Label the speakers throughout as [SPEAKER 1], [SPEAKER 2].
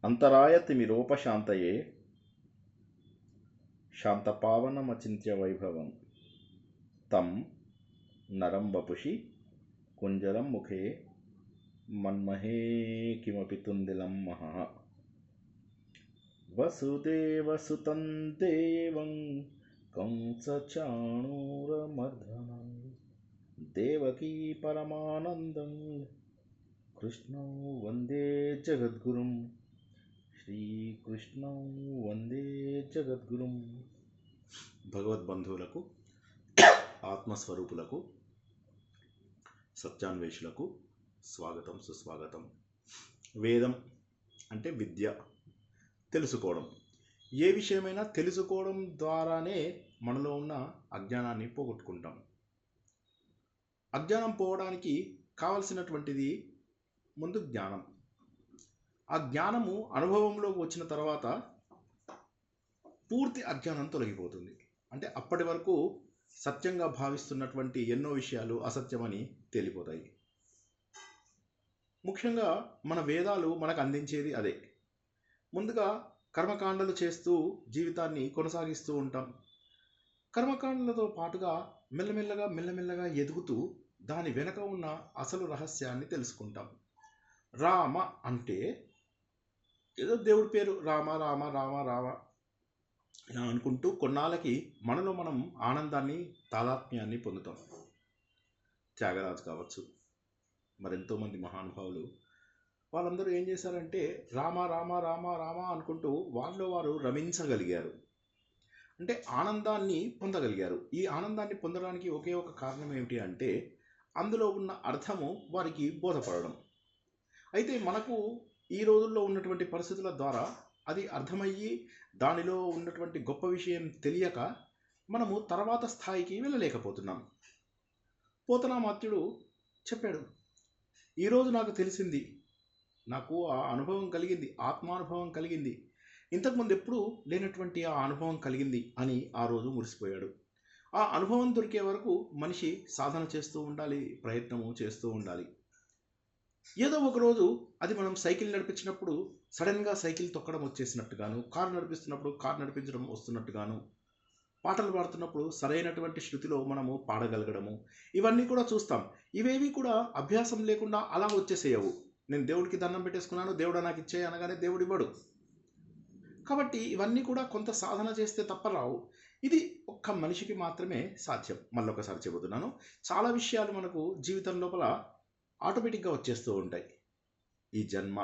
[SPEAKER 1] అంతరాయతిమిరోపశాంతయే శాంతపావనమచింత్య వైభవం తం నరం వపుషి కుంజరం ముఖే మన్మహే కిమపి తుందిలం మహః. వసుదేవసుతం దేవం కంసచాణూరమర్దనం దేవకీ పరమానందం కృష్ణం వందే జగద్గురుం. శ్రీకృష్ణం వందే జగద్గురుం. భగవద్బంధువులకు, ఆత్మస్వరూపులకు, సత్యాన్వేషులకు స్వాగతం, సుస్వాగతం. వేదం అంటే విద్య, తెలుసుకోవడం. ఏ విషయమైనా తెలుసుకోవడం ద్వారానే మనలో ఉన్న అజ్ఞానాన్ని పోగొట్టుకుంటాం. అజ్ఞానం పోవడానికి కావలసినటువంటిది ముందు జ్ఞానం. ఆ జ్ఞానము అనుభవంలోకి వచ్చిన తర్వాత పూర్తి అజ్ఞానం తొలగిపోతుంది. అంటే అప్పటి వరకు సత్యంగా భావిస్తున్నటువంటి ఎన్నో విషయాలు అసత్యమని తేలిపోతాయి. ముఖ్యంగా మన వేదాలు మనకు అందించేది అదే. ముందుగా కర్మకాండలు చేస్తూ జీవితాన్ని కొనసాగిస్తూ ఉంటాం. కర్మకాండలతో పాటుగా మెల్లమెల్లగా ఎదుగుతూ దాని వెనక ఉన్న అసలు రహస్యాన్ని తెలుసుకుంటాం. రామ అంటే ఏదో దేవుడి పేరు, రామ రామ రామ రామ ఇలా అనుకుంటూ కొన్నాళ్ళకి మనలో మనం ఆనందాన్ని, తాదాత్మ్యాన్ని పొందుతాం. త్యాగరాజు కావచ్చు, మరెంతోమంది మహానుభావులు, వాళ్ళందరూ ఏం చేశారంటే రామ రామ రామ రామ అనుకుంటూ వాళ్ళలో వారు రమించగలిగారు. అంటే ఆనందాన్ని పొందగలిగారు. ఈ ఆనందాన్ని పొందడానికి ఒకే ఒక కారణం ఏమిటి అంటే అందులో ఉన్న అర్థము వారికి బోధపడడం. అయితే మనకు ఈ రోజుల్లో ఉన్నటువంటి పరిస్థితుల ద్వారా అది అర్థమయ్యి దానిలో ఉన్నటువంటి గొప్ప విషయం తెలియక మనము తర్వాత స్థాయికి వెళ్ళలేకపోతున్నాం. పోతనామాత్యుడు చెప్పాడు, ఈరోజు నాకు తెలిసింది, నాకు ఆ అనుభవం కలిగింది, ఆత్మానుభవం కలిగింది, ఇంతకుముందు ఎప్పుడూ లేనటువంటి ఆ అనుభవం కలిగింది అని ఆ రోజు మురిసిపోయాడు. ఆ అనుభవం దొరికే వరకు మనిషి సాధన చేస్తూ ఉండాలి, ప్రయత్నము చేస్తూ ఉండాలి. ఏదో ఒకరోజు అది మనం సైకిల్ నడిపించినప్పుడు సడన్గా సైకిల్ తొక్కడం వచ్చేసినట్టుగాను, కారు నడిపిస్తున్నప్పుడు కారు నడిపించడం వస్తున్నట్టుగాను, పాటలు పాడుతున్నప్పుడు సరైనటువంటి శృతిలో మనము పాడగలగడము, ఇవన్నీ కూడా చూస్తాం. ఇవేవి కూడా అభ్యాసం లేకుండా అలా వచ్చేసేయవు. నేను దేవుడికి దండం పెట్టేసుకున్నాను, దేవుడు నాకు ఇచ్చే అనగానే దేవుడు ఇవ్వడు. కాబట్టి ఇవన్నీ కూడా కొంత సాధన చేస్తే తప్ప రావు. ఇది ఒక్క మనిషికి మాత్రమే సాధ్యం. మళ్ళొకసారి చెబుతున్నాను, చాలా విషయాలు మనకు జీవితం లోపల ఆటోమేటిక్గా వచ్చేస్తూ ఉంటాయి. ఈ జన్మ,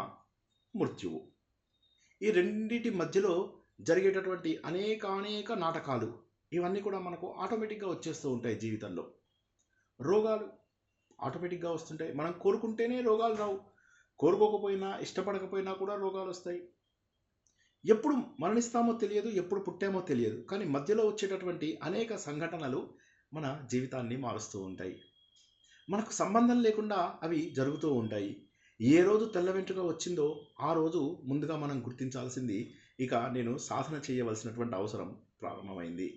[SPEAKER 1] మృత్యువు, ఈ రెండింటి మధ్యలో జరిగేటటువంటి అనేక నాటకాలు, ఇవన్నీ కూడా మనకు ఆటోమేటిక్గా వచ్చేస్తూ ఉంటాయి. జీవితంలో రోగాలు ఆటోమేటిక్గా వస్తుంటాయి. మనం కోరుకుంటేనే రోగాలు రావు, కోరుకోకపోయినా ఇష్టపడకపోయినా కూడా రోగాలు వస్తాయి. ఎప్పుడు మరణిస్తామో తెలియదు, ఎప్పుడు పుట్టామో తెలియదు, కానీ మధ్యలో వచ్చేటటువంటి అనేక సంఘటనలు మన జీవితాన్ని మారుస్తూ ఉంటాయి. మనకు సంబంధం లేకుండా అవి జరుగుతూ ఉంటాయి. ఏ రోజు తెల్ల వెంట్రుక వచ్చిందో ఆ రోజు ముందుగా మనం గుర్తించాల్సింది, ఇక నేను సాధన చేయవలసినటువంటి అవసరం ప్రారంభమైంది,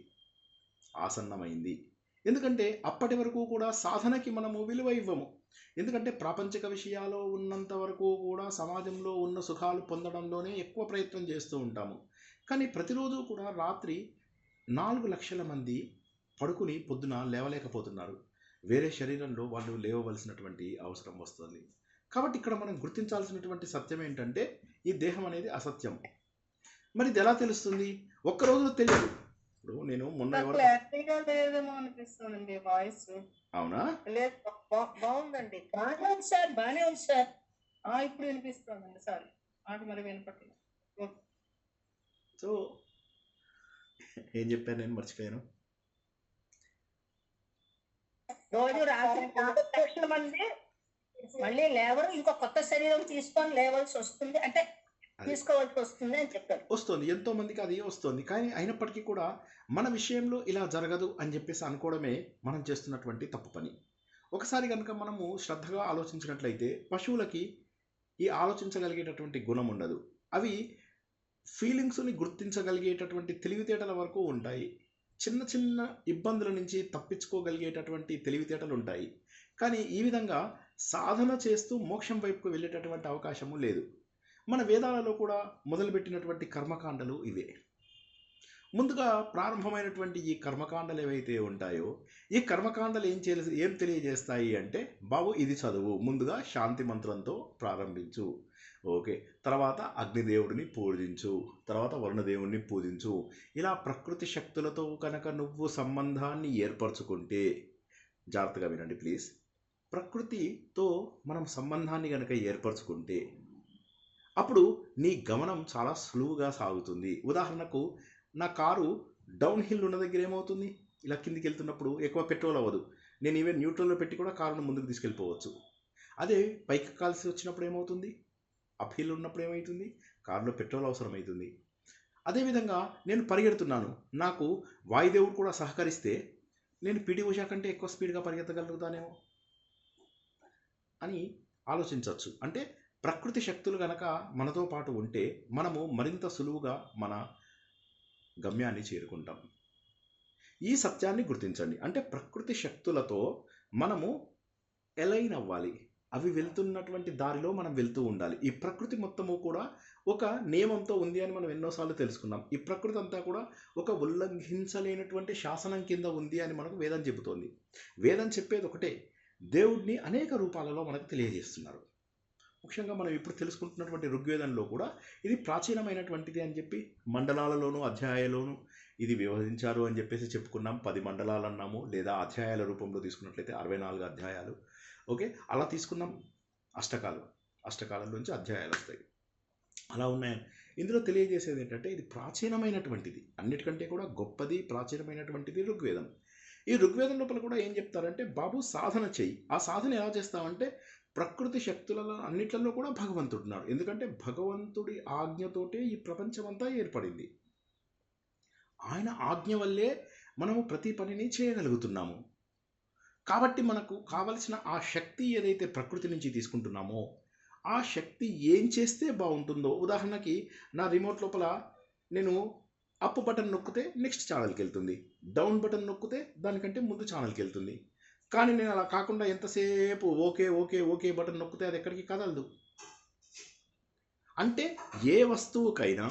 [SPEAKER 1] ఆసన్నమైంది. ఎందుకంటే అప్పటి వరకు కూడా సాధనకి మనము విలువ ఇవ్వము. ఎందుకంటే ప్రాపంచిక విషయాలు ఉన్నంత వరకు కూడా సమాజంలో ఉన్న సుఖాలు పొందడంలోనే ఎక్కువ ప్రయత్నం చేస్తూ ఉంటాము. కానీ ప్రతిరోజు కూడా రాత్రి 4 లక్షల మంది పడుకుని పొద్దున లేవలేకపోతున్నారు. వేరే శరీరంలో వాళ్ళు లేవవలసినటువంటి అవసరం వస్తుంది. కాబట్టి ఇక్కడ మనం గుర్తించాల్సినటువంటి సత్యం ఏంటంటే ఈ దేహం అనేది అసత్యం. మరి ఇది ఎలా తెలుస్తుంది? ఒక్క రోజులో తెలియదు. ఇప్పుడు నేను మొన్న
[SPEAKER 2] క్లారిటీగా లేదేమో అనిపిస్తుంది వాయిస్.
[SPEAKER 1] అవునా?
[SPEAKER 2] లేదు, బాగుందండి, బాగానే ఉంది సార్, బాగానే ఉంది సార్. ఇప్పుడు వినిపిస్తుందండి సార్, మరి వినపట్లేదు.
[SPEAKER 1] సో ఏం చెప్పాను నేను, మర్చిపోయాను.
[SPEAKER 2] రోజు రాత్రి 4 లక్షల మంది మళ్ళీ లేవరు, ఇంకో కొత్త శరీరం తీసుకొని లేవాల్సి వస్తుంది, అంటే తీసుకోవాల్సి వస్తుంది అని చెప్పారు.
[SPEAKER 1] వస్తుంది, ఎంతో మందికి అది వస్తుంది. కానీ అయినప్పటికీ కూడా మన విషయంలో ఇలా జరగదు అని చెప్పేసి అనుకోవడమే మనం చేస్తున్నటువంటి తప్పు పని. ఒకసారి కనుక మనము శ్రద్ధగా ఆలోచించినట్లయితే పశువులకి ఈ ఆలోచించగలిగేటటువంటి గుణం ఉండదు. అవి ఫీలింగ్స్ని గుర్తించగలిగేటటువంటి తెలివితేటల వరకు ఉంటాయి. చిన్న ఇబ్బందుల నుంచి తప్పించుకోగలిగేటటువంటి తెలివితేటలు ఉంటాయి. కానీ ఈ విధంగా సాధన చేస్తూ మోక్షం వైపుకు వెళ్ళేటటువంటి అవకాశము లేదు. మన వేదాలలో కూడా మొదలుపెట్టినటువంటి కర్మకాండలు ఇవే. ముందుగా ప్రారంభమైనటువంటి ఈ కర్మకాండలు ఏవైతే ఉంటాయో, ఈ కర్మకాండలు ఏం తెలియజేస్తాయి అంటే, బాబు ఇది చదువు, ముందుగా శాంతి మంత్రంతో ప్రారంభించు, ఓకే, తర్వాత అగ్నిదేవుడిని పూజించు, తర్వాత వరుణదేవుడిని పూజించు. ఇలా ప్రకృతి శక్తులతో కనుక నువ్వు సంబంధాన్ని ఏర్పరచుకుంటే, జాగ్రత్తగా వినండి ప్లీజ్, ప్రకృతితో మనం సంబంధాన్ని కనుక ఏర్పరచుకుంటే అప్పుడు నీ గమనం చాలా సులువుగా సాగుతుంది. ఉదాహరణకు, నా కారు డౌన్ హిల్ ఉన్న దగ్గర ఏమవుతుంది, ఇలా కిందికి వెళ్తున్నప్పుడు ఎక్కువ పెట్రోల్ అవ్వదు, నేను ఈవెన్ న్యూట్రల్లో పెట్టి కూడా కారును ముందుకు తీసుకెళ్ళిపోవచ్చు. అదే పైకి కాల్సి వచ్చినప్పుడు ఏమవుతుంది, అప్ హిల్ ఉన్నప్పుడు ఏమవుతుంది, కారులో పెట్రోల్ అవసరమవుతుంది. అదేవిధంగా నేను పరిగెడుతున్నాను, నాకు వాయుదేవుడు కూడా సహకరిస్తే నేను పిటి ఉషా కంటే ఎక్కువ స్పీడ్గా పరిగెత్తగలుగుతానేమో అని ఆలోచించవచ్చు. అంటే ప్రకృతి శక్తులు కనుక మనతో పాటు ఉంటే మనము మరింత సులువుగా మన గమ్యాన్ని చేరుకుంటాం. ఈ సత్యాన్ని గుర్తించండి. అంటే ప్రకృతి శక్తులతో మనము ఎలైన్ అవ్వాలి, అవి వెళ్తున్నటువంటి దారిలో మనం వెళ్తూ ఉండాలి. ఈ ప్రకృతి మొత్తము కూడా ఒక నియమంతో ఉంది అని మనం ఎన్నోసార్లు తెలుసుకున్నాం. ఈ ప్రకృతి అంతా కూడా ఒక ఉల్లంఘించలేనటువంటి శాసనం కింద ఉంది అని మనకు వేదం చెబుతోంది. వేదం చెప్పేది ఒకటే, దేవుడిని అనేక రూపాలలో మనకు తెలియజేస్తున్నారు. ముఖ్యంగా మనం ఇప్పుడు తెలుసుకుంటున్నటువంటి ఋగ్వేదంలో కూడా ఇది ప్రాచీనమైనటువంటిది అని చెప్పి మండలాలలోనూ అధ్యాయాలలోనూ ఇది విభజించారు అని చెప్పేసి చెప్పుకున్నాం. 10 మండలాలు అన్నాము, లేదా అధ్యాయాల రూపంలో తీసుకున్నట్లయితే 64 అధ్యాయాలు, ఓకే, అలా తీసుకున్నాం. అష్టకాలంలోంచి అధ్యాయాలు వస్తాయి, అలా ఉన్నాయి. ఇందులో తెలియజేసేది ఏంటంటే ఇది ప్రాచీనమైనటువంటిది, అన్నిటికంటే కూడా గొప్పది ప్రాచీనమైనటువంటిది ఋగ్వేదం. ఈ ఋగ్వేదం లోపల కూడా ఏం చెప్తారంటే, బాబు సాధన చెయ్యి. ఆ సాధన ఎలా చేస్తామంటే, ప్రకృతి శక్తులలో అన్నిట్లలో కూడా భగవంతుడు ఉన్నాడు. ఎందుకంటే భగవంతుడి ఆజ్ఞతోటే ఈ ప్రపంచమంతా ఏర్పడింది. ఆయన ఆజ్ఞ వల్లే మనము ప్రతి పనిని చేయగలుగుతున్నాము. కాబట్టి మనకు కావలసిన ఆ శక్తి ఏదైతే ప్రకృతి నుంచి తీసుకుంటున్నామో ఆ శక్తి ఏం చేస్తే బాగుంటుందో, ఉదాహరణకి నా రిమోట్ లోపల నేను అప్ బటన్ నొక్కితే నెక్స్ట్ ఛానల్కి వెళ్తుంది, డౌన్ బటన్ నొక్కితే దానికంటే ముందు ఛానల్కి వెళ్తుంది. కానీ నేను అలా కాకుండా ఎంతసేపు ఓకే ఓకే ఓకే బటన్ నొక్కితే అది ఎక్కడికి కదలదు. అంటే ఏ వస్తువుకైనా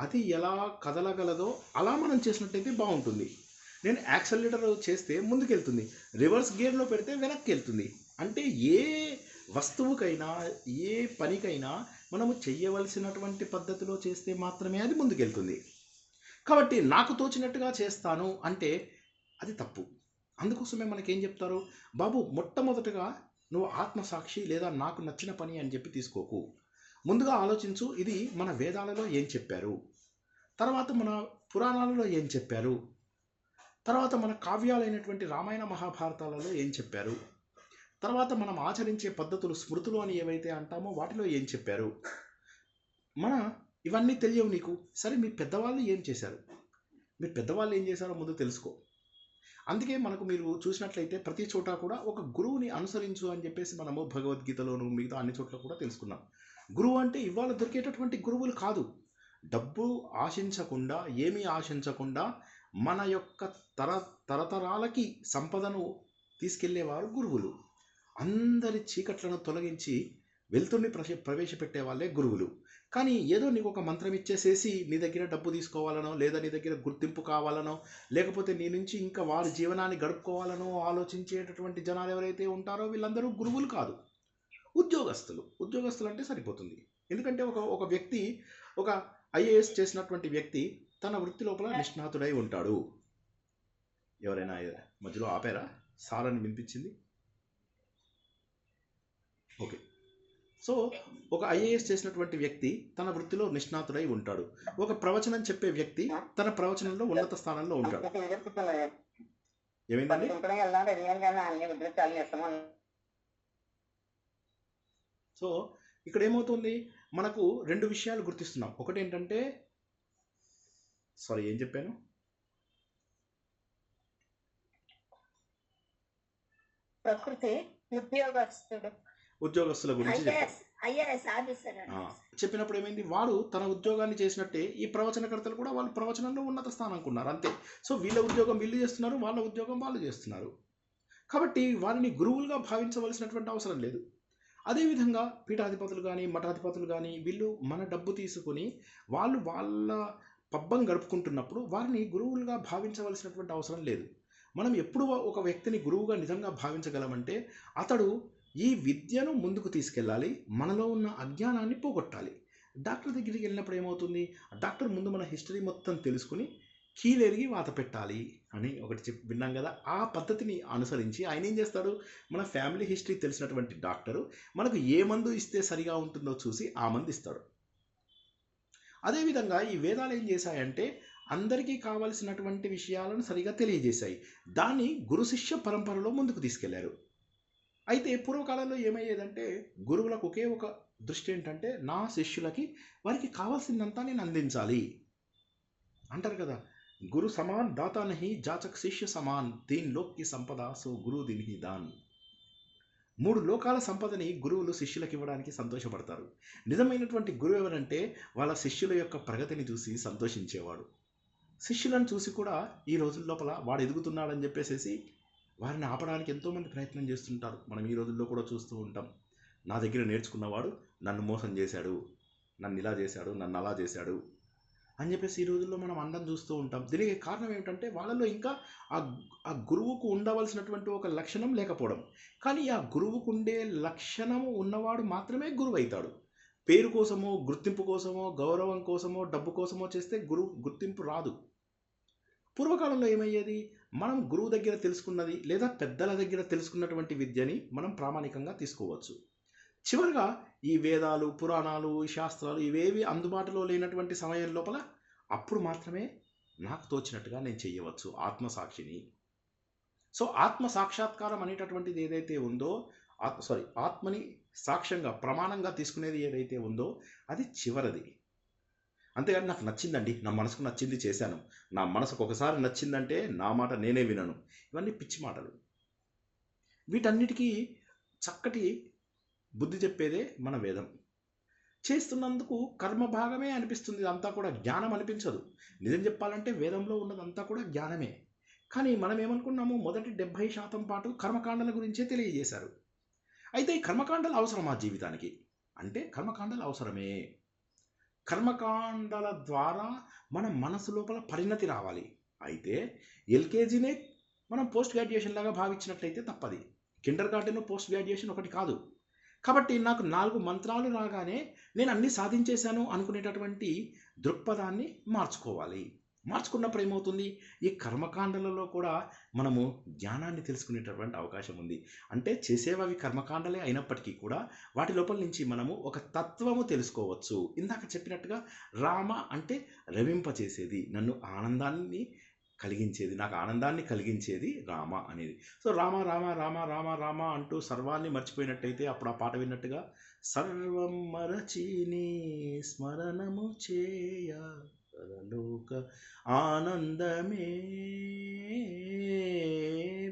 [SPEAKER 1] అది ఎలా కదలగలదో అలా మనం చేసినట్టయితే బాగుంటుంది. నేను యాక్సలరేటర్ చేస్తే ముందుకెళ్తుంది, రివర్స్ గేర్లో పెడితే వెనక్కి వెళ్తుంది. అంటే ఏ వస్తువుకైనా ఏ పనికైనా మనము చెయ్యవలసినటువంటి పద్ధతిలో చేస్తే మాత్రమే అది ముందుకెళ్తుంది. కాబట్టి నాకు తోచినట్టుగా చేస్తాను అంటే అది తప్పు. అందుకోసమే మనకేం చెప్తారు, బాబు మొట్టమొదటగా నువ్వు ఆత్మసాక్షి లేదా నాకు నచ్చిన పని అని చెప్పి తీసుకోకు. ముందుగా ఆలోచించు, ఇది మన వేదాలలో ఏం చెప్పారు, తర్వాత మన పురాణాలలో ఏం చెప్పారు, తర్వాత మన కావ్యాలైనటువంటి రామాయణ మహాభారతాలలో ఏం చెప్పారు, తర్వాత మనం ఆచరించే పద్ధతులు స్మృతులు అని ఏవైతే అంటామో వాటిలో ఏం చెప్పారు. ఇవన్నీ తెలియవు నీకు. సరే, మీ పెద్దవాళ్ళు ఏం చేశారు, మీ పెద్దవాళ్ళు ఏం చేశారో ముందు తెలుసుకో. అందుకే మనకు మీరు చూసినట్లయితే ప్రతి చోట కూడా ఒక గురువుని అనుసరించు అని చెప్పేసి మనము భగవద్గీతలోను మిగతా అన్ని చోట్ల కూడా తెలుసుకున్నాం. గురువు అంటే ఇవాళ దొరికేటటువంటి గురువులు కాదు. డబ్బు ఆశించకుండా, ఏమీ ఆశించకుండా మన యొక్క తరతరాలకి సంపదను తీసుకెళ్లేవారు గురువులు. అందరి చీకట్లను తొలగించి వెలుతురిని ప్రవేశపెట్టే వాళ్ళే గురువులు. కానీ ఏదో నీకు ఒక మంత్రం ఇచ్చేసేసి నీ దగ్గర డబ్బు తీసుకోవాలనో, లేదా నీ దగ్గర గుర్తింపు కావాలనో, లేకపోతే నీ నుంచి ఇంకా వారి జీవనాన్ని గడుపుకోవాలనో ఆలోచించేటటువంటి జనాలు ఎవరైతే ఉంటారో వీళ్ళందరూ గురువులు కాదు, ఉద్యోగస్తులు. ఉద్యోగస్తులు అంటే సరిపోతుంది. ఎందుకంటే ఒక వ్యక్తి, ఒక ఐఏఎస్ చేసినటువంటి వ్యక్తి తన వృత్తి లోపల నిష్ణాతుడై ఉంటాడు. ఎవరైనా మధ్యలో ఆపారా? సార్ అని వినిపించింది. ఓకే. సో ఒక ఐఏఎస్ చేసినటువంటి వ్యక్తి తన వృత్తిలో నిష్ణాతుడై ఉంటాడు. ఒక ప్రవచనం చెప్పే వ్యక్తి తన ప్రవచనంలో ఉన్నత స్థానంలో ఉంటాడు. ఏమైందండి? సో ఇక్కడ ఏమవుతుంది, మనకు రెండు విషయాలు గుర్తిస్తున్నాం. ఒకటి ఏంటంటే, ఏం చెప్పాను,
[SPEAKER 2] ప్రకృతి ఉద్యోగస్తుల గురించి
[SPEAKER 1] చెప్పినప్పుడు ఏమైంది, వాడు తన ఉద్యోగాన్ని చేసినట్టే ఈ ప్రవచనకర్తలు కూడా వాళ్ళ ప్రవచనంలో ఉన్నత స్థానానికి ఉన్నారు, అంతే. సో వీళ్ళ ఉద్యోగం వీళ్ళు చేస్తున్నారు, వాళ్ళ ఉద్యోగం వాళ్ళు చేస్తున్నారు. కాబట్టి వారిని గురువులుగా భావించవలసినటువంటి అవసరం లేదు. అదేవిధంగా పీఠాధిపతులు కానీ మఠాధిపతులు కానీ వీళ్ళు మన డబ్బు తీసుకుని వాళ్ళ పబ్బం గడుపుకుంటున్నప్పుడు వారిని గురువులుగా భావించవలసినటువంటి అవసరం లేదు. మనం ఎప్పుడు ఒక వ్యక్తిని గురువుగా నిజంగా భావించగలమంటే అతడు ఈ విద్యను ముందుకు తీసుకెళ్ళాలి, మనలో ఉన్న అజ్ఞానాన్ని పోగొట్టాలి. డాక్టర్ దగ్గరికి వెళ్ళినప్పుడు ఏమవుతుంది, డాక్టర్ ముందు మన హిస్టరీ మొత్తం తెలుసుకుని కీలెరిగి వాత పెట్టాలి అని ఒకటి విన్నాం కదా. ఆ పద్ధతిని అనుసరించి ఆయన ఏం చేస్తాడు, మన ఫ్యామిలీ హిస్టరీ తెలిసినటువంటి డాక్టరు మనకు ఏ మందు ఇస్తే సరిగా ఉంటుందో చూసి ఆ మందు ఇస్తాడు. అదేవిధంగా ఈ వేదాలు ఏం చేశాయంటే అందరికీ కావలసినటువంటి విషయాలను సరిగా తెలియజేశాయి. దాన్ని గురు శిష్య పరంపరలో ముందుకు తీసుకెళ్లారు. అయితే పూర్వకాలంలో ఏమయ్యేదంటే గురువులకు ఒకే ఒక దృష్టి ఏంటంటే నా శిష్యులకి వారికి కావాల్సిందంతా నేను అందించాలి అంటారు కదా. గురు సమాన్ దాతా నహి జాచక్ శిష్య సమాన్, తీన్ లోక్ కి సంపద సో గురు దిన్హి దాన్. 3 లోకాల సంపదని గురువులు శిష్యులకు ఇవ్వడానికి సంతోషపడతారు. నిజమైనటువంటి గురువు ఎవరంటే వాళ్ళ శిష్యుల యొక్క ప్రగతిని చూసి సంతోషించేవాడు. శిష్యులను చూసి కూడా ఈ రోజుల లోపల వాడు ఎదుగుతున్నాడని చెప్పేసి వారిని ఆపడానికి ఎంతోమంది ప్రయత్నం చేస్తుంటారు. మనం ఈ రోజుల్లో కూడా చూస్తూ ఉంటాం. నా దగ్గర నేర్చుకున్నవాడు నన్ను మోసం చేశాడు, నన్ను ఇలా చేశాడు, నన్ను అలా చేశాడు అని చెప్పేసి ఈ రోజుల్లో మనం అందరం చూస్తూ ఉంటాం. దీనికి కారణం ఏమిటంటే వాళ్ళలో ఇంకా ఆ గురువుకు ఉండవలసినటువంటి ఒక లక్షణం లేకపోవడం. కానీ ఆ గురువుకు ఉండే లక్షణము ఉన్నవాడు మాత్రమే గురువు అవుతాడు. పేరు కోసమో, గుర్తింపు కోసమో, గౌరవం కోసమో, డబ్బు కోసమో చేస్తే గుర్తింపు రాదు. పూర్వకాలంలో ఏమయ్యేది, మనం గురువు దగ్గర తెలుసుకున్నది లేదా పెద్దల దగ్గర తెలుసుకున్నటువంటి విద్యని మనం ప్రామాణికంగా తీసుకోవచ్చు. చివరిగా ఈ వేదాలు, పురాణాలు, శాస్త్రాలు ఇవేవి అందుబాటులో లేనటువంటి సమయం లోపల అప్పుడు మాత్రమే నాకు తోచినట్టుగా నేను చెయ్యవచ్చు ఆత్మసాక్షిని. సో ఆత్మ సాక్షాత్కారం అనేటటువంటిది ఏదైతే ఉందో, ఆత్మని సాక్ష్యంగా ప్రమాణంగా తీసుకునేది ఏదైతే ఉందో అది చివరిది. అంతేగాని నాకు నచ్చిందండి, నా మనసుకు నచ్చింది చేశాను, నా మనసుకు ఒకసారి నచ్చిందంటే నా మాట నేనే వినను, ఇవన్నీ పిచ్చి మాటలు. వీటన్నిటికీ చక్కటి బుద్ధి చెప్పేదే మన వేదం. చేస్తున్నందుకు కర్మ భాగమే అనిపిస్తుంది, ఇదంతా కూడా జ్ఞానం అనిపించదు. నిజం చెప్పాలంటే వేదంలో ఉన్నదంతా కూడా జ్ఞానమే. కానీ మనం ఏమనుకున్నాము, మొదటి 70% పాటు కర్మకాండల గురించే తెలియజేశారు. అయితే ఈ కర్మకాండలు అవసరమా జీవితానికి అంటే కర్మకాండలు అవసరమే. కర్మకాండల ద్వారా మన మనసు లోపల పరిణతి రావాలి. అయితే ఎల్కేజీనే మనం పోస్ట్ గ్రాడ్యుయేషన్ లాగా భావించినట్లయితే తప్పది. కిండర్ గార్డెన్ పోస్ట్ గ్రాడ్యుయేషన్ ఒకటి కాదు. కాబట్టి నాకు 4 మంత్రాలు రాగానే నేను అన్నీ సాధించేశాను అనుకునేటటువంటి దృక్పథాన్ని మార్చుకోవాలి. మార్చుకున్నప్పుడు ఏమవుతుంది, ఈ కర్మకాండలలో కూడా మనము జ్ఞానాన్ని తెలుసుకునేటటువంటి అవకాశం ఉంది. అంటే చేసేవి కర్మకాండలే అయినప్పటికీ కూడా వాటి లోపల నుంచి మనము ఒక తత్వము తెలుసుకోవచ్చు. ఇందాక చెప్పినట్టుగా రామ అంటే రవింపచేసేది, నన్ను ఆనందాన్ని కలిగించేది, నాకు ఆనందాన్ని కలిగించేది రామ అనేది. సో రామ రామ రామ రామ రామ అంటూ సర్వాన్ని మర్చిపోయినట్టయితే అప్పుడు ఆ పాట విన్నట్టుగా సర్వం మరచిని స్మరణము చేయ పరలోక ఆనందమే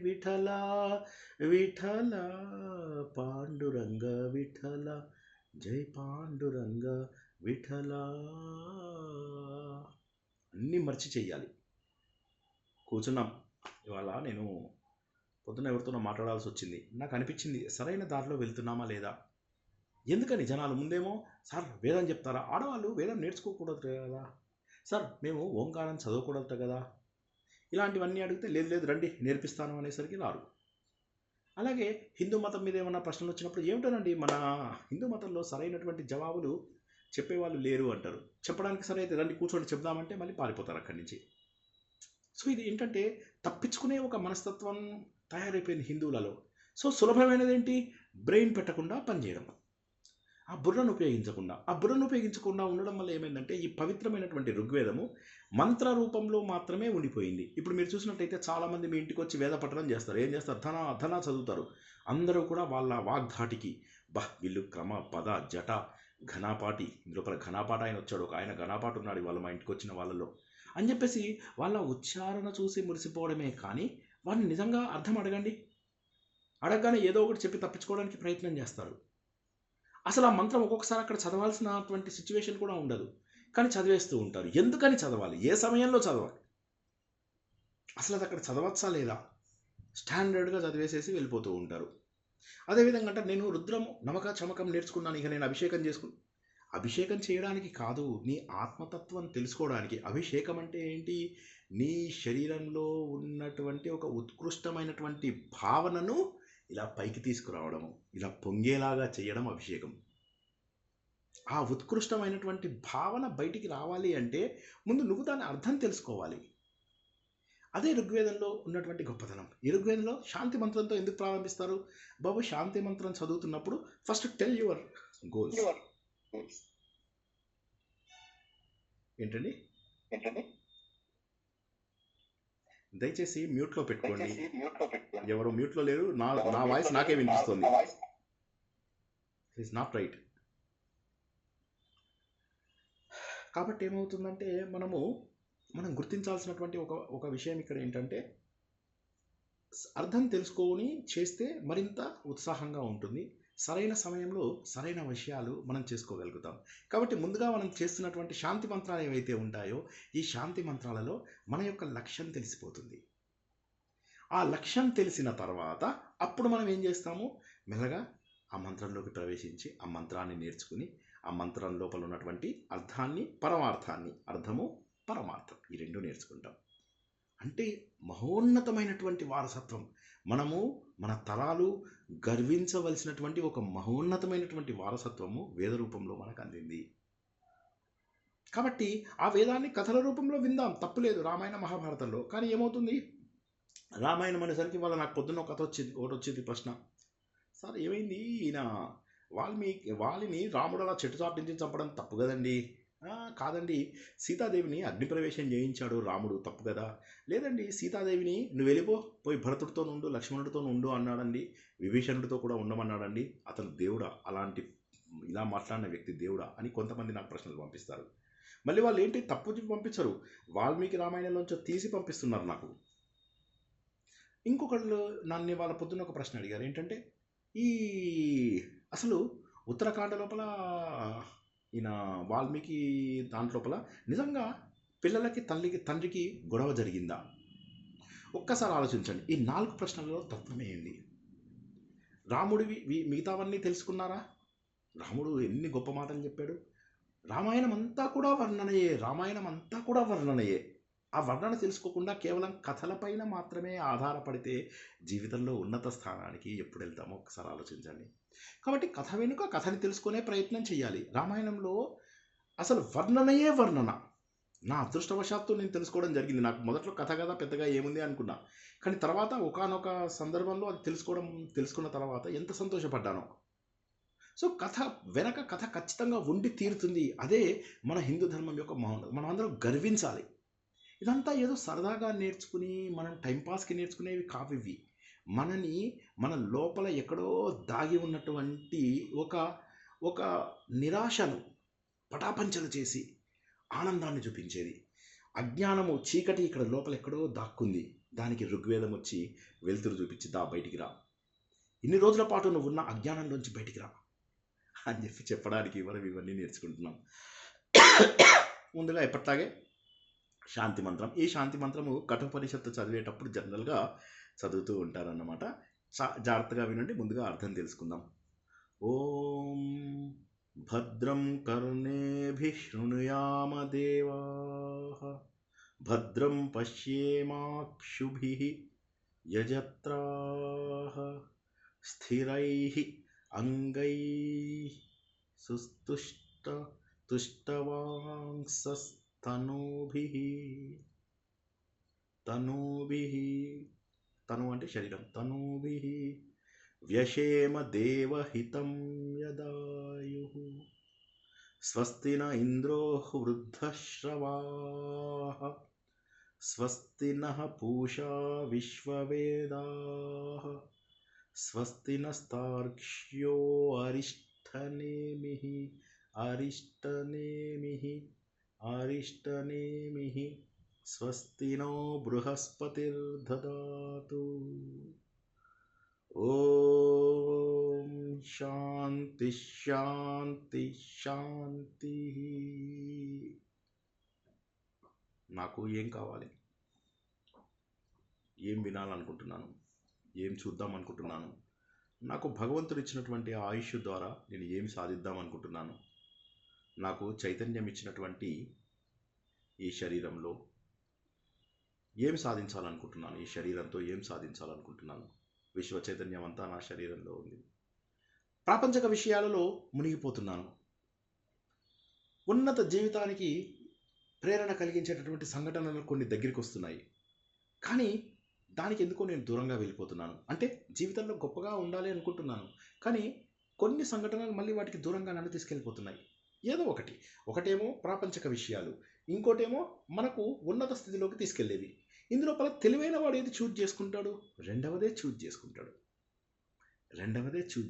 [SPEAKER 1] విఠల విఠల పాండురంగ విఠల జై పాండురంగ విఠల అన్నీ మర్చి చెయ్యాలి. కూర్చున్నాం. ఇవాళ నేను పొద్దున్న ఎవరితోనో మాట్లాడాల్సి వచ్చింది. నాకు అనిపించింది సరైన దారిలో వెళ్తున్నామా లేదా. ఎందుకని జనాలు ముందేమో సార్ వేదం చెప్తారా, ఆడవాళ్ళు వేదం నేర్చుకోకూడదు కదా సార్, మేము ఓంకారం చదవకూడదు కదా, ఇలాంటివన్నీ అడిగితే లేదు లేదు రండి నేర్పిస్తాను అనేసరికి రారు. అలాగే హిందూ మతం మీద ఏమన్నా ప్రశ్నలు వచ్చినప్పుడు ఏమిటోనండి మన హిందూ మతంలో సరైనటువంటి జవాబులు చెప్పేవాళ్ళు లేరు అంటారు. చెప్పడానికి సరే అయితే రండి కూర్చోండి చెప్దామంటే మళ్ళీ పారిపోతారు అక్కడి నుంచి. సో ఇది ఏంటంటే తప్పించుకునే ఒక మనస్తత్వం తయారైపోయింది హిందువులలో. సో సులభమైనది ఏంటి, బ్రెయిన్ పెట్టకుండా పనిచేయడం, ఆ బుర్రను ఉపయోగించకుండా ఉండడం వల్ల ఏమైందంటే ఈ పవిత్రమైనటువంటి ఋగ్వేదము మంత్ర రూపంలో మాత్రమే ఉండిపోయింది. ఇప్పుడు మీరు చూసినట్టయితే చాలామంది మీ ఇంటికి వచ్చి వేద పఠనం చేస్తారు. ఏం చేస్తారు, ధన చదువుతారు. అందరూ కూడా వాళ్ళ వాగ్ధాటికి వీళ్ళు క్రమ పద జట ఘనాపాటి, లోపల ఘనాపాట ఆయన వచ్చాడు, ఒక ఆయన ఘనాపాటు ఉన్నాడు వాళ్ళు మా ఇంటికి వచ్చిన వాళ్ళలో అని చెప్పేసి వాళ్ళ ఉచ్చారణ చూసి మురిసిపోవడమే. కానీ వాళ్ళని నిజంగా అర్థం అడగగానే ఏదో ఒకటి చెప్పి తప్పించుకోవడానికి ప్రయత్నం చేస్తారు. అసలు ఆ మంత్రం ఒక్కొక్కసారి అక్కడ చదవాల్సినటువంటి సిచ్యువేషన్ కూడా ఉండదు, కానీ చదివేస్తూ ఉంటారు. ఎందుకని చదవాలి, ఏ సమయంలో చదవాలి, అసలు అది అక్కడ చదవచ్చా లేదా, స్టాండర్డ్గా చదివేసేసి వెళ్ళిపోతూ ఉంటారు. అదేవిధంగా అంటే నేను రుద్రం నమక చమకం నేర్చుకున్నాను, ఇక నేను అభిషేకం అభిషేకం చేయడానికి కాదు, నీ ఆత్మతత్వం తెలుసుకోవడానికి. అభిషేకం అంటే ఏంటి? నీ శరీరంలో ఉన్నటువంటి ఒక ఉత్కృష్టమైనటువంటి భావనను ఇలా పైకి తీసుకురావడము, ఇలా పొంగేలాగా చేయడం అభిషేకం. ఆ ఉత్కృష్టమైనటువంటి భావన బయటికి రావాలి అంటే ముందు నువ్వు దాని అర్థం తెలుసుకోవాలి. అదే ఋగ్వేదంలో ఉన్నటువంటి గొప్పతనం. ఈ ఋగ్వేదంలో శాంతి మంత్రంతో ఎందుకు ప్రారంభిస్తారు? బాబు, శాంతి మంత్రం చదువుతున్నప్పుడు ఫస్ట్ టెల్ యువర్ గోల్స్. ఏంటండి? దయచేసి మ్యూట్లో పెట్టుకోండి. ఎవరు మ్యూట్లో లేరు, నా వాయిస్ నాకే వినిపిస్తుంది. It's not right. కాబట్టి ఏమవుతుందంటే మనం గుర్తించాల్సినటువంటి ఒక విషయం ఇక్కడ ఏంటంటే, అర్థం తెలుసుకొని చేస్తే మరింత ఉత్సాహంగా ఉంటుంది. సరైన సమయంలో సరైన విషయాలు మనం చేసుకోగలుగుతాం. కాబట్టి ముందుగా మనం చేస్తున్నటువంటి శాంతి మంత్రాలు ఏవైతే ఉంటాయో, ఈ శాంతి మంత్రాలలో మన యొక్క లక్ష్యం తెలిసిపోతుంది. ఆ లక్ష్యం తెలిసిన తర్వాత అప్పుడు మనం ఏం చేస్తాము? మెల్లగా ఆ మంత్రంలోకి ప్రవేశించి ఆ మంత్రాన్ని నేర్చుకుని ఆ మంత్రం లోపల ఉన్నటువంటి అర్థాన్ని, పరమార్థాన్ని, అర్థము పరమార్థం ఈ రెండు నేర్చుకుంటాం. అంటే మహోన్నతమైనటువంటి వారసత్వం. మన తరాలు గర్వించవలసినటువంటి ఒక మహోన్నతమైనటువంటి వారసత్వము వేద రూపంలో మనకు అందింది. కాబట్టి ఆ వేదాన్ని కథల రూపంలో విందాం, తప్పులేదు, రామాయణ మహాభారతంలో. కానీ ఏమవుతుంది? రామాయణం అనేసరికి నాకు పొద్దున్న ఒక కథ వచ్చింది ప్రశ్న. సార్ ఏమైంది, ఈయన వాలిని రాముడు అలా చెట్టు చాటు నుంచి చంపడం తప్పు కదండి? కాదండి, సీతాదేవిని అగ్నిప్రవేశం చేయించాడు రాముడు, తప్పు కదా? లేదండి, సీతాదేవిని నువ్వు పోయి భరతుడితో ఉండు, లక్ష్మణుడితో ఉండు అన్నాడండి, విభీషణుడితో కూడా ఉండమన్నాడండి. అతను దేవుడా? ఇలా మాట్లాడిన వ్యక్తి దేవుడా అని కొంతమంది నాకు ప్రశ్నలు పంపిస్తారు. మళ్ళీ వాళ్ళు ఏంటి, తప్పు పంపించరు, వాల్మీకి రామాయణంలోంచి తీసి పంపిస్తున్నారు నాకు. ఇంకొకళ్ళు నన్ను వాళ్ళ పొద్దున్న ఒక ప్రశ్న అడిగారు. ఏంటంటే, అసలు ఉత్తరాఖండ లోపల ఈయన వాల్మీకి దాంట్లోపల నిజంగా పిల్లలకి తండ్రికి గొడవ జరిగిందా? ఒక్కసారి ఆలోచించండి. ఈ 4 ప్రశ్నలలో తత్వమే ఏంది? రాముడివి మిగతావన్నీ తెలుసుకున్నారా? రాముడు ఎన్ని గొప్ప మాటలు చెప్పాడు. రామాయణం అంతా కూడా వర్ణనయే. ఆ వర్ణన తెలుసుకోకుండా కేవలం కథలపైన మాత్రమే ఆధారపడితే జీవితంలో ఉన్నత స్థానానికి ఎప్పుడు వెళ్తామో ఒకసారి ఆలోచించండి. కాబట్టి కథ వెనుక కథని తెలుసుకునే ప్రయత్నం చేయాలి. రామాయణంలో అసలు వర్ణనయే వర్ణన. నా అదృష్టవశాత్తు నేను తెలుసుకోవడం జరిగింది. నాకు మొదట్లో కథ కదా పెద్దగా ఏముంది అనుకున్నా, కానీ తర్వాత ఒకానొక సందర్భంలో అది తెలుసుకున్న తర్వాత ఎంత సంతోషపడ్డానో. సో కథ ఖచ్చితంగా ఉండి తీరుతుంది. అదే మన హిందూ ధర్మం యొక్క మహోన్నతం. మనం అందరం గర్వించాలి. ఇదంతా ఏదో సరదాగా నేర్చుకుని మనం టైంపాస్కి నేర్చుకునేవి కావు ఇవి. మన లోపల ఎక్కడో దాగి ఉన్నటువంటి ఒక నిరాశను పటాపంచలు చేసి ఆనందాన్ని చూపించేది. అజ్ఞానము, చీకటి ఇక్కడ లోపల ఎక్కడో దాక్కుంది. దానికి ఋగ్వేదం వచ్చి వెలుతురు చూపించి బయటికి రా, ఇన్ని రోజుల పాటు నువ్వు ఉన్న అజ్ఞానంలోంచి బయటికి రా అని చెప్పడానికి మనం ఇవన్నీ నేర్చుకుంటున్నాం. ముందుగా ఎప్పట్లాగే శాంతి మంత్రం. ఈ శాంతి మంత్రము కఠోపనిషత్తు చదివేటప్పుడు జనరల్గా చదువుతూ ఉంటారన్నమాట. జాగ్రత్తగా వినండి. ముందుగా అర్థం తెలుసుకుందాం. ఓం భద్రం కర్ణేభిః శృణుయామ దేవాః, భద్రం పశ్యేమాక్షుభిః యజత్రాః, స్థిరైః అంగైః సుస్తుష్టవాంసస్తనూభిః. తను అంటే శరీరం. తనూభిః వ్యశేమ దేవహితం యదాయుః, స్వస్తి న ఇంద్రో వృద్ధశ్రవాః, స్వస్తి నః పూషా విశ్వవేదాః, స్వస్తి నస్తార్క్ష్యో అరిష్టనేమిః, స్వస్తి నో బృహస్పతిర్దదాతు. ఓం శాంతి శాంతి శాంతి. నాకు ఏం కావాలి, ఏం వినాలనుకుంటున్నాను, ఏం చూద్దాం అనుకుంటున్నాను, నాకు భగవంతుడు ఇచ్చినటువంటి ఆయుష్ ద్వారా నేను ఏమి సాధిద్దాం అనుకుంటున్నాను, నాకు చైతన్యం ఇచ్చినటువంటి ఈ శరీరంలో ఏమి సాధించాలనుకుంటున్నాను, ఈ శరీరంతో ఏం సాధించాలనుకుంటున్నాను, విశ్వ చైతన్యం అంతా నా శరీరంలో ఉంది. ప్రాపంచక విషయాలలో మునిగిపోతున్నాను. ఉన్నత జీవితానికి ప్రేరణ కలిగించేటటువంటి సంఘటనలు కొన్ని దగ్గరికి వస్తున్నాయి, కానీ దానికి ఎందుకో నేను దూరంగా వెళ్ళిపోతున్నాను. అంటే జీవితంలో గొప్పగా ఉండాలి అనుకుంటున్నాను, కానీ కొన్ని సంఘటనలు మళ్ళీ వాటికి దూరంగా నన్ను తీసుకెళ్ళిపోతున్నాయి. ఏదో ఒకటేమో ప్రాపంచక విషయాలు, ఇంకోటేమో మనకు ఉన్నత స్థితిలోకి తీసుకెళ్లేవి. ఇందులో తెలివైన వాడు ఏది చూజ్ చేసుకుంటాడు? రెండవదే చూజ్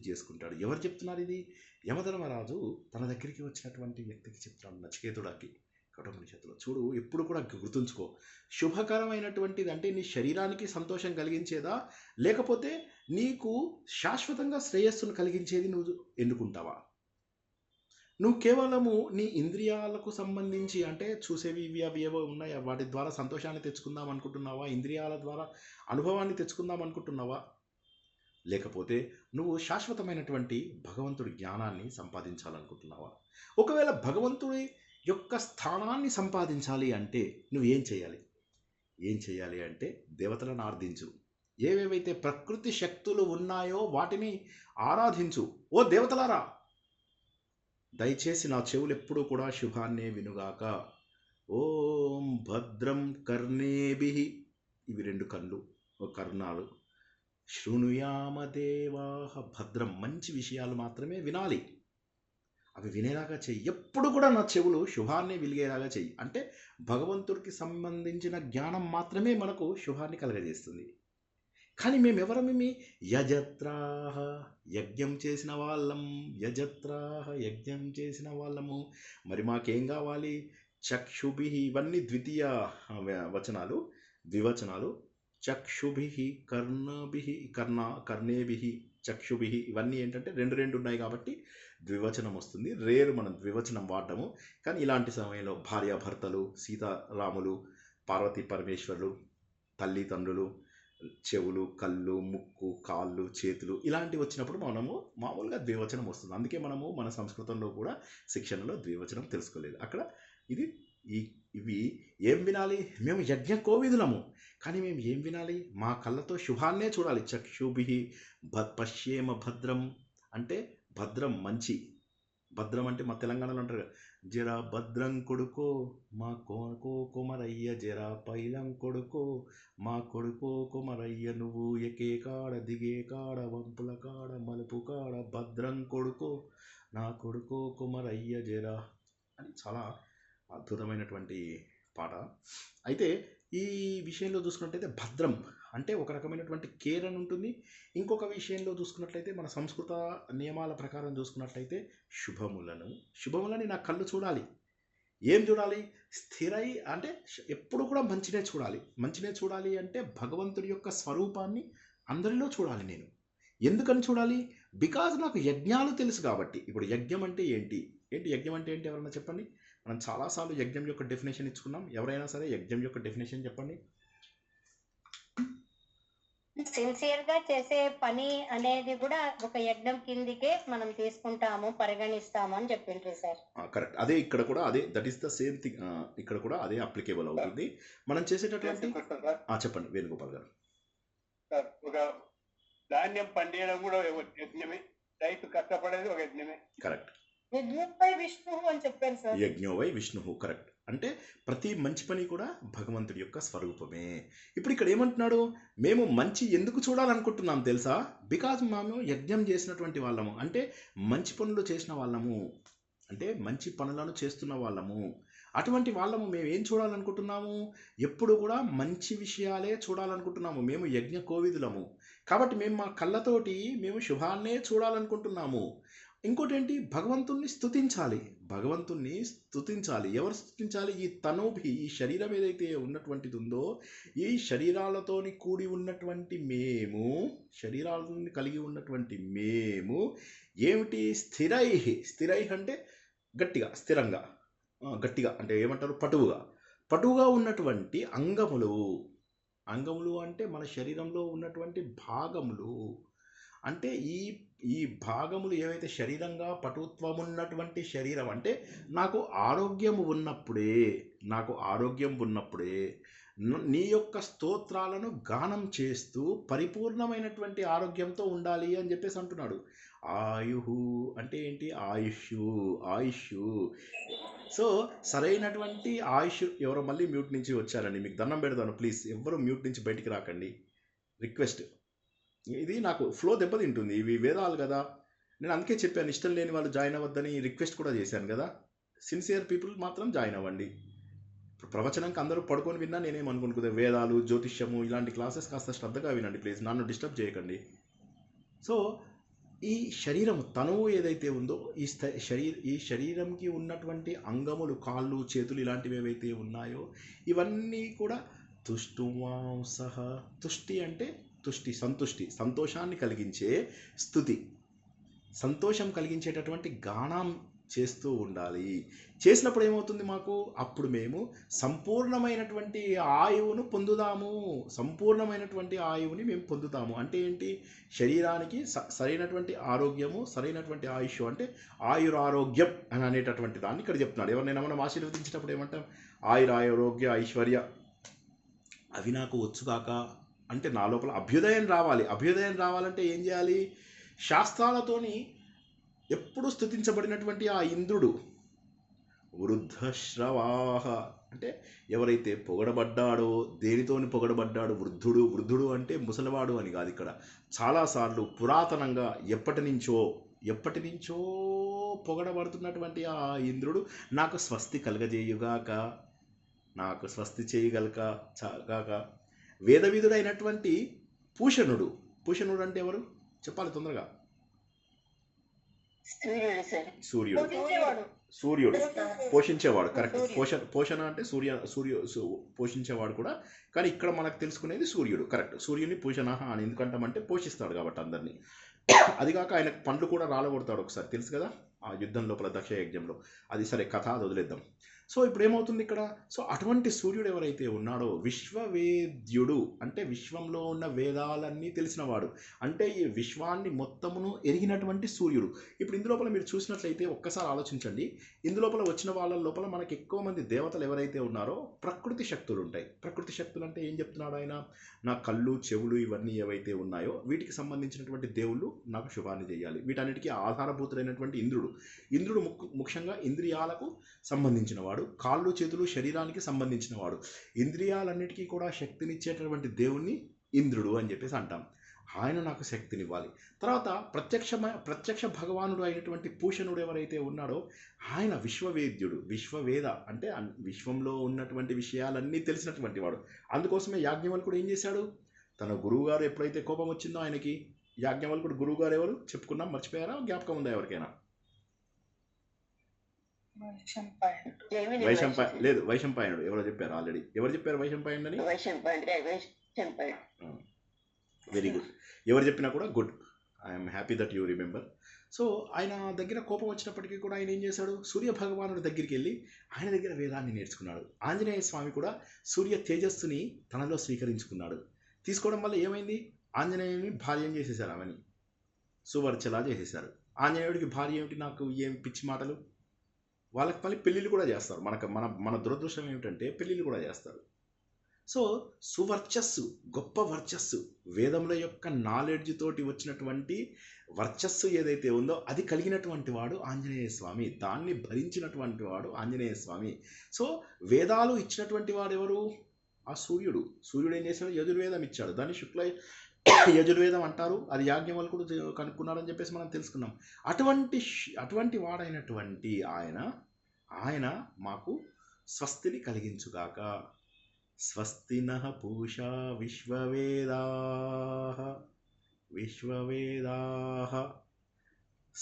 [SPEAKER 1] చేసుకుంటాడు. ఎవరు చెప్తున్నారు ఇది? యమధర్మరాజు తన దగ్గరికి వచ్చినటువంటి వ్యక్తికి చెప్తున్నాడు, నచికేతుడికి, కఠోపనిషత్తులో. చూడు, ఎప్పుడు కూడా గుర్తుంచుకో, శుభకరమైనటువంటిది అంటే నీ శరీరానికి సంతోషం కలిగించేదా, లేకపోతే నీకు శాశ్వతంగా శ్రేయస్సును కలిగించేది నువ్వు ఎన్నుకుంటావా? నువ్వు కేవలము నీ ఇంద్రియాలకు సంబంధించి, అంటే చూసేవి ఇవి అవి ఏవో ఉన్నాయి, వాటి ద్వారా సంతోషాన్ని తెచ్చుకుందాం అనుకుంటున్నావా? ఇంద్రియాల ద్వారా అనుభవాన్ని తెచ్చుకుందాం అనుకుంటున్నావా? లేకపోతే నువ్వు శాశ్వతమైనటువంటి భగవంతుడి జ్ఞానాన్ని సంపాదించాలనుకుంటున్నావా? ఒకవేళ భగవంతుడి యొక్క స్థానాన్ని సంపాదించాలి అంటే నువ్వేం చేయాలి? అంటే దేవతలను ఆరాధించు. ఏవేవైతే ప్రకృతి శక్తులు ఉన్నాయో వాటిని ఆరాధించు. ఓ దేవతలారా, దయచేసి నా చెవులు ఎప్పుడూ కూడా శుభాన్నే వినుగాక. ఓం భద్రం కర్ణేభిః, ఇవి 2 కళ్ళు, కర్ణాలు. శృణుయామ దేవాః, భద్రం, మంచి విషయాలు మాత్రమే వినాలి, అవి వినేలాగా చెయ్యి. ఎప్పుడు కూడా నా చెవులు శుభాన్ని వెలిగేలాగా చెయ్యి. అంటే భగవంతుడికి సంబంధించిన జ్ఞానం మాత్రమే మనకు శుభాన్ని కలగజేస్తుంది. కానీ మేమెవరమేమి? యజత్రాహ, యజ్ఞం చేసిన వాళ్ళము. మరి మాకేం కావాలి? చక్షుభిః, ఇవన్నీ ద్వితీయ వచనాలు, ద్వివచనాలు. చక్షుభిః, కర్ణేభిః, చక్షుభిః, ఇవన్నీ ఏంటంటే 2 ఉన్నాయి కాబట్టి ద్వివచనం వస్తుంది. రేరు మనం ద్వివచనం వాడము, కానీ ఇలాంటి సమయంలో భార్యాభర్తలు, సీతారాములు, పార్వతీ పరమేశ్వరులు, తల్లిదండ్రులు, చెవులు, కళ్ళు, ముక్కు, కాళ్ళు, చేతులు, ఇలాంటివి వచ్చినప్పుడు మనము మామూలుగా ద్వివచనం వస్తుంది. అందుకే మనము మన సంస్కృతంలో కూడా శిక్షణలో ద్వివచనం తెలుసుకోలేదు. అక్కడ ఇవి ఏం వినాలి? మేము యజ్ఞ కోవిదులము, కానీ మేము ఏం వినాలి? మా కళ్ళతో శుభాన్నే చూడాలి. చక్షుభిః పశ్యేమ భద్రం, అంటే భద్రం, మంచి. భద్రం అంటే మా తెలంగాణలో అంటారు, జరా భద్రం కొడుకో మా కొమరయ్య, జరా పైలం కొడుకో మా కొడుకో కొమరయ్య, నువ్వు ఎకే కాడ దిగే కాడ వంపుల కాడ మలుపు కాడ భద్రం కొడుకో నా కొడుకో కొమరయ్య జరా అని చాలా అద్భుతమైనటువంటి పాట. అయితే ఈ విషయంలో చూసుకున్నట్లయితే భద్రం అంటే ఒక రకమైనటువంటి కేర్ అని ఉంటుంది. ఇంకొక విషయంలో చూసుకున్నట్లయితే మన సంస్కృత నియమాల ప్రకారం చూసుకున్నట్లయితే శుభములని నా కళ్ళు చూడాలి. ఏం చూడాలి? స్థిరై అంటే ఎప్పుడు కూడా మంచినే చూడాలి అంటే భగవంతుడి యొక్క స్వరూపాన్ని అందరిలో చూడాలి నేను. ఎందుకని చూడాలి? బికాజ్ నాకు యజ్ఞాలు తెలుసు కాబట్టి. ఇప్పుడు యజ్ఞం అంటే ఏంటి? యజ్ఞం అంటే ఏంటి? ఎవరైనా చెప్పండి. మనం చాలాసార్లు యజ్ఞం యొక్క డెఫినేషన్ ఇచ్చుకున్నాం. ఎవరైనా సరే యజ్ఞం యొక్క డెఫినేషన్ చెప్పండి.
[SPEAKER 2] సిన్సియర్ గా చేసే పని అనేది కూడా ఒక యజ్ఞం కిందికే మనం తీసుకుంటాము, పరిగణిస్తాము అని చెప్పిండ్రు సార్.
[SPEAKER 1] కరెక్ట్. అదే ఇక్కడ కూడా అదే, that is the same thing. ఇక్కడ కూడా అదే అప్లికేబుల్ అవుతుంది. మనం చేసేటటువంటి చెప్పండి వేణుగోపాల్ గారు.
[SPEAKER 3] ఒక ధాన్యం పండియడం కూడా యజ్ఞమే, రైతు కష్టపడేది ఒక యజ్ఞమే.
[SPEAKER 1] కరెక్ట్.
[SPEAKER 2] యజ్ఞోవై విష్ణు అని చెప్పాను సార్.
[SPEAKER 1] యజ్ఞోవై విష్ణు, కరెక్ట్. అంటే ప్రతి మంచి పని కూడా భగవంతుడి యొక్క స్వరూపమే. ఇప్పుడు ఇక్కడ ఏమంటున్నాడు? మేము మంచి ఎందుకు చూడాలనుకుంటున్నాం తెలుసా? బికాజ్ మేము యజ్ఞం చేసినటువంటి వాళ్ళము, అంటే మంచి పనులు చేసిన వాళ్ళము, అంటే మంచి పనులను చేస్తున్న వాళ్ళము. అటువంటి వాళ్ళము మేము ఏం చూడాలనుకుంటున్నాము? ఎప్పుడు కూడా మంచి విషయాలే చూడాలనుకుంటున్నాము. మేము యజ్ఞ కోవిదులము కాబట్టి మేము మా కళ్ళతోటి మేము శుభాన్నే చూడాలనుకుంటున్నాము. ఇంకోటి ఏంటి? భగవంతుణ్ణి స్తుతించాలి. ఎవరు స్తుతించాలి? ఈ తనోభి, ఈ శరీరం ఏదైతే ఉన్నటువంటిది ఉందో, ఈ శరీరాలతోని కూడి ఉన్నటువంటి మేము, శరీరాలను కలిగి ఉన్నటువంటి మేము ఏమిటి? స్థిరై అంటే గట్టిగా, స్థిరంగా, గట్టిగా అంటే ఏమంటారు? పటువుగా ఉన్నటువంటి అంగములు అంటే మన శరీరంలో ఉన్నటువంటి భాగములు. అంటే ఈ భాగములు ఏవైతే శరీరంగా పటుత్వం ఉన్నటువంటి శరీరం అంటే నాకు ఆరోగ్యం ఉన్నప్పుడే నీ యొక్క స్తోత్రాలను గానం చేస్తూ పరిపూర్ణమైనటువంటి ఆరోగ్యంతో ఉండాలి అని చెప్పేసి అంటున్నాడు. ఆయుహు అంటే ఏంటి? ఆయుష్. సో సరైనటువంటి ఆయుష్. ఎవరో మళ్ళీ మ్యూట్ నుంచి వచ్చారండి, మీకు దండం పెడతాను, ప్లీజ్ ఎవరు మ్యూట్ నుంచి బయటికి రాకండి, రిక్వెస్ట్. ఇది నాకు ఫ్లో దెబ్బతింటుంది. ఇవి వేదాలు కదా, నేను అందుకే చెప్పాను ఇష్టం లేని వాళ్ళు జాయిన్ అవ్వద్దని రిక్వెస్ట్ కూడా చేశాను కదా. సిన్సియర్ పీపుల్ మాత్రం జాయిన్ అవ్వండి. ప్రవచనంకి అందరూ పడుకొని విన్నా నేనేమనుకుంటున్నా, వేదాలు జ్యోతిష్యము ఇలాంటి క్లాసెస్ కాస్త శ్రద్ధగా వినండి ప్లీజ్, నన్ను డిస్టర్బ్ చేయకండి. సో ఈ శరీరం తనువు ఏదైతే ఉందో ఈ శరీరంకి ఉన్నటువంటి అంగములు, కాళ్ళు, చేతులు ఇలాంటివి ఏవైతే ఉన్నాయో ఇవన్నీ కూడా తుష్టువాంసః. తుష్టి అంటే సంతోషాన్ని కలిగించే స్తుతి, సంతోషం కలిగించేటటువంటి గానం చేస్తూ ఉండాలి. చేసినప్పుడు ఏమవుతుంది మాకు? అప్పుడు మేము సంపూర్ణమైనటువంటి ఆయువును పొందుదాము. మేము పొందుతాము. అంటే ఏంటి? శరీరానికి సరైనటువంటి ఆరోగ్యము, సరైనటువంటి ఆయుష్ అంటే ఆయురారోగ్యం అని అనేటటువంటి దాన్ని ఇక్కడ చెప్తున్నాడు. ఎవరినైనా మనం ఆశీర్వదించినప్పుడు ఏమంటాం? ఆయురారోగ్య ఐశ్వర్య అవి నాకు వచ్చుగాక అంటే నా లోపల అభ్యుదయం రావాలి. అభ్యుదయం రావాలంటే ఏం చేయాలి? శాస్త్రాలతోని ఎప్పుడు స్తుతించబడినటువంటి ఆ ఇంద్రుడు వృద్ధశ్రవాహ అంటే ఎవరైతే పొగడబడ్డాడో, దేనితోని పొగడబడ్డాడు? వృద్ధుడు అంటే ముసలివాడు అని కాదు. ఇక్కడ చాలాసార్లు పురాతనంగా ఎప్పటి నుంచో పొగడబడుతున్నటువంటి ఆ ఇంద్రుడు నాకు స్వస్తి కలగజేయుగాక, నాకు స్వస్తి చేయగలగాక. వేదవిధుడైనటువంటి పూషణుడు అంటే ఎవరు చెప్పాలి తొందరగా? సూర్యుడు పోషించేవాడు. కరెక్ట్. పోషణ అంటే సూర్య పోషించేవాడు కూడా, కానీ ఇక్కడ మనకు తెలుసుకునేది సూర్యుడు. కరెక్ట్. సూర్యుని పూషణ అని ఎందుకంటామంటే పోషిస్తాడు కాబట్టి అందరినీ. అదిగాక ఆయన పండ్లు కూడా రాలగొడతాడు ఒకసారి, తెలుసు కదా ఆ యుద్ధం లోపల, దక్ష యజ్ఞంలో. అది సరే కథ, అది వదిలేద్దాం. సో ఇప్పుడు ఏమవుతుంది ఇక్కడ? సో అటువంటి సూర్యుడు ఎవరైతే ఉన్నాడో విశ్వవేద్యుడు అంటే విశ్వంలో ఉన్న వేదాలన్నీ తెలిసినవాడు, అంటే ఈ విశ్వాన్ని మొత్తమును ఎరిగినటువంటి సూర్యుడు. ఇప్పుడు ఇందులోపల మీరు చూసినట్లయితే ఒక్కసారి ఆలోచించండి. ఇందులోపల వచ్చిన వాళ్ళ లోపల మనకి ఎక్కువ మంది దేవతలు ఎవరైతే ఉన్నారో ప్రకృతి శక్తులు ఉంటాయి. ప్రకృతి శక్తులు అంటే ఏం చెప్తున్నాడు ఆయన? నా కళ్ళు, చెవులు ఇవన్నీ ఏవైతే ఉన్నాయో వీటికి సంబంధించినటువంటి దేవుళ్ళు నాకు శుభాన్ని చేయాలి. వీటన్నిటికీ ఆధారభూతులైనటువంటి ఇంద్రుడు ముఖ్యంగా ఇంద్రియాలకు సంబంధించిన వాడు, కాళ్ళు, చేతులు శరీరానికి సంబంధించిన వాడు. ఇంద్రియాలన్నిటికీ కూడా శక్తినిచ్చేటటువంటి దేవుణ్ణి ఇంద్రుడు అని చెప్పేసి అంటాం. ఆయన నాకు శక్తినివ్వాలి. తర్వాత ప్రత్యక్ష భగవానుడు అయినటువంటి పూషణుడు ఎవరైతే ఉన్నాడో ఆయన విశ్వవేద్యుడు. విశ్వవేద అంటే విశ్వంలో ఉన్నటువంటి విషయాలన్నీ తెలిసినటువంటి వాడు. అందుకోసమే యాజ్ఞవల్కుడు ఏం చేశాడు? తన గురువుగారు ఎప్పుడైతే కోపం వచ్చిందో ఆయనకి, యాజ్ఞవల్కుడు గురువుగారు ఎవరు చెప్పుకున్నాం, మర్చిపోయారా? జ్ఞాపకం ఉందా ఎవరికైనా? వైశంపాయనుడు. ఎవరో చెప్పారు ఆల్రెడీ. ఎవరు చెప్పారు వైశంపాయనుడు అని? Very good. ఎవరు చెప్పినా కూడా good. I'm happy that you remember. So ఆయన దగ్గర కోపం వచ్చినప్పటికీ కూడా ఆయన ఏం చేశాడు? సూర్య భగవానుడి దగ్గరికి వెళ్ళి ఆయన దగ్గర వేదాన్ని నేర్చుకున్నాడు. ఆంజనేయ స్వామి కూడా సూర్య తేజస్సుని తనలో స్వీకరించుకున్నాడు. తీసుకోవడం వల్ల ఏమైంది? ఆంజనేయుని భార్యం చేసేశారు, ఆమెని సువర్చలా చేసేశారు. ఆంజనేయుడికి భార్య ఏమిటి? నాకు ఏం పిచ్చి మాటలు. వాళ్ళకి మళ్ళీ పెళ్ళిళ్ళు కూడా చేస్తారు. మన దురదృష్టం ఏమిటంటే పెళ్ళిళ్ళు కూడా చేస్తారు. సో సువర్చస్సు, గొప్ప వర్చస్సు, వేదముల యొక్క నాలెడ్జ్ తోటి వచ్చినటువంటి వర్చస్సు ఏదైతే ఉందో అది కలిగినటువంటి వాడు ఆంజనేయ స్వామి. దాన్ని భరించినటువంటి వాడు ఆంజనేయ స్వామి. సో వేదాలు ఇచ్చినటువంటి వాడు ఎవరు? ఆ సూర్యుడు. సూర్యుడు ఏం చేశాడు? యజుర్వేదం ఇచ్చాడు. దాన్ని శుక్ల యజుర్వేదం అంటారు. అది యాజ్ఞవల్కుడు కనుక్కున్నాడని చెప్పేసి మనం తెలుసుకున్నాం. అటువంటి వాడైనటువంటి ఆయన మాకు స్వస్తిని కలిగించుగాక. స్వస్తినః పూషా విశ్వవేదాః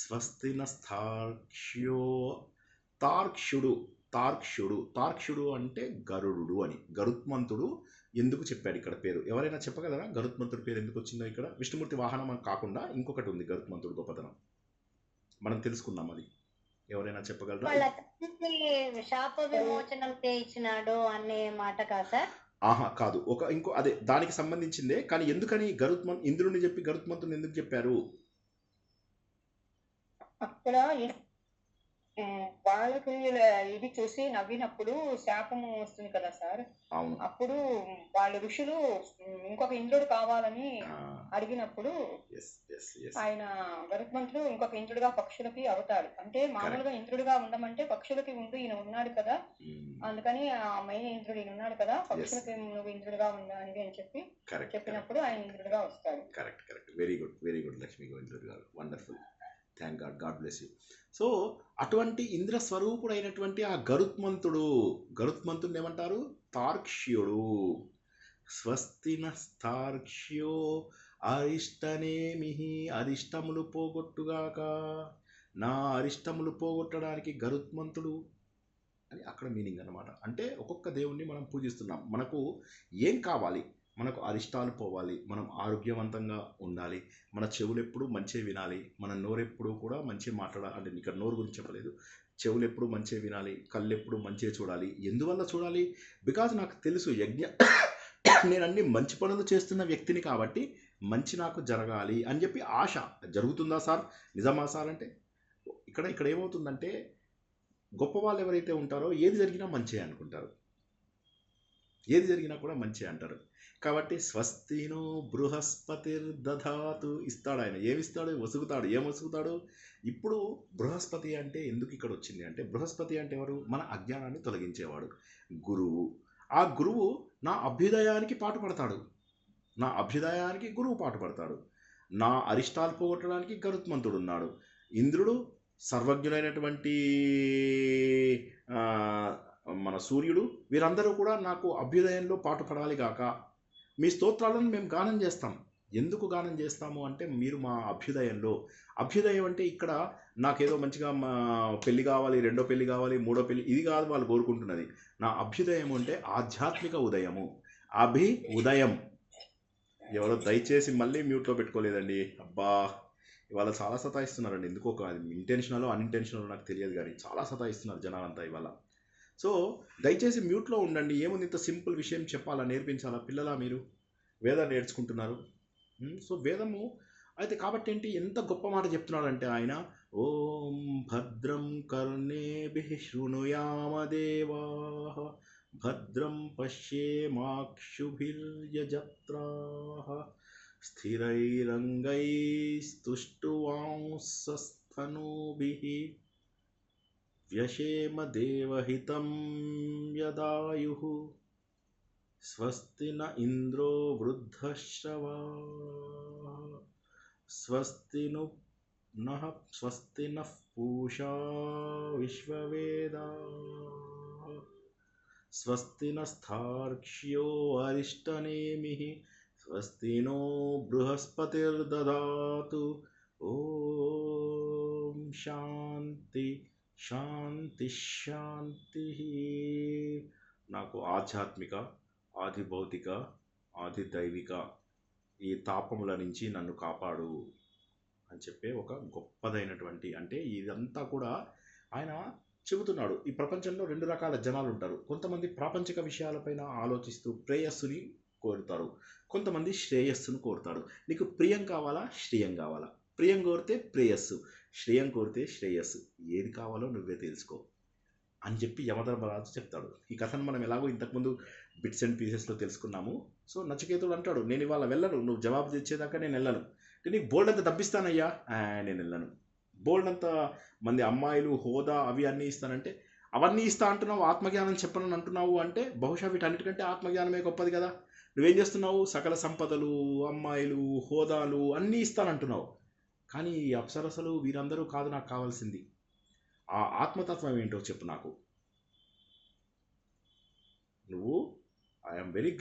[SPEAKER 1] స్వస్తినస్తార్క్ష్యో. తార్క్ష్యుడు అంటే గరుడు అని. గరుత్మంతుడు ఎందుకు చెప్పాడు ఇక్కడ పేరు? ఎవరైనా చెప్పగలరా గరుత్మంతుడి పేరు ఎందుకు వచ్చిందో? ఇక్కడ విష్ణుమూర్తి వాహనం కాకుండా ఇంకొకటి ఉంది గరుత్మంతుడు గొప్పతనం, మనం తెలుసుకున్నాం. అది ఎవరైనా చెప్పగలరా?
[SPEAKER 2] శాప విమోచనం చేయించినాడు అనే మాట కాదు సార్.
[SPEAKER 1] ఆహా కాదు, ఇంకో అదే దానికి సంబంధించిందే. కానీ ఎందుకని ఇంద్రుడిని చెప్పి గరుత్మంతుని ఎందుకు చెప్పారు?
[SPEAKER 2] అక్కడ వాళ్ళకి ఇది చూసి నవ్వినప్పుడు శాపం వస్తుంది కదా సార్.
[SPEAKER 1] అవును.
[SPEAKER 2] అప్పుడు వాళ్ళ ఋషులు ఇంకొక ఇంద్రుడు కావాలని అడిగినప్పుడు ఆయన గరుత్మంతుడు ఇంకొక ఇంద్రుడిగా పక్షులకి అవుతాడు. అంటే మామూలుగా ఇంద్రుడిగా ఉండమంటే పక్షులకి ఉండు, ఈయన ఉన్నాడు కదా, అందుకని ఆ మెయిన్ ఇంద్రుడు ఈయన ఉన్నాడు కదా, పక్షులకి నువ్వు ఇంద్రుడిగా ఉండాలి అని చెప్పి చెప్పినప్పుడు ఆయన ఇంద్రుడిగా వస్తాడు.
[SPEAKER 1] Correct correct, very good very good Lakshmi Govindudu గారు, wonderful, thank God, God bless you. So అటువంటి ఇంద్ర స్వరూపుడైనటువంటి ఆ గరుత్మంతుడు ఏమంటారు? తార్క్ష్యుడు. స్వస్తిన తార్క్ష్యో అరిష్టనేమిహి, అరిష్టములు పోగొట్టుగాక, నా అరిష్టములు పోగొట్టడానికి గరుత్మంతుడు అని అక్కడ మీనింగ్ అన్నమాట. అంటే ఒక్కొక్క దేవుణ్ణి మనం పూజిస్తున్నాం. మనకు ఏం కావాలి? మనకు అరిష్టాలు పోవాలి, మనం ఆరోగ్యవంతంగా ఉండాలి, మన చెవులు ఎప్పుడు మంచిగా వినాలి, మన నోరు ఎప్పుడు కూడా మంచిగా మాట్లాడాలి. అంటే ఇక్కడ నోరు గురించి చెప్పలేదు, చెవులు ఎప్పుడు మంచిగా వినాలి, కళ్ళు ఎప్పుడు మంచిగా చూడాలి. ఎందువల్ల చూడాలి? బికాజ్ నాకు తెలుసు నేను అన్ని మంచి పనులు చేస్తున్న వ్యక్తిని కాబట్టి మంచి నాకు జరగాలి అని చెప్పి ఆశ. జరుగుతుందా సార్? నిజమా సార్? అంటే ఇక్కడ ఏమవుతుందంటే గొప్ప వాళ్ళు ఎవరైతే ఉంటారో ఏది జరిగినా మంచిగా అనుకుంటారు, ఏది జరిగినా కూడా మంచిగా అంటారు. కాబట్టి స్వస్తిను బృహస్పతిర్దధాతు ఇస్తాడు ఆయన. ఏమిస్తాడు? వసుగుతాడు. ఏం వసుగుతాడు? ఇప్పుడు బృహస్పతి అంటే ఎందుకు ఇక్కడ వచ్చింది అంటే, బృహస్పతి అంటే ఎవరు? మన అజ్ఞానాన్ని తొలగించేవాడు, గురువు. ఆ గురువు నా అభ్యుదయానికి పాటుపడతాడు, నా అభ్యుదయానికి గురువు పాటుపడతాడు. నా అరిష్టాలు పోగొట్టడానికి గరుత్మంతుడు ఉన్నాడు. ఇంద్రుడు సర్వజ్ఞులైనటువంటి మన సూర్యుడు, వీరందరూ కూడా నాకు అభ్యుదయంలో పాటుపడాలి గాక. మీ స్తోత్రాలను మేము గానం చేస్తాం. ఎందుకు గానం చేస్తాము అంటే, మీరు మా అభ్యుదయంలో, అభ్యుదయం అంటే ఇక్కడ నాకేదో మంచిగా పెళ్లి కావాలి, రెండో పెళ్లి కావాలి, మూడో పెళ్లి, ఇది కాదు వాళ్ళు కోరుకుంటున్నది. నా అభ్యుదయం అంటే ఆధ్యాత్మిక ఉదయము, ఉదయం. ఎవరో దయచేసి మళ్ళీ మ్యూట్లో పెట్టుకోలేదండి. అబ్బా, ఇవాళ చాలా సతాయిస్తున్నారండి. ఎందుకో ఇంటెన్షనల్ అన్ఇంటెన్షనల్ నాకు తెలియదు, కానీ చాలా సతాయిస్తున్నారు జనాలంతా ఇవాళ. సో దయచేసి మ్యూట్లో ఉండండి. ఏముంది, ఇంత సింపుల్ విషయం చెప్పాలా, నేర్పించాలా? పిల్లలా మీరు వేదాలు నేర్చుకుంటున్నారు. సో వేదము అయితే కాబట్టి ఏంటి, ఎంత గొప్ప మాట చెప్తున్నాడంటే ఆయన, ఓం భద్రం కర్ణేభిః శృణుయామ దేవాః, భద్రం పశ్యేమాక్షుభిర్యజత్రాః, స్థిరైరంగైస్తుష్టువాంసస్తనూభిః, వ్యశేమ దేవహితం యదాయుః, స్వస్తి న ఇంద్రో వృద్ధశ్రవాః, స్వస్తి నః పూషా విశ్వవేదాః, స్వస్తి నస్థార్క్ష్యో అరిష్టనేమిః, స్వస్తి నో బృహస్పతిర్దధాతు. ఓం శాంతి శాంతి శాంతి. నాకు ఆధ్యాత్మిక, ఆది భౌతిక, ఆది దైవిక ఈ తాపముల నుంచి నన్ను కాపాడు అని చెప్పే ఒక గొప్పదైనటువంటి, అంటే ఇదంతా కూడా ఆయన చెబుతున్నాడు. ఈ ప్రపంచంలో రెండు రకాల జనాలు ఉంటారు. కొంతమంది ప్రాపంచిక విషయాలపైన ఆలోచిస్తూ ప్రేయస్సుని కోరుతారు, కొంతమంది శ్రేయస్సును కోరుతారు. నీకు ప్రియం కావాలా, శ్రేయం కావాలా? ప్రియం కోరితే ప్రేయస్సు, శ్రేయం కోరితే శ్రేయస్సు. ఏది కావాలో నువ్వే తెలుసుకో అని చెప్పి యమధర్మరాజు చెప్తాడు. ఈ కథను మనం ఎలాగో ఇంతకుముందు బిట్స్ అండ్ పీసెస్లో తెలుసుకున్నాము. సో నచికేతుడు అంటాడు, నేను ఇవాళ వెళ్ళను, నువ్వు జవాబు తెచ్చేదాకా నేను వెళ్ళను. నీకు బోల్డ్ అంత డబ్బిస్తానయ్యా, నేను వెళ్ళను. బోల్డ్ అంత మంది అమ్మాయిలు, హోదా, అవి అన్నీ ఇస్తానంటే, అవన్నీ ఇస్తా అంటున్నావు, ఆత్మజ్ఞానం చెప్పనని అంటున్నావు అంటే బహుశా వీటన్నిటికంటే ఆత్మజ్ఞానమే గొప్పది కదా. నువ్వేం చేస్తున్నావు? సకల సంపదలు, అమ్మాయిలు, హోదాలు అన్నీ ఇస్తానంటున్నావు. కానీ ఈ అప్సరసలు వీరందరూ కాదు నాకు కావాల్సింది. ఆ ఆత్మతత్వం ఏంటో చెప్పు నాకు. నువ్వు ఐఎమ్ వెరీ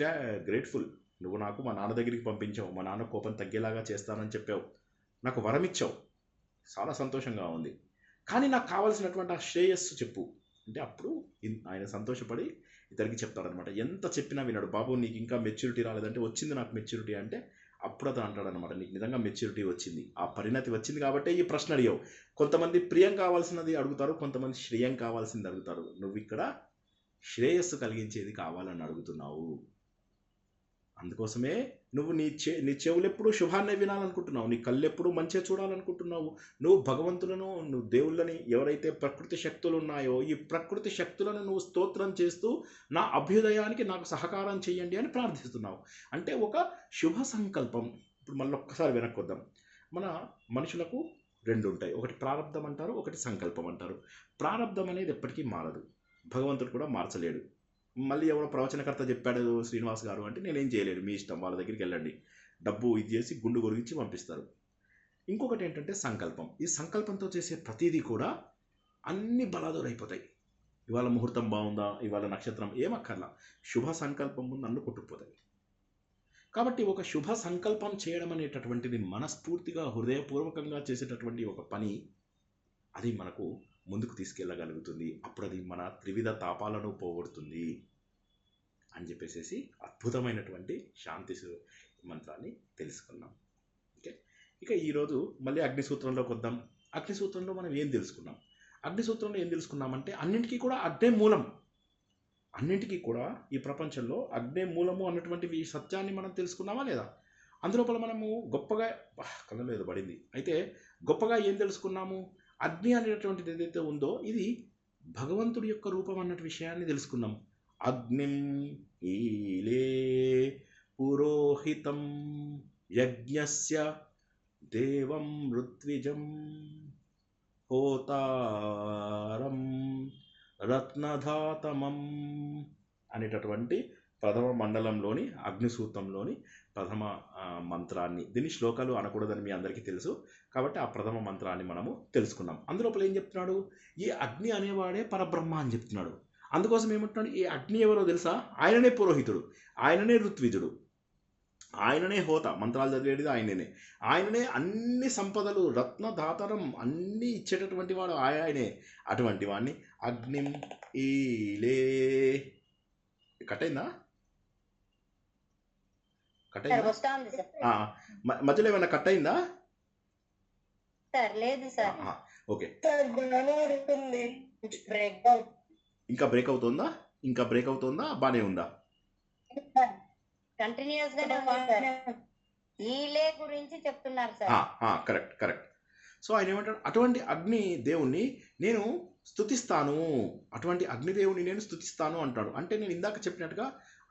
[SPEAKER 1] గ్రేట్ఫుల్. నువ్వు నాకు మా నాన్న దగ్గరికి పంపించావు, మా నాన్న కోపం తగ్గేలాగా చేస్తానని చెప్పావు, నాకు వరం ఇచ్చావు, చాలా సంతోషంగా ఉంది. కానీ నాకు కావాల్సినటువంటి ఆ శ్రేయస్సు చెప్పు అంటే అప్పుడు ఆయన సంతోషపడి ఇతరికి చెప్తాడనమాట. ఎంత చెప్పినా విన్నాడు. బాబు నీకు ఇంకా మెచ్యూరిటీ రాలేదంటే, వచ్చింది నాకు మెచ్యూరిటీ అంటే అప్పుడు అతను అంటాడనమాట, నీకు నిజంగా మెచ్యూరిటీ వచ్చింది, ఆ పరిణతి వచ్చింది కాబట్టే ఈ ప్రశ్న అడిగావు. కొంతమంది ప్రియం కావాల్సినది అడుగుతారు, కొంతమంది శ్రేయం కావాల్సింది అడుగుతారు. నువ్వు ఇక్కడ శ్రేయస్సు కలిగించేది కావాలని అడుగుతున్నావు. అందుకోసమే నువ్వు నీ చెవులు ఎప్పుడు శుభాన్నే వినాలనుకుంటున్నావు, నీ కళ్ళు ఎప్పుడు మంచిగా చూడాలనుకుంటున్నావు. నువ్వు భగవంతులను, నువ్వు దేవుళ్ళని, ఎవరైతే ప్రకృతి శక్తులు ఉన్నాయో ఈ ప్రకృతి శక్తులను నువ్వు స్తోత్రం చేస్తూ నా అభ్యుదయానికి నాకు సహకారం చేయండి అని ప్రార్థిస్తున్నావు. అంటే ఒక శుభ సంకల్పం. ఇప్పుడు మళ్ళీ ఒక్కసారి వెనక్కి వద్దాం. మన మనుషులకు రెండు ఉంటాయి, ఒకటి ప్రారంధం అంటారు, ఒకటి సంకల్పం అంటారు. ప్రారంధం అనేది ఎప్పటికీ మారదు, భగవంతుడు కూడా మార్చలేడు. మళ్ళీ ఎవరో ప్రవచనకర్త చెప్పాడు శ్రీనివాస్ గారు అంటే నేనేం చేయలేడు, మీ ఇష్టం, వాళ్ళ దగ్గరికి వెళ్ళండి, డబ్బు ఇది చేసి గుండు కొరిగించి పంపిస్తారు. ఇంకొకటి ఏంటంటే సంకల్పం. ఈ సంకల్పంతో చేసే ప్రతిదీ కూడా అన్ని బలాదూరైపోతాయి. ఇవాళ ముహూర్తం బాగుందా, ఇవాళ నక్షత్రం, ఏమక్కర్లా, శుభ సంకల్పం ముందు అన్ను కొట్టుకుపోతాయి. కాబట్టి ఒక శుభ సంకల్పం చేయడం అనేటటువంటిది మనస్ఫూర్తిగా హృదయపూర్వకంగా చేసేటటువంటి ఒక పని, అది మనకు ముందుకు తీసుకెళ్ళగలుగుతుంది. అప్పుడు అది మన త్రివిధ తాపాలను పోగొడుతుంది అని చెప్పేసి అద్భుతమైనటువంటి శాంతి మంత్రాన్ని తెలుసుకున్నాం. ఓకే, ఇక ఈరోజు మళ్ళీ అగ్నిసూత్రంలోకి వద్దాం. అగ్నిసూత్రంలో మనం ఏం తెలుసుకున్నాం? అగ్నిసూత్రంలో ఏం తెలుసుకున్నామంటే అన్నింటికీ కూడా అగ్నే మూలం. అన్నింటికీ కూడా ఈ ప్రపంచంలో అగ్నే మూలము అన్నటువంటి సత్యాన్ని మనం తెలుసుకున్నామా లేదా? అందులోపల మనము గొప్పగా కళ్ళలో ఏదో పడింది, అయితే గొప్పగా ఏం తెలుసుకున్నాము? అగ్ని అనేటటువంటిది ఏదైతే ఉందో ఇది భగవంతుడి యొక్క రూపం అన్నట్టు విషయాన్ని తెలుసుకున్నాం. అగ్నిం ఈలే పురోహితం యజ్ఞస్య దేవం ఋత్విజం హోతారం రత్నధాతమం అనేటటువంటి ప్రథమ మండలంలోని అగ్నిసూత్రంలోని ప్రథమ మంత్రాన్ని, దీన్ని శ్లోకాలు అనకూడదని మీ అందరికీ తెలుసు కాబట్టి ఆ ప్రథమ మంత్రాన్ని మనము తెలుసుకున్నాం. అందులోపల ఏం చెప్తున్నాడు? ఈ అగ్ని అనేవాడే పరబ్రహ్మ అని చెప్తున్నాడు. అందుకోసం ఏమంటున్నాడు? ఈ అగ్ని ఎవరో తెలుసా? ఆయననే పురోహితుడు, ఆయననే ఋత్విజుడు, ఆయననే హోత, మంత్రాలు చదివేది ఆయననే అన్ని సంపదలు రత్నధాతరం అన్నీ ఇచ్చేటటువంటి వాడు ఆయనే. అటువంటి వాడిని అగ్నిం ఈలే. కట్టయిందా? మధ్యలో ఏమైనా కట్ అయిందా? ఓకే, ఇంకా బ్రేక్ అవుతుందా? బానే ఉందా?
[SPEAKER 4] కంటిన్యూస్ గా ఈలే గురించి చెప్తున్నారు సార్.
[SPEAKER 1] కరెక్ట్. సో ఆయన ఏమంటాడు? అటువంటి అగ్ని దేవుణ్ణి నేను స్తుతిస్తాను, అటువంటి అగ్నిదేవుని నేను స్తుతిస్తాను అంటాడు. అంటే నేను ఇందాక చెప్పినట్టుగా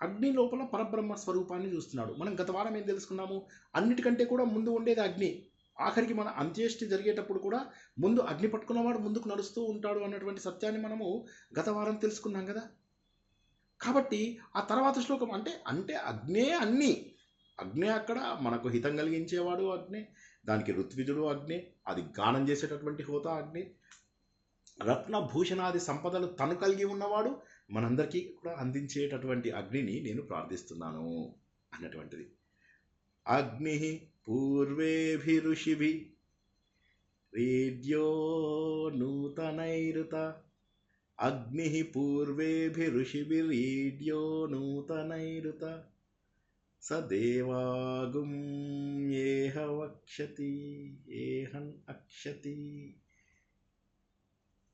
[SPEAKER 1] అగ్ని లోపల పరబ్రహ్మ స్వరూపాన్ని చూస్తున్నాడు. మనం గత వారం ఏం తెలుసుకున్నాము? అన్నిటికంటే కూడా ముందు ఉండేది అగ్ని. ఆఖరికి మన అంత్యేష్టి జరిగేటప్పుడు కూడా ముందు అగ్ని పట్టుకున్నవాడు ముందుకు నడుస్తూ ఉంటాడు అన్నటువంటి సత్యాన్ని మనము గత వారం తెలుసుకున్నాం కదా. కాబట్టి ఆ తర్వాత శ్లోకం అంటే అగ్నే అన్నీ. అగ్నే అక్కడ మనకు హితం కలిగించేవాడు అగ్నే, దానికి ఋత్విజుడు అగ్నే, అది గానం చేసేటటువంటి హోత అగ్నే, రత్నభూషణాది సంపదలు తను కలిగి ఉన్నవాడు, మనందరికీ కూడా అందించేటటువంటి అగ్నిని నేను ప్రార్థిస్తున్నాను అన్నటువంటిది. అగ్ని పూర్వేభిరుషిభి రేడ్యో నూతనైరుత, అగ్ని పూర్వేభిరుషిభి రేడ్యో నూతనైరుత, సదేవాగుం ఏహ వక్షతి ఏహన్ అక్షతి.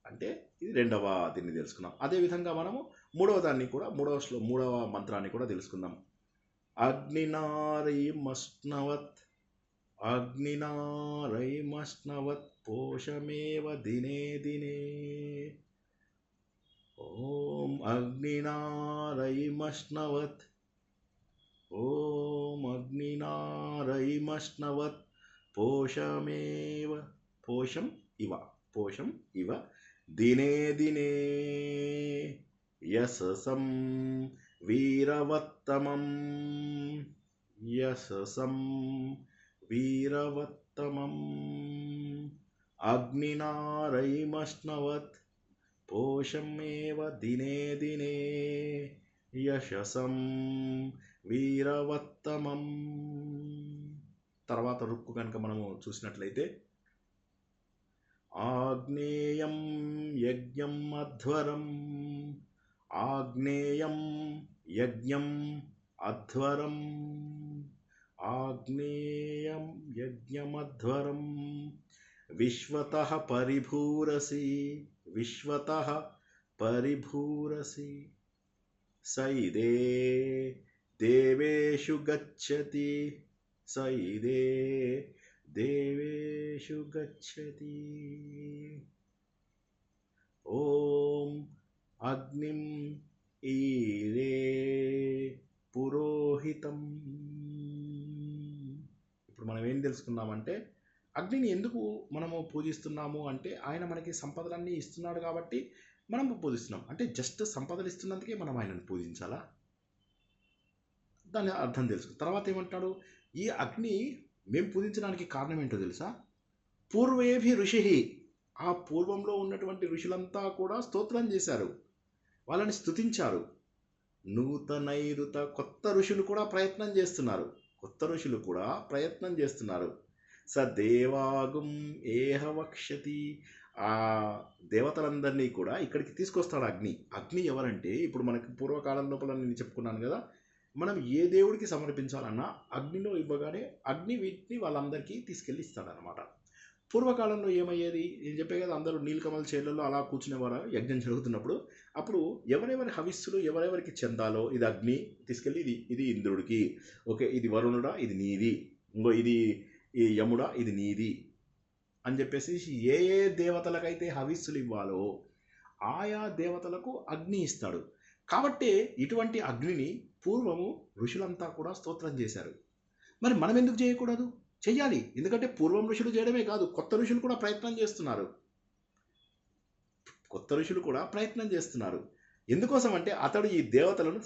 [SPEAKER 1] అంటే ఇది రెండవ దీన్ని తెలుసుకున్నాం. అదేవిధంగా మనము మూడవ మంత్రాన్ని కూడా తెలుసుకుందాం. అగ్నినారైమస్నవత్ పోషమేవ దినే దినే. ఓం అగ్నినారైమస్నవత్, ఓం అగ్నినారైమస్నవత్ పోషమేవ, పోషం ఇవ దినే దినే యశసం వీరవత్తమం, అగ్నినారైమస్నవత్ పోషమేవ దినే దినే యశసం వీరవత్తమం. తర్వాత రుక్కు కనుక మనము చూసినట్లయితే ఆగ్నేయం యజ్ఞం అధ్వరం, ఆగ్నేయం యజ్ఞం అధ్వరం, ఆగ్నేయం యజ్ఞమధ్వరం, విశ్వతః పరిభూరసి, సైదే దేవేషు గచ్చతి స ఇదే దేవేషు గచ్చతి. ఓం అగ్నిం ఈరే పురోహితం. ఇప్పుడు మనం ఏం తెలుసుకున్నామంటే అగ్నిని ఎందుకు మనము పూజిస్తున్నాము అంటే ఆయన మనకి సంపదలన్నీ ఇస్తున్నాడు కాబట్టి మనం పూజిస్తున్నాం. అంటే జస్ట్ సంపదలు ఇస్తున్నందుకే మనం ఆయనను పూజించాలా? దాని అర్థం తెలుసు. తర్వాత ఏమంటాడు, ఈ అగ్ని మేము పూజించడానికి కారణం ఏంటో తెలుసా? పూర్వేభి ఋషి, ఆ పూర్వంలో ఉన్నటువంటి ఋషులంతా కూడా స్తోత్రం చేశారు, వాళ్ళని స్తుతించారు. నూతనైరుత, కొత్త ఋషులు కూడా ప్రయత్నం చేస్తున్నారు. స దేవాగుం ఏహ వక్షతి, ఆ దేవతలందరినీ కూడా ఇక్కడికి తీసుకొస్తాడు అగ్ని ఎవరంటే, ఇప్పుడు మనకి పూర్వకాలం లోపల నేను చెప్పుకున్నాను కదా, మనం ఏ దేవుడికి సమర్పించాలన్నా అగ్నిలో ఇవ్వగానే అగ్ని వీటిని వాళ్ళందరికీ తీసుకెళ్ళి ఇస్తాడనమాట. పూర్వకాలంలో ఏమయ్యేది, నేను చెప్పే కదా, అందరూ నీలకమల చేళ్లలో అలా కూర్చునేవారు యజ్ఞం జరుగుతున్నప్పుడు. అప్పుడు ఎవరెవరి హవిస్సులు ఎవరెవరికి చెందాలో, ఇది అగ్ని తీసుకెళ్ళి ఇది ఇంద్రుడికి, ఓకే ఇది వరుణుడా ఇది నీది, ఇంకో ఇది ఈ యముడా ఇది నీది అని చెప్పేసి ఏ దేవతలకైతే హవిస్సులు ఇవ్వాలో ఆయా దేవతలకు అగ్ని ఇస్తాడు. కాబట్టి ఇటువంటి అగ్నిని పూర్వము ఋషులంతా కూడా స్తోత్రం చేశారు. మరి మనం ఎందుకు చేయకూడదు? చెయ్యాలి. ఎందుకంటే పూర్వం ఋషులు చేయడమే కాదు, కొత్త ఋషులు కూడా ప్రయత్నం చేస్తున్నారు. ఎందుకోసం అంటే అతడు ఈ దేవతలను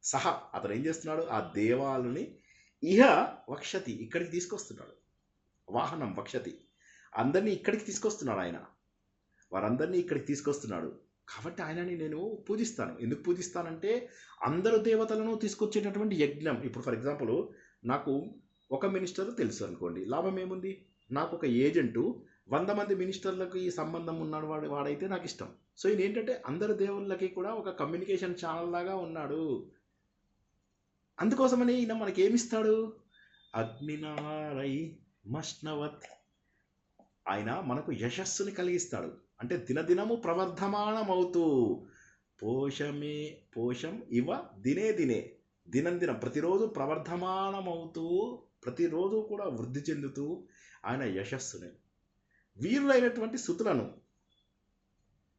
[SPEAKER 1] సహ అతడు ఏం చేస్తున్నాడు, ఆ దేవాలని ఇహ వక్షతి, ఇక్కడికి తీసుకొస్తున్నాడు. వాహనం వక్షతి, అందరినీ ఇక్కడికి తీసుకొస్తున్నాడు ఆయన, వారందరినీ ఇక్కడికి తీసుకొస్తున్నాడు. కాబట్టి ఆయనని నేను పూజిస్తాను. ఎందుకు పూజిస్తానంటే అందరు దేవతలను తీసుకొచ్చేటటువంటి యజ్ఞం. ఇప్పుడు ఫర్ ఎగ్జాంపుల్ నాకు ఒక మినిస్టర్ తెలుసు అనుకోండి, లాభం ఏముంది? నాకు ఒక ఏజెంటు 100 మంది మినిస్టర్లకు ఈ సంబంధం ఉన్నాడు, వాడైతే నాకు ఇష్టం. సో ఇది ఏంటంటే అందరు దేవుళ్ళకి కూడా ఒక కమ్యూనికేషన్ ఛానల్ లాగా ఉన్నాడు. అందుకోసమని ఈయన మనకి ఏమిస్తాడు? అగ్నినారై మష్ణవత్, ఆయన మనకు యశస్సుని కలిగిస్తాడు. అంటే దినదినము ప్రవర్ధమానమవుతూ, పోషం ఇవ దినం ప్రతిరోజు ప్రవర్ధమానమవుతూ, ప్రతిరోజు కూడా వృద్ధి చెందుతూ ఆయన యశస్సుని, వీరులైనటువంటి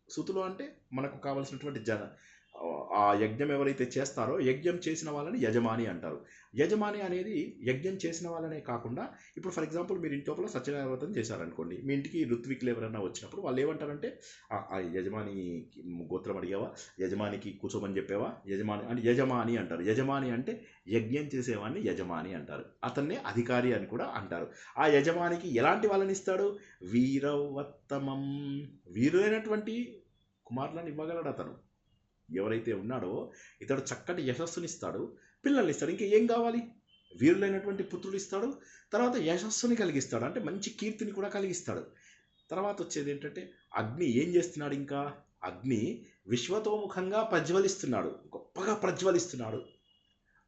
[SPEAKER 1] సుతులు అంటే మనకు కావలసినటువంటి ఆ యజ్ఞం ఎవరైతే చేస్తారో, యజ్ఞం చేసిన వాళ్ళని యజమాని అంటారు. యజమాని అనేది యజ్ఞం చేసిన వాళ్ళనే కాకుండా, ఇప్పుడు ఫర్ ఎగ్జాంపుల్ మీరు ఇంటి లోపల సత్యనారాయణ వ్రతం చేశారనుకోండి, మీ ఇంటికి ఋత్వికులు ఎవరైనా వచ్చినప్పుడు వాళ్ళు ఏమంటారంటే, ఆ యజమాని గోత్రం అడిగావా, యజమానికి కూర్చోమని చెప్పావా, యజమాని అంటారు. యజమాని అంటే యజ్ఞం చేసేవాడిని యజమాని అంటారు. అతన్నే అధికారి అని కూడా అంటారు. ఆ యజమానికి ఎలాంటి వాళ్ళని ఇస్తాడు? వీరవత్తమం, వీరులైనటువంటి కుమారులను ఇవ్వగలడు అతను. ఎవరైతే ఉన్నాడో ఇతడు చక్కటి యశస్సుని ఇస్తాడు, పిల్లల్ని ఇస్తాడు. ఇంకా ఏం కావాలి? వీరులైనటువంటి పుత్రులు ఇస్తాడు, తర్వాత యశస్సుని కలిగిస్తాడు, అంటే మంచి కీర్తిని కూడా కలిగిస్తాడు. తర్వాత వచ్చేది ఏంటంటే అగ్ని ఏం చేస్తున్నాడు? ఇంకా అగ్ని విశ్వతోముఖంగా ప్రజ్వలిస్తున్నాడు, గొప్పగా ప్రజ్వలిస్తున్నాడు.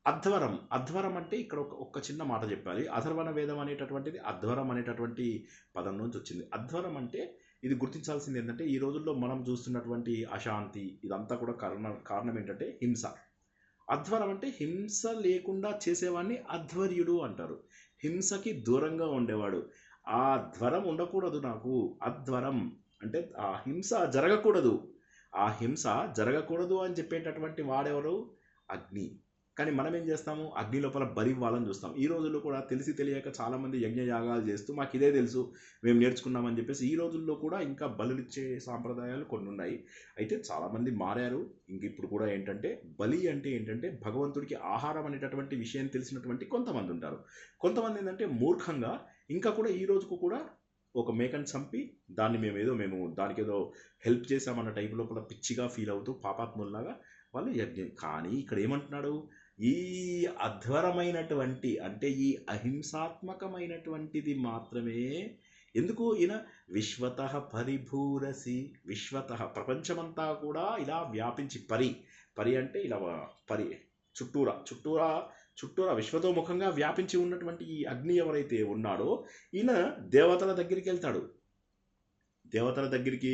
[SPEAKER 1] అధ్వరం అంటే ఇక్కడ ఒక చిన్న మాట చెప్పాలి. అథర్వణ వేదం అనేటటువంటిది అధ్వరం అనేటటువంటి పదం నుంచి వచ్చింది. అధ్వరం అంటే ఇది గుర్తించాల్సింది ఏంటంటే, ఈ రోజుల్లో మనం చూస్తున్నటువంటి అశాంతి ఇదంతా కూడా కారణం ఏంటంటే హింస. అధ్వరం అంటే హింస లేకుండా చేసేవాడిని అధ్వర్యుడు అంటారు. హింసకి దూరంగా ఉండేవాడు. ఆ ధ్వరం ఉండకూడదు నాకు. అధ్వరం అంటే ఆ హింస జరగకూడదు అని చెప్పేటటువంటి వాడెవరు? అగ్ని. కానీ మనం ఏం చేస్తాము? అగ్ని లోపల బలి ఇవ్వాలని చూస్తాం. ఈ రోజుల్లో కూడా తెలిసి తెలియక చాలామంది యజ్ఞయాగాలు చేస్తూ మాకు ఇదే తెలుసు, మేము నేర్చుకున్నామని చెప్పేసి ఈ రోజుల్లో కూడా ఇంకా బలులు ఇచ్చే సాంప్రదాయాలు కొన్ని ఉన్నాయి. అయితే చాలామంది మారారు. ఇంక ఇప్పుడు కూడా ఏంటంటే బలి అంటే ఏంటంటే భగవంతుడికి ఆహారం అనేటటువంటి విషయం తెలిసినటువంటి కొంతమంది ఉంటారు. కొంతమంది ఏంటంటే మూర్ఖంగా ఇంకా కూడా ఈ రోజుకు కూడా ఒక మేకను చంపి దాన్ని మేము దానికి ఏదో హెల్ప్ చేసామన్న టైప్ లోపల పిచ్చిగా ఫీల్ అవుతూ పాపాత్ముల్లాగా వాళ్ళు యజ్ఞం. కానీ ఇక్కడ ఏమంటున్నాడు? ఈ అధ్వరమైనటువంటి అంటే ఈ అహింసాత్మకమైనటువంటిది మాత్రమే. ఎందుకు? ఈయన విశ్వతః పరిభూరసి, విశ్వతః ప్రపంచమంతా కూడా ఇలా వ్యాపించి, పరి అంటే ఇలా చుట్టూరా విశ్వతోముఖంగా వ్యాపించి ఉన్నటువంటి ఈ అగ్ని ఎవరైతే ఉన్నాడో ఈయన దేవతల దగ్గరికి వెళ్తాడు. దేవతల దగ్గరికి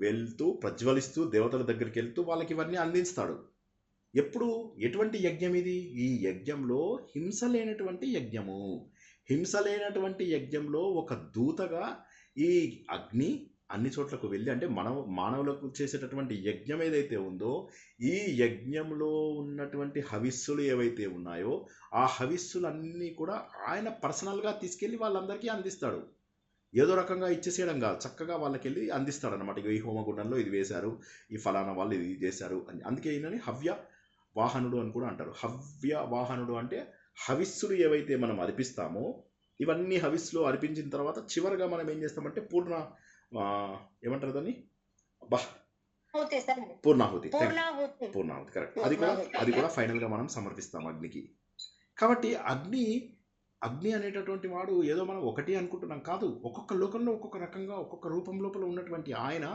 [SPEAKER 1] వెళ్తూ ప్రజ్వలిస్తూ దేవతల దగ్గరికి వెళ్తూ వాళ్ళకి ఇవన్నీ అందిస్తాడు. ఎప్పుడు ఎటువంటి యజ్ఞం ఇది? ఈ యజ్ఞంలో హింస లేనటువంటి యజ్ఞము. హింస లేనటువంటి యజ్ఞంలో ఒక దూతగా ఈ అగ్ని అన్ని చోట్లకు వెళ్ళి, అంటే మానవులకు చేసేటటువంటి యజ్ఞం ఏదైతే ఉందో ఈ యజ్ఞంలో ఉన్నటువంటి హవిస్సులు ఏవైతే ఉన్నాయో ఆ హవిస్సులన్నీ కూడా ఆయన పర్సనల్గా తీసుకెళ్ళి వాళ్ళందరికీ అందిస్తాడు. ఏదో రకంగా ఇచ్చేసేయడం కాదు, చక్కగా వాళ్ళకి వెళ్ళి అందిస్తాడు అనమాట. ఈ హోమగుండంలో ఇది వేశారు, ఈ ఫలానా వాళ్ళు ఇది చేశారు అని. అందుకే ఈయనని హవ్య వాహనుడు అని కూడా అంటారు. హవ్య వాహనుడు అంటే హవిస్సులు ఏవైతే మనం అర్పిస్తామో ఇవన్నీ హవిస్సులు అర్పించిన తర్వాత చివరిగా మనం ఏం చేస్తామంటే ఏమంటారు దాన్ని, పూర్ణాహుతి. పూర్ణాహుతి కరెక్ట్. అది కూడా ఫైనల్గా మనం సమర్పిస్తాం అగ్నికి. కాబట్టి అగ్ని అనేటటువంటి వాడు ఏదో మనం ఒకటి అనుకుంటున్నాం కాదు. ఒక్కొక్క లోకంలో ఒక్కొక్క రకంగా ఒక్కొక్క రూపం లోపల ఉన్నటువంటి ఆయన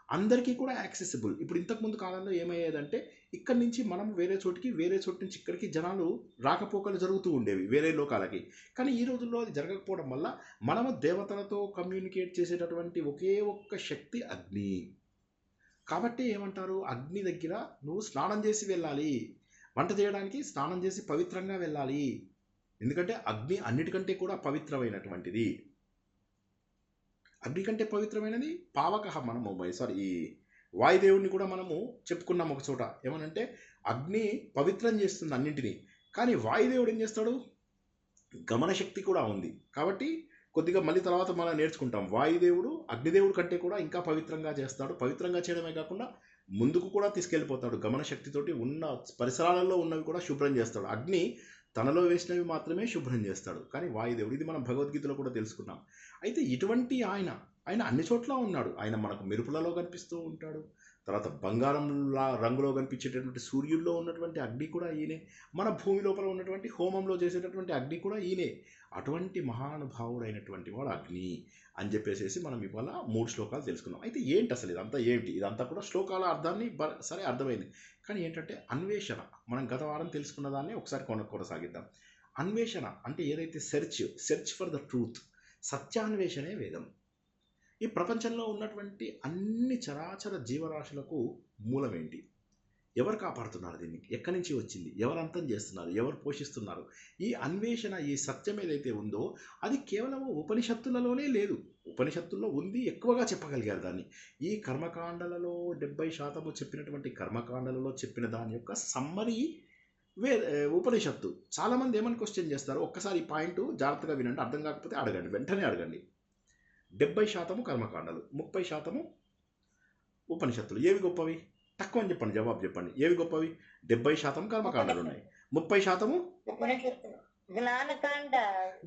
[SPEAKER 1] అందరికీ కూడా యాక్సెసిబుల్. ఇప్పుడు ఇంతకుముందు కాలంలో ఏమయ్యేదంటే ఇక్కడి నుంచి మనం వేరే చోటు నుంచి ఇక్కడికి జనాలు రాకపోకలు జరుగుతూ ఉండేవి వేరే లోకాలకి. కానీ ఈ రోజుల్లో అది జరగకపోవడం వల్ల మనము దేవతలతో కమ్యూనికేట్ చేసేటటువంటి ఒకే ఒక్క శక్తి అగ్ని. కాబట్టి ఏమంటారు, అగ్ని దగ్గర నువ్వు స్నానం చేసి వెళ్ళాలి, వంట చేయడానికి స్నానం చేసి పవిత్రంగా వెళ్ళాలి. ఎందుకంటే అగ్ని అన్నిటికంటే కూడా పవిత్రమైనటువంటిది. అగ్ని కంటే పవిత్రమైనది పావక. మనము ఈ వాయుదేవుడిని కూడా మనము చెప్పుకున్నాం ఒక చోట. ఏమనంటే అగ్ని పవిత్రం చేస్తుంది అన్నింటినీ, కానీ వాయుదేవుడు ఏం చేస్తాడు, గమనశక్తి కూడా ఉంది. కాబట్టి కొద్దిగా మళ్ళీ తర్వాత మనం నేర్చుకుంటాం. వాయుదేవుడు అగ్నిదేవుడు కంటే కూడా ఇంకా పవిత్రంగా చేస్తాడు. పవిత్రంగా చేయడమే కాకుండా ముందుకు కూడా తీసుకెళ్ళిపోతాడు. గమనశక్తితోటి ఉన్న పరిసరాలలో ఉన్నవి కూడా శుభ్రం చేస్తాడు. అగ్ని తనలో వేసినవి మాత్రమే శుభ్రం చేస్తాడు. కానీ వాయుదేవుడు, ఇది మనం భగవద్గీతలో కూడా తెలుసుకున్నాం. అయితే ఇటువంటి ఆయన అన్ని చోట్ల ఉన్నాడు. ఆయన మనకు మెరుపులలో కనిపిస్తూ ఉంటాడు. తర్వాత బంగారంలా రంగులో కనిపించేటటువంటి సూర్యుల్లో ఉన్నటువంటి అగ్ని కూడా ఈయనే. మన భూమి లోపల ఉన్నటువంటి హోమంలో చేసేటటువంటి అగ్ని కూడా ఈయనే. అటువంటి మహానుభావుడైనటువంటి వాడు అగ్ని అని చెప్పేసి మనం ఇవాళ 3 శ్లోకాలు తెలుసుకున్నాం. అయితే ఏంటి అసలు ఇదంతా ఏంటి? ఇదంతా కూడా శ్లోకాల అర్థాన్ని సరే అర్థమైంది. కానీ ఏంటంటే అన్వేషణ, మనం గత వారం తెలుసుకున్న దాన్ని ఒకసారి కొనసాగిద్దాం. అన్వేషణ అంటే ఏదైతే సెర్చ్ ఫర్ ద ట్రూత్, సత్యాన్వేషణే వేదం. ఈ ప్రపంచంలో ఉన్నటువంటి అన్ని చరాచర జీవరాశులకు మూలం ఏంటి? ఎవరు కాపాడుతున్నారు దీన్ని? ఎక్కడి నుంచి వచ్చింది? ఎవరు అంతం చేస్తున్నారు? ఎవరు పోషిస్తున్నారు? ఈ అన్వేషణ, ఈ సత్యం ఏదైతే ఉందో అది కేవలం ఉపనిషత్తులలోనే లేదు. ఉపనిషత్తుల్లో ఉంది, ఎక్కువగా చెప్పగలిగారు దాన్ని. ఈ కర్మకాండలలో 70% చెప్పినటువంటి కర్మకాండలలో చెప్పిన దాని యొక్క సమ్మరీ ఉపనిషత్తు. చాలామంది ఏమని క్వశ్చన్ చేస్తారు, ఒక్కసారి ఈ పాయింట్ జాగ్రత్తగా వినండి, అర్థం కాకపోతే అడగండి, వెంటనే అడగండి. 70% కర్మకాండలు, 30% ఉపనిషత్తులు. ఏవి గొప్పవి? తక్కువ అని చెప్పండి, జవాబు చెప్పండి. ఏవి గొప్పవి? 70% కర్మకాండలు ఉన్నాయి, 30%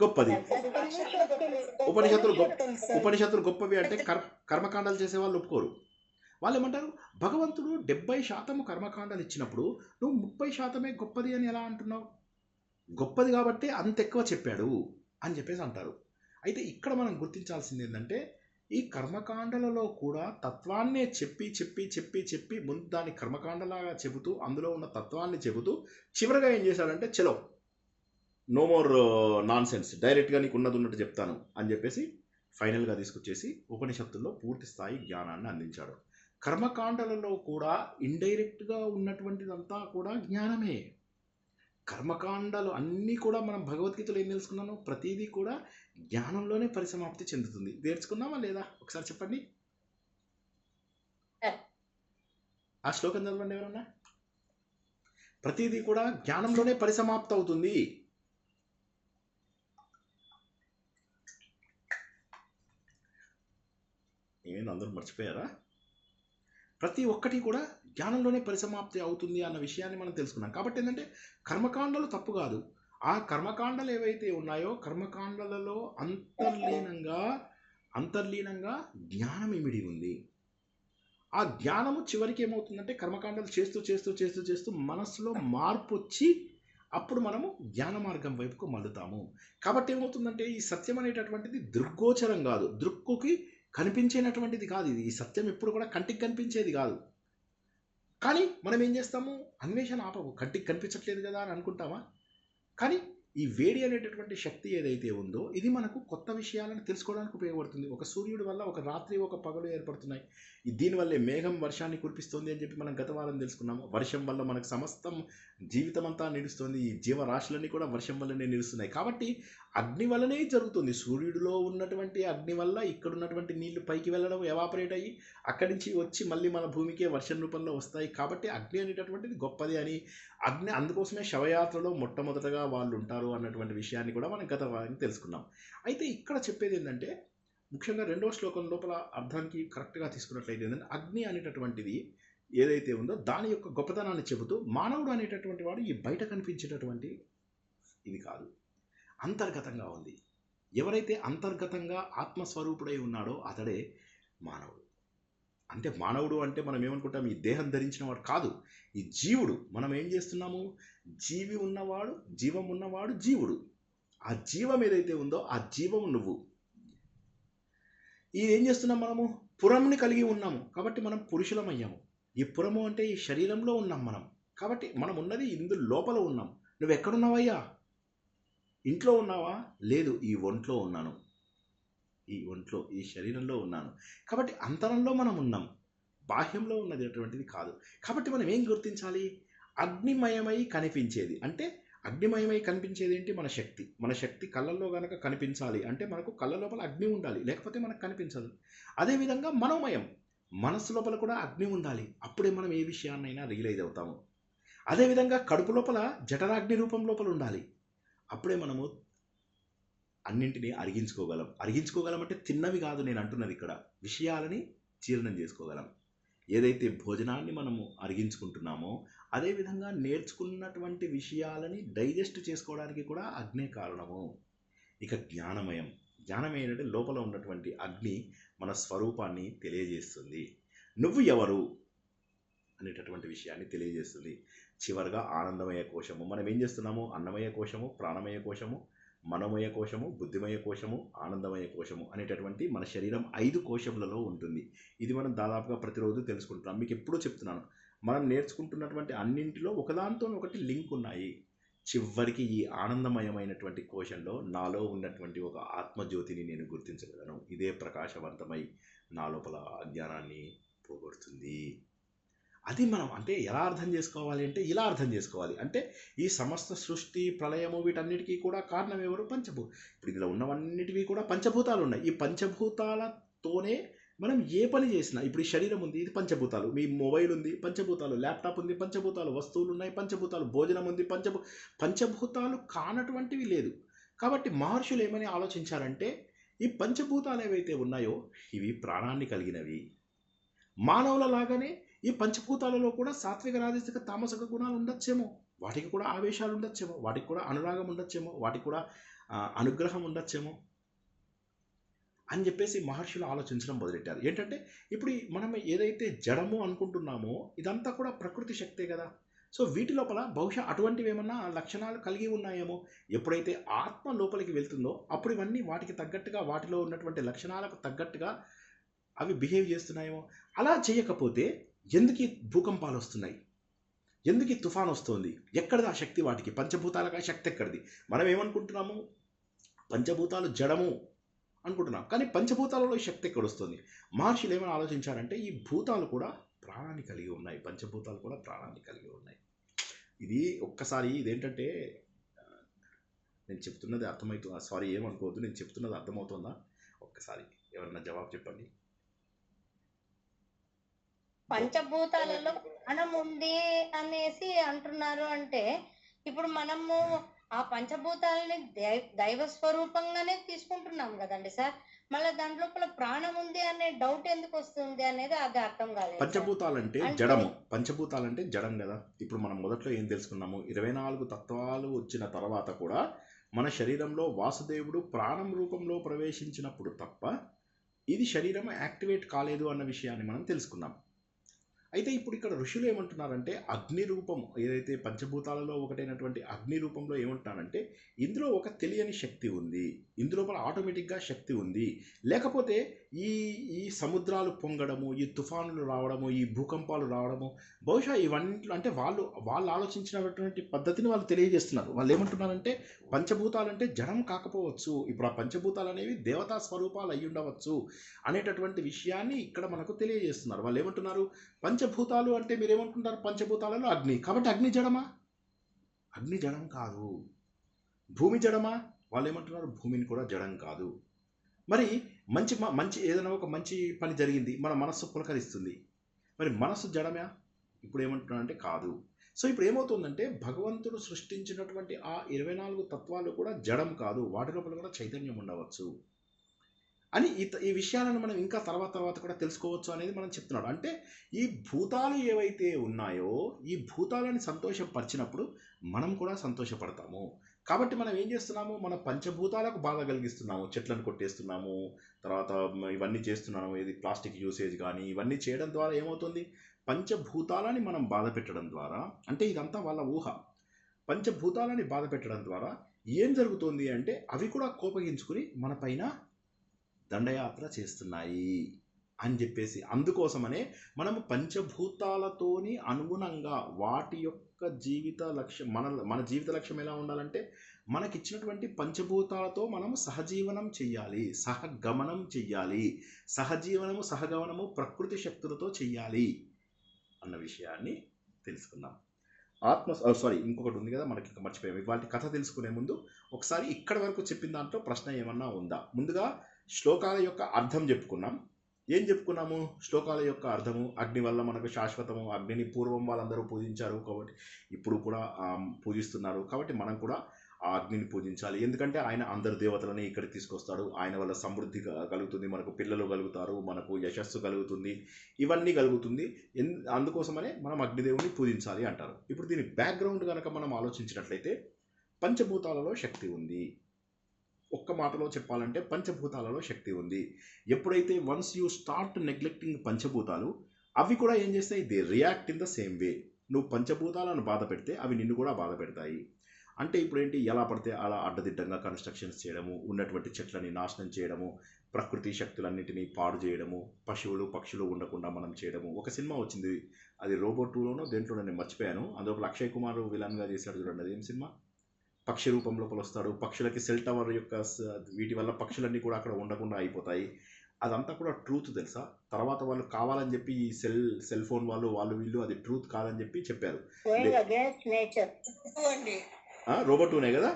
[SPEAKER 1] గొప్పది. ఉపనిషత్తులు గొప్పవి అంటే కర్మకాండాలు చేసే వాళ్ళు ఒప్పుకోరు. వాళ్ళు ఏమంటారు, భగవంతుడు 70% కర్మకాండాలు ఇచ్చినప్పుడు నువ్వు 30% గొప్పది అని ఎలా అంటున్నావు? గొప్పది కాబట్టి అంత ఎక్కువ చెప్పాడు అని చెప్పేసి అంటారు. అయితే ఇక్కడ మనం గుర్తించాల్సింది ఏంటంటే ఈ కర్మకాండలలో కూడా తత్వాన్నే చెప్పి ముందు దాన్ని కర్మకాండలాగా చెబుతూ అందులో ఉన్న తత్వాన్ని చెబుతూ చివరిగా ఏం చేశాడంటే, చలో నో మోర్ నాన్ సెన్స్, డైరెక్ట్గా నీకు ఉన్నట్టు చెప్తాను అని చెప్పేసి ఫైనల్గా తీసుకొచ్చేసి ఉపనిషత్తుల్లో పూర్తి స్థాయి జ్ఞానాన్ని అందించాడు. కర్మకాండలలో కూడా ఇండైరెక్ట్గా ఉన్నటువంటిదంతా కూడా జ్ఞానమే. కర్మకాండాలు అన్నీ కూడా మనం భగవద్గీతలో ఏం తెలుసుకున్నాను, ప్రతిదీ కూడా జ్ఞానంలోనే పరిసమాప్తి చెందుతుంది. నేర్చుకున్నామా లేదా? ఒకసారి చెప్పండి. ఆ శ్లోకం చదవండి ఎవరన్నా. ప్రతిదీ కూడా జ్ఞానంలోనే పరిసమాప్తి అవుతుంది. ఏమైనా అందరూ మర్చిపోయారా? ప్రతి ఒక్కటి కూడా జ్ఞానంలోనే పరిసమాప్తి అవుతుంది అన్న విషయాన్ని మనం తెలుసుకున్నాం. కాబట్టి ఏంటంటే కర్మకాండలు తప్పు కాదు. ఆ కర్మకాండలు ఏవైతే ఉన్నాయో కర్మకాండలలో అంతర్లీనంగా జ్ఞానం ఇమిడి ఉంది. ఆ జ్ఞానము చివరికి ఏమవుతుందంటే కర్మకాండలు చేస్తూ మనస్సులో మార్పు వచ్చి అప్పుడు మనము జ్ఞాన మార్గం వైపుకు మళ్ళుతాము. కాబట్టి ఏమవుతుందంటే ఈ సత్యం అనేటటువంటిది దృగ్గోచరం కాదు, దృక్కుకి కనిపించేటటువంటిది కాదు. ఇది ఈ సత్యం ఎప్పుడు కూడా కంటికి కనిపించేది కాదు. కానీ మనం ఏం చేస్తాము, అన్వేషణ ఆపము. కంటికి కనిపించట్లేదు కదా అని అనుకుంటామా? కానీ ఈ వేడి అనేటటువంటి శక్తి ఏదైతే ఉందో ఇది మనకు కొత్త విషయాలను తెలుసుకోవడానికి ఉపయోగపడుతుంది. ఒక సూర్యుడి వల్ల ఒక రాత్రి ఒక పగలు ఏర్పడుతున్నాయి. దీనివల్లే మేఘం వర్షాన్ని కురిపిస్తుంది అని చెప్పి మనం గత వారం తెలుసుకున్నాము. వర్షం వల్ల మనకు సమస్తం జీవితం అంతా నిలుస్తుంది. ఈ జీవరాశులన్నీ కూడా వర్షం వల్లనే నిలుస్తున్నాయి. కాబట్టి అగ్ని వల్లనే జరుగుతుంది. సూర్యుడిలో ఉన్నటువంటి అగ్ని వల్ల ఇక్కడ ఉన్నటువంటి నీళ్లు పైకి వెళ్ళడం, ఎవాపరేట్ అయ్యి అక్కడి నుంచి వచ్చి మళ్ళీ మన భూమికే వర్షం రూపంలో వస్తాయి. కాబట్టి అగ్ని అనేటటువంటిది గొప్పది అని, అగ్ని అందుకోసమే శవయాత్రలో మొట్టమొదటగా వాళ్ళు ఉంటారు అన్నటువంటి విషయాన్ని కూడా మనం గత వారం తెలుసుకున్నాం. అయితే ఇక్కడ చెప్పేది ఏంటంటే ముఖ్యంగా 2వ శ్లోకం లోపల అర్థానికి కరెక్ట్గా తీసుకున్నట్లయితే ఏంటంటే అగ్ని అనేటటువంటిది ఏదైతే ఉందో దాని యొక్క గొప్పతనాన్ని చెబుతూ మానవుడు అనేటటువంటి వాడు ఈ బయట కనిపించేటటువంటి ఇది కాదు, అంతర్గతంగా ఉంది. ఎవరైతే అంతర్గతంగా ఆత్మస్వరూపుడై ఉన్నాడో అతడే మానవుడు. అంటే మానవుడు అంటే మనం ఏమనుకుంటాం, ఈ దేహం ధరించిన వాడు కాదు, ఈ జీవుడు. మనం ఏం చేస్తున్నాము, జీవి ఉన్నవాడు, జీవం ఉన్నవాడు జీవుడు. ఆ జీవం ఏదైతే ఉందో ఆ జీవము నువ్వు. ఇది ఏం చేస్తున్నాం, మనము పురంని కలిగి ఉన్నాము కాబట్టి మనం పురుషులమయ్యాము. ఈ పురము అంటే ఈ శరీరంలో ఉన్నాం మనం. కాబట్టి మనం ఉన్నది ఇందు లోపల ఉన్నాం. నువ్వు ఎక్కడున్నావయ్యా? ఇంట్లో ఉన్నావా? లేదు, ఈ ఒంట్లో ఉన్నాను, ఈ ఒంట్లో ఈ శరీరంలో ఉన్నాను. కాబట్టి అంతరంలో మనం ఉన్నాం, బాహ్యంలో ఉన్నది అటువంటిది కాదు. కాబట్టి మనం ఏం గుర్తించాలి, అగ్నిమయమై కనిపించేది. అంటే అగ్నిమయమై కనిపించేది ఏంటి, మన శక్తి. మన శక్తి కళ్ళల్లో కనుక కనిపించాలి అంటే మనకు కళ్ళ లోపల అగ్ని ఉండాలి, లేకపోతే మనకు కనిపించదు. అదేవిధంగా మనోమయం, మనస్సు లోపల కూడా అగ్ని ఉండాలి, అప్పుడే మనం ఏ విషయాన్నైనా రియలైజ్ అవుతాము. అదేవిధంగా కడుపు లోపల జఠరాగ్ని రూపం లోపల ఉండాలి, అప్పుడే మనము అన్నింటినీ అరిగించుకోగలం. అరిగించుకోగలం అంటే తిన్నవి కాదు నేను అంటున్నది, ఇక్కడ విషయాలని జీర్ణం చేసుకోగలం. ఏదైతే భోజనాన్ని మనము అరిగించుకుంటున్నామో అదేవిధంగా నేర్చుకున్నటువంటి విషయాలని డైజెస్ట్ చేసుకోవడానికి కూడా అగ్నే కారణము. ఇక జ్ఞానమయం, జ్ఞానమయం అంటే లోపల ఉన్నటువంటి అగ్ని మన స్వరూపాన్ని తెలియజేస్తుంది. నువ్వు ఎవరు అనేటటువంటి విషయాన్ని తెలియజేస్తుంది. చివరిగా ఆనందమయ కోశము. మనం ఏం చేస్తున్నాము, అన్నమయ కోశము, ప్రాణమయ కోశము, మనోమయ కోశము, బుద్ధిమయ కోశము, ఆనందమయ కోశము అనేటటువంటి మన శరీరం 5 కోశములలో ఉంటుంది. ఇది మనం దాదాపుగా ప్రతిరోజు తెలుసుకుంటున్నాం. మీకు ఎప్పుడూ చెప్తున్నాను, మనం నేర్చుకుంటున్నటువంటి అన్నింటిలో ఒకదాంతో ఒకటి లింక్ ఉన్నాయి. చివరికి ఈ ఆనందమయమైనటువంటి కోశంలో నాలో ఉన్నటువంటి ఒక ఆత్మజ్యోతిని నేను గుర్తించగలను. ఇదే ప్రకాశవంతమై నా లోపల అజ్ఞానాన్ని పోగొడుతుంది. అది మనం అంటే ఎలా అర్థం చేసుకోవాలి అంటే ఇలా అర్థం చేసుకోవాలి. అంటే ఈ సమస్త సృష్టి ప్రళయము వీటన్నిటికీ కూడా కారణం ఎవరు, ఇప్పుడు ఇందులో ఉన్నవన్నిటివి కూడా పంచభూతాలు ఉన్నాయి. ఈ పంచభూతాలతోనే మనం ఏ పని చేసినా, ఇప్పుడు ఈ శరీరం ఉంది, ఇది పంచభూతాలు. మీ మొబైల్ ఉంది, పంచభూతాలు. ల్యాప్టాప్ ఉంది, పంచభూతాలు. వస్తువులు ఉన్నాయి, పంచభూతాలు. భోజనం ఉంది, పంచభూతాలు కానటువంటివి లేదు. కాబట్టి మహర్షులు ఏమని ఆలోచించారంటే ఈ పంచభూతాలు ఏవైతే ఉన్నాయో ఇవి ప్రాణాన్ని కలిగినవి. మానవుల లాగానే ఈ పంచభూతాలలో కూడా సాత్విక, రాజసిక, తామసిక గుణాలు ఉండొచ్చేమో, వాటికి కూడా ఆవేశాలు ఉండొచ్చేమో, వాటికి కూడా అనురాగం ఉండొచ్చేమో, వాటికి కూడా అనుగ్రహం ఉండొచ్చేమో అని చెప్పేసి మహర్షులు ఆలోచించడం మొదలెట్టారు. ఏంటంటే ఇప్పుడు మనం ఏదైతే జడము అనుకుంటున్నామో ఇదంతా కూడా ప్రకృతి శక్తే కదా. సో వీటి లోపల బహుశా అటువంటివి ఏమన్నా లక్షణాలు కలిగి ఉన్నాయేమో. ఎప్పుడైతే ఆత్మ లోపలికి వెళ్తుందో అప్పుడు ఇవన్నీ వాటికి తగ్గట్టుగా, వాటిలో ఉన్నటువంటి లక్షణాలకు తగ్గట్టుగా అవి బిహేవ్ చేస్తున్నాయేమో. అలా చేయకపోతే ఎందుకు ఈ భూకంపాలు వస్తున్నాయి, ఎందుకు ఈ తుఫాన్ వస్తుంది, ఎక్కడిది ఆ శక్తి? వాటికి పంచభూతాలకు ఆ శక్తి ఎక్కడిది? మనం ఏమనుకుంటున్నాము, పంచభూతాలు జడము అనుకుంటున్నాం, కానీ పంచభూతాలలో శక్తి ఎక్కడ వస్తుంది? మహర్షులు ఏమైనా ఆలోచించారంటే ఈ భూతాలు కూడా ప్రాణాన్ని కలిగి ఉన్నాయి, పంచభూతాలు కూడా ప్రాణాన్ని కలిగి ఉన్నాయి. ఇది ఒక్కసారి ఇదేంటంటే నేను చెప్తున్నది అర్థమవుతుందా? సారీ ఏమనుకోవద్దు, నేను చెప్తున్నది అర్థమవుతుందా? ఒక్కసారి ఎవరన్నా జవాబు చెప్పండి.
[SPEAKER 4] పంచభూతాలలో ప్రాణం ఉంది అనేసి అంటున్నారు అంటే ఇప్పుడు మనము ఆ పంచభూతాలని దైవ స్వరూపంగానే తీసుకుంటున్నాం కదండి సార్. మళ్ళీ దాంట్లో ప్రాణం ఉంది అనే డౌట్ ఎందుకు వస్తుంది అనేది అది అర్థం కాలేదు.
[SPEAKER 1] పంచభూతాలంటే జడము, పంచభూతాలంటే జడం కదా. ఇప్పుడు మనం మొదట్లో ఏం తెలుసుకున్నాము, 24 తత్వాలు వచ్చిన తర్వాత కూడా మన శరీరంలో వాసుదేవుడు ప్రాణం రూపంలో ప్రవేశించినప్పుడు తప్ప ఇది శరీరం యాక్టివేట్ కాలేదు అన్న విషయాన్ని మనం తెలుసుకున్నాం. అయితే ఇప్పుడు ఇక్కడ ఋషులు ఏమంటున్నారంటే అగ్ని రూపం ఏదైతే పంచభూతాలలో ఒకటైనటువంటి అగ్ని రూపంలో ఏమంటున్నారంటే ఇందులో ఒక తెలియని శక్తి ఉంది, ఇందులోపల ఆటోమేటిక్గా శక్తి ఉంది, లేకపోతే ఈ ఈ సముద్రాలు పొంగడము, ఈ తుఫానులు రావడము, ఈ భూకంపాలు రావడము, బహుశా ఇవన్నీ అంటే వాళ్ళు ఆలోచించినటువంటి పద్ధతిని వాళ్ళు తెలియజేస్తున్నారు. వాళ్ళు ఏమంటున్నారంటే పంచభూతాలంటే జడం కాకపోవచ్చు, ఇప్పుడు ఆ పంచభూతాలు అనేవి దేవతా స్వరూపాలు అయి ఉండవచ్చు అనేటటువంటి విషయాన్ని ఇక్కడ మనకు తెలియజేస్తున్నారు. వాళ్ళు ఏమంటున్నారు, పంచభూతాలు అంటే మీరేమంటున్నారు, పంచభూతాలలో అగ్ని, కాబట్టి అగ్ని జడమా? అగ్ని జడం కాదు. భూమి జడమా? వాళ్ళు ఏమంటున్నారు, భూమిని కూడా జడం కాదు. మరి మంచి ఏదైనా ఒక మంచి పని జరిగింది, మన మనస్సు పులకరిస్తుంది, మరి మనస్సు జడమా? ఇప్పుడు ఏమంటున్నారంటే కాదు. సో ఇప్పుడు ఏమవుతుందంటే భగవంతుడు సృష్టించినటువంటి ఆ 24 తత్వాలు కూడా జడం కాదు, వాటి లోపల కూడా చైతన్యం ఉండవచ్చు అని ఈ విషయాలను మనం ఇంకా తర్వాత కూడా తెలుసుకోవచ్చు అనేది మనం చెప్తున్నాడు. అంటే ఈ భూతాలు ఏవైతే ఉన్నాయో ఈ భూతాలని సంతోషపరిచినప్పుడు మనం కూడా సంతోషపడతాము. కాబట్టి మనం ఏం చేస్తున్నాము, మన పంచభూతాలకు బాధ కలిగిస్తున్నాము, చెట్లను కొట్టేస్తున్నాము, తర్వాత ఇవన్నీ చేస్తున్నాము, ఇది ప్లాస్టిక్ యూసేజ్ కానీ ఇవన్నీ చేయడం ద్వారా ఏమవుతుంది, పంచభూతాలని మనం బాధ పెట్టడం ద్వారా, అంటే ఇదంతా వాళ్ళ ఊహ, పంచభూతాలని బాధ పెట్టడం ద్వారా ఏం జరుగుతుంది అంటే అవి కూడా కోపగించుకుని మన పైన దండయాత్ర చేస్తున్నాయి అని చెప్పేసి, అందుకోసమనే మనము పంచభూతాలతోని అనుగుణంగా వాటి యొక్క జీవిత లక్ష్యం, మన జీవిత లక్ష్యం ఎలా ఉండాలంటే మనకిచ్చినటువంటి పంచభూతాలతో మనము సహజీవనం చెయ్యాలి, సహగమనం చెయ్యాలి, సహగమనము ప్రకృతి శక్తులతో చెయ్యాలి అన్న విషయాన్ని తెలుసుకుందాం. ఇంకొకటి ఉంది కదా మనకి, మర్చిపోయాము. వాటి కథ తెలుసుకునే ముందు ఒకసారి ఇక్కడి వరకు చెప్పిన దాంట్లో ప్రశ్న ఏమన్నా ఉందా? ముందుగా శ్లోకాల యొక్క అర్థం చెప్పుకున్నాం. ఏం చెప్పుకున్నాము? శ్లోకాల యొక్క అర్థము, అగ్ని వల్ల మనకు శాశ్వతము, అగ్నిని పూర్వం వాళ్ళందరూ పూజించారు కాబట్టి ఇప్పుడు కూడా పూజిస్తున్నారు, కాబట్టి మనం కూడా ఆ అగ్నిని పూజించాలి. ఎందుకంటే ఆయన అందరు దేవతలని ఇక్కడికి తీసుకొస్తాడు, ఆయన వల్ల సమృద్ధి కలుగుతుంది, మనకు పిల్లలు కలుగుతారు, మనకు యశస్సు కలుగుతుంది, ఇవన్నీ కలుగుతుంది. అందుకోసమనే మనం అగ్నిదేవుని పూజించాలి అంటారు. ఇప్పుడు దీని బ్యాక్గ్రౌండ్ కనుక మనం ఆలోచించినట్లయితే పంచభూతాలలో శక్తి ఉంది. ఒక్క మాటలో చెప్పాలంటే పంచభూతాలలో శక్తి ఉంది. ఎప్పుడైతే వన్స్ యూ స్టార్ట్ నెగ్లెక్టింగ్ పంచభూతాలు, అవి కూడా ఏం చేస్తాయి, they react in the same way. నువ్వు పంచభూతాలను బాధ పెడితే అవి నిన్ను కూడా బాధ పెడతాయి. అంటే ఇప్పుడు ఏంటి, ఎలా పడితే అలా అడ్డదిడ్డంగా కన్స్ట్రక్షన్స్ చేయడము, ఉన్నటువంటి చెట్లని నాశనం చేయడము, ప్రకృతి శక్తులన్నింటినీ పాడు చేయడము, పశువులు పక్షులు ఉండకుండా మనం చేయడము. ఒక సినిమా వచ్చింది, అది రోబో 2లోనో దేంట్లో నేను మర్చిపోయాను, అందులో అక్షయ్ కుమార్ విలన్గా చేశాడు చూడండి, అది ఏం సినిమా, పక్షి రూపం లోపల వస్తాడు, పక్షులకి సెల్ టవర్ యొక్క వీటి వల్ల పక్షులన్నీ కూడా అక్కడ ఉండకుండా అయిపోతాయి. అదంతా కూడా ట్రూత్ తెలుసా? తర్వాత వాళ్ళు కావాలని చెప్పి ఈ సెల్ ఫోన్ వాళ్ళు వీళ్ళు అది ట్రూత్ కాదని చెప్పి చెప్పారు. రోబో 2నే కదా,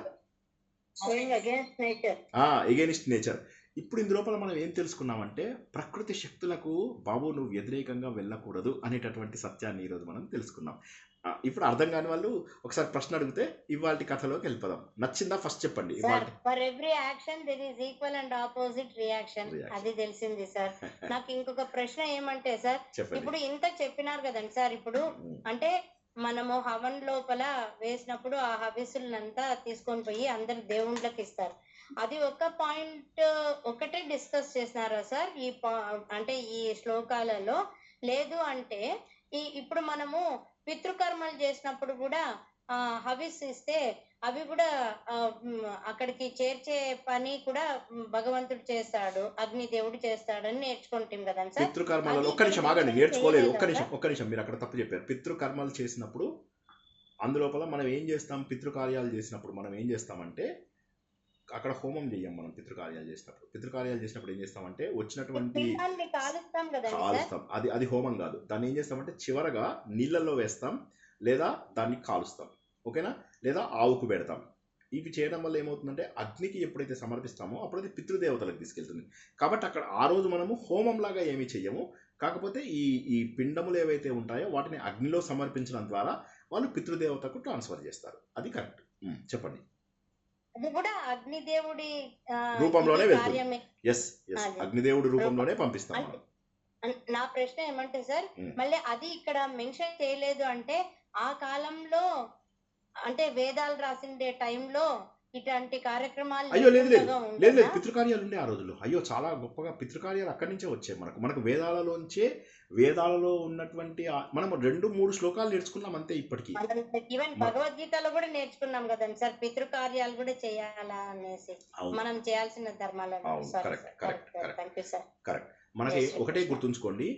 [SPEAKER 1] ఎగెనిస్ట్ నేచర్. ఇప్పుడు ఇందులోపల మనం ఏం తెలుసుకున్నామంటే ప్రకృతి శక్తులకు బాబు నువ్వు వ్యతిరేకంగా వెళ్ళకూడదు అనేటటువంటి సత్యాన్ని ఈరోజు మనం తెలుసుకున్నాం. ఇప్పుడు అర్థం కాని వాళ్ళు ఒకసారి ప్రశ్న అడిగితే ఇవాళ కథలోకి వెళ్ళిపోదాం. నచ్చిందా ఫస్ట్ చెప్పండి.
[SPEAKER 4] For every action there is equal and opposite reaction, అది తెలిసింది సార్. నాకు ఇంకొక ప్రశ్న ఏమంటే సార్, ఇప్పుడు ఇంత చెప్పినారు కదండి సార్, ఇప్పుడు అంటే మనము హవన్ లోపల వేసినప్పుడు ఆ హవిసులంతా తీసుకొని పోయి అందరు దేవుళ్ళకి ఇస్తారు, అది ఒక పాయింట్ ఒకటే డిస్కస్ చేసినారా సార్ అంటే ఈ శ్లోకాలలో? లేదు అంటే ఇప్పుడు మనము పితృకర్మలు చేసినప్పుడు కూడా హవిస్ ఇస్తే అవి కూడా అక్కడికి చేర్చే పని కూడా భగవంతుడు చేస్తాడు, అగ్నిదేవుడు చేస్తాడని నేర్చుకుంటాం కదా సార్.
[SPEAKER 1] పితృకర్మలు ఒక్క నిమిషం ఆగండి, నేర్చుకోలేదు, ఒక్క నిమిషం మీరు అక్కడ తప్పు చెప్పారు. పితృకర్మలు చేసినప్పుడు అందులోపల మనం ఏం చేస్తాం, పితృకార్యాలు చేసినప్పుడు మనం ఏం చేస్తామంటే అక్కడ హోమం చెయ్యం. మనం పితృకార్యాలు చేసినప్పుడు ఏం చేస్తామంటే వచ్చినటువంటి కాలుస్తాం, అది హోమం కాదు. దాన్ని ఏం చేస్తామంటే చివరగా నీళ్ళల్లో వేస్తాం, లేదా దాన్ని కాలుస్తాం, ఓకేనా, లేదా ఆవుకు పెడతాం. ఇవి చేయడం వల్ల ఏమవుతుందంటే అగ్నికి ఎప్పుడైతే సమర్పిస్తామో అప్పుడైతే పితృదేవతలకు తీసుకెళ్తుంది. కాబట్టి అక్కడ ఆ రోజు మనము హోమంలాగా ఏమీ చెయ్యము, కాకపోతే ఈ పిండములు ఏవైతే ఉంటాయో వాటిని అగ్నిలో సమర్పించడం ద్వారా వాళ్ళు పితృదేవతకు ట్రాన్స్ఫర్ చేస్తారు. అది కరెక్ట్. చెప్పండి.
[SPEAKER 4] అది కూడా అగ్నిదేవుడి
[SPEAKER 1] రూపంలోనే వెళ్తుంది. అగ్నిదేవుడి రూపంలోనే పంపిస్తాం.
[SPEAKER 4] నా ప్రశ్న ఏమంటే సార్, మళ్ళీ అది ఇక్కడ మెన్షన్ చేయలేదు అంటే ఆ కాలంలో అంటే వేదాలు రాసిండే టైంలో ఇట్లాంటి కార్యక్రమాలు
[SPEAKER 1] అయ్యో లేదు లేదు
[SPEAKER 4] లేకుండా
[SPEAKER 1] లేదు లేదు
[SPEAKER 4] ఉండేనా?
[SPEAKER 1] పితృకార్యాలు ఉండే ఆ రోజుల్లో. అయ్యో చాలా గొప్పగా పితృకార్యాలు అక్కడి నుంచే వచ్చాయి మనకు. మనకు వేదాలలోంచే, వేదాలలో ఉన్నటువంటి మనం 2-3 శ్లోకాలు నేర్చుకున్నాం అంతే ఇప్పటికీ.
[SPEAKER 4] మనం ఈవెన్ భగవద్గీతలో కూడా నేర్చుకున్నాం కదండి సార్, పితృకార్యాలు కూడా చేయాలా అనేసి,
[SPEAKER 1] అవును
[SPEAKER 4] మనం చేయాల్సిన ధర్మాలు.
[SPEAKER 1] అవును
[SPEAKER 4] sorry
[SPEAKER 1] correct
[SPEAKER 4] sir,
[SPEAKER 1] correct
[SPEAKER 4] correct
[SPEAKER 1] correct
[SPEAKER 4] thank you sir.
[SPEAKER 1] Correct. మనకి
[SPEAKER 4] జై
[SPEAKER 1] ఒకటే
[SPEAKER 4] శ్రీకృష్ణ.
[SPEAKER 1] గుర్తుంచుకోండి,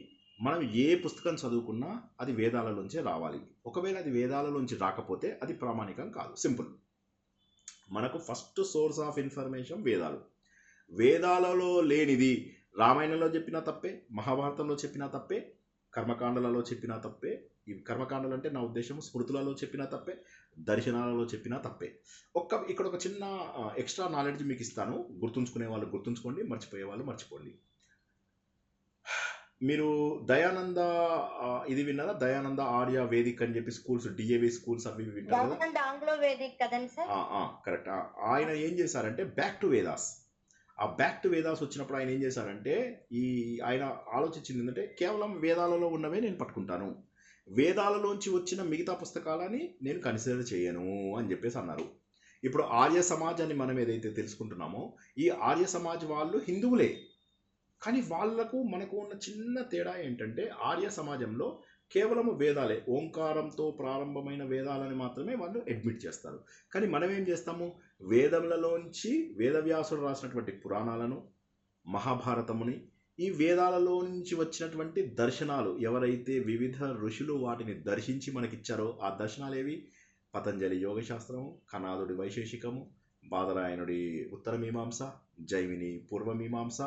[SPEAKER 1] మనం ఏ పుస్తకం చదువుకున్నా అది వేదాలలోంచే రావాలి. ఒకవేళ అది వేదాలలోంచి రాకపోతే అది ప్రామాణికం కాదు. సింపుల్. మనకు ఫస్ట్ సోర్స్ ఆఫ్ ఇన్ఫర్మేషన్ వేదాలు. వేదాలలో లేనిది రామాయణంలో చెప్పినా తప్పే, మహాభారతంలో చెప్పినా తప్పే, కర్మకాండలలో చెప్పినా తప్పే. ఈ కర్మకాండలు అంటే నా ఉద్దేశం స్మృతులలో చెప్పినా తప్పే, దర్శనాలలో చెప్పినా తప్పే. ఇక్కడ ఒక చిన్న ఎక్స్ట్రా నాలెడ్జ్ మీకు ఇస్తాను. గుర్తుంచుకునే వాళ్ళు గుర్తుంచుకోండి, మర్చిపోయే వాళ్ళు మర్చిపోండి. మీరు దయానంద ఇది విన్నారా? దయానంద ఆర్య వేదిక్ అని చెప్పి స్కూల్స్, డిఏవి స్కూల్స్ అవి వింటారు కదా?
[SPEAKER 4] దయానంద ఆంగ్లో వేదిక్ కదండి సార్?
[SPEAKER 1] కరెక్ట్. ఆయన ఏం చేశారంటే బ్యాక్ టు వేదాస్. ఆ బ్యాక్ టు వేదాస్ వచ్చినప్పుడు ఆయన ఏం చేశారంటే, ఆయన ఆలోచించింది ఏంటంటే కేవలం వేదాలలో ఉన్నవే నేను పట్టుకుంటాను, వేదాలలోంచి వచ్చిన మిగతా పుస్తకాలని నేను కన్సిడర్ చేయను అని చెప్పేసి అన్నారు. ఇప్పుడు ఆర్య సమాజాన్ని మనం ఏదైతే తెలుసుకుంటున్నామో, ఈ ఆర్య సమాజ్ వాళ్ళు హిందువులే, కానీ వాళ్లకు మనకు ఉన్న చిన్న తేడా ఏంటంటే ఆర్య సమాజంలో కేవలము వేదాలే, ఓంకారంతో ప్రారంభమైన వేదాలని మాత్రమే వాళ్ళు అడ్మిట్ చేస్తారు. కానీ మనం ఏం చేస్తాము, వేదములలోంచి వేదవ్యాసుడు రాసినటువంటి పురాణాలను, మహాభారతముని, ఈ వేదాలలో నుంచి వచ్చినటువంటి దర్శనాలు, ఎవరైతే వివిధ ఋషులు వాటిని దర్శించి మనకిచ్చారో ఆ దర్శనాలు ఏవి? పతంజలి యోగశాస్త్రము, కనాదుడి వైశేషికము, బాదరాయణుడి ఉత్తర మీమాంస, జైమిని పూర్వమీమాంస,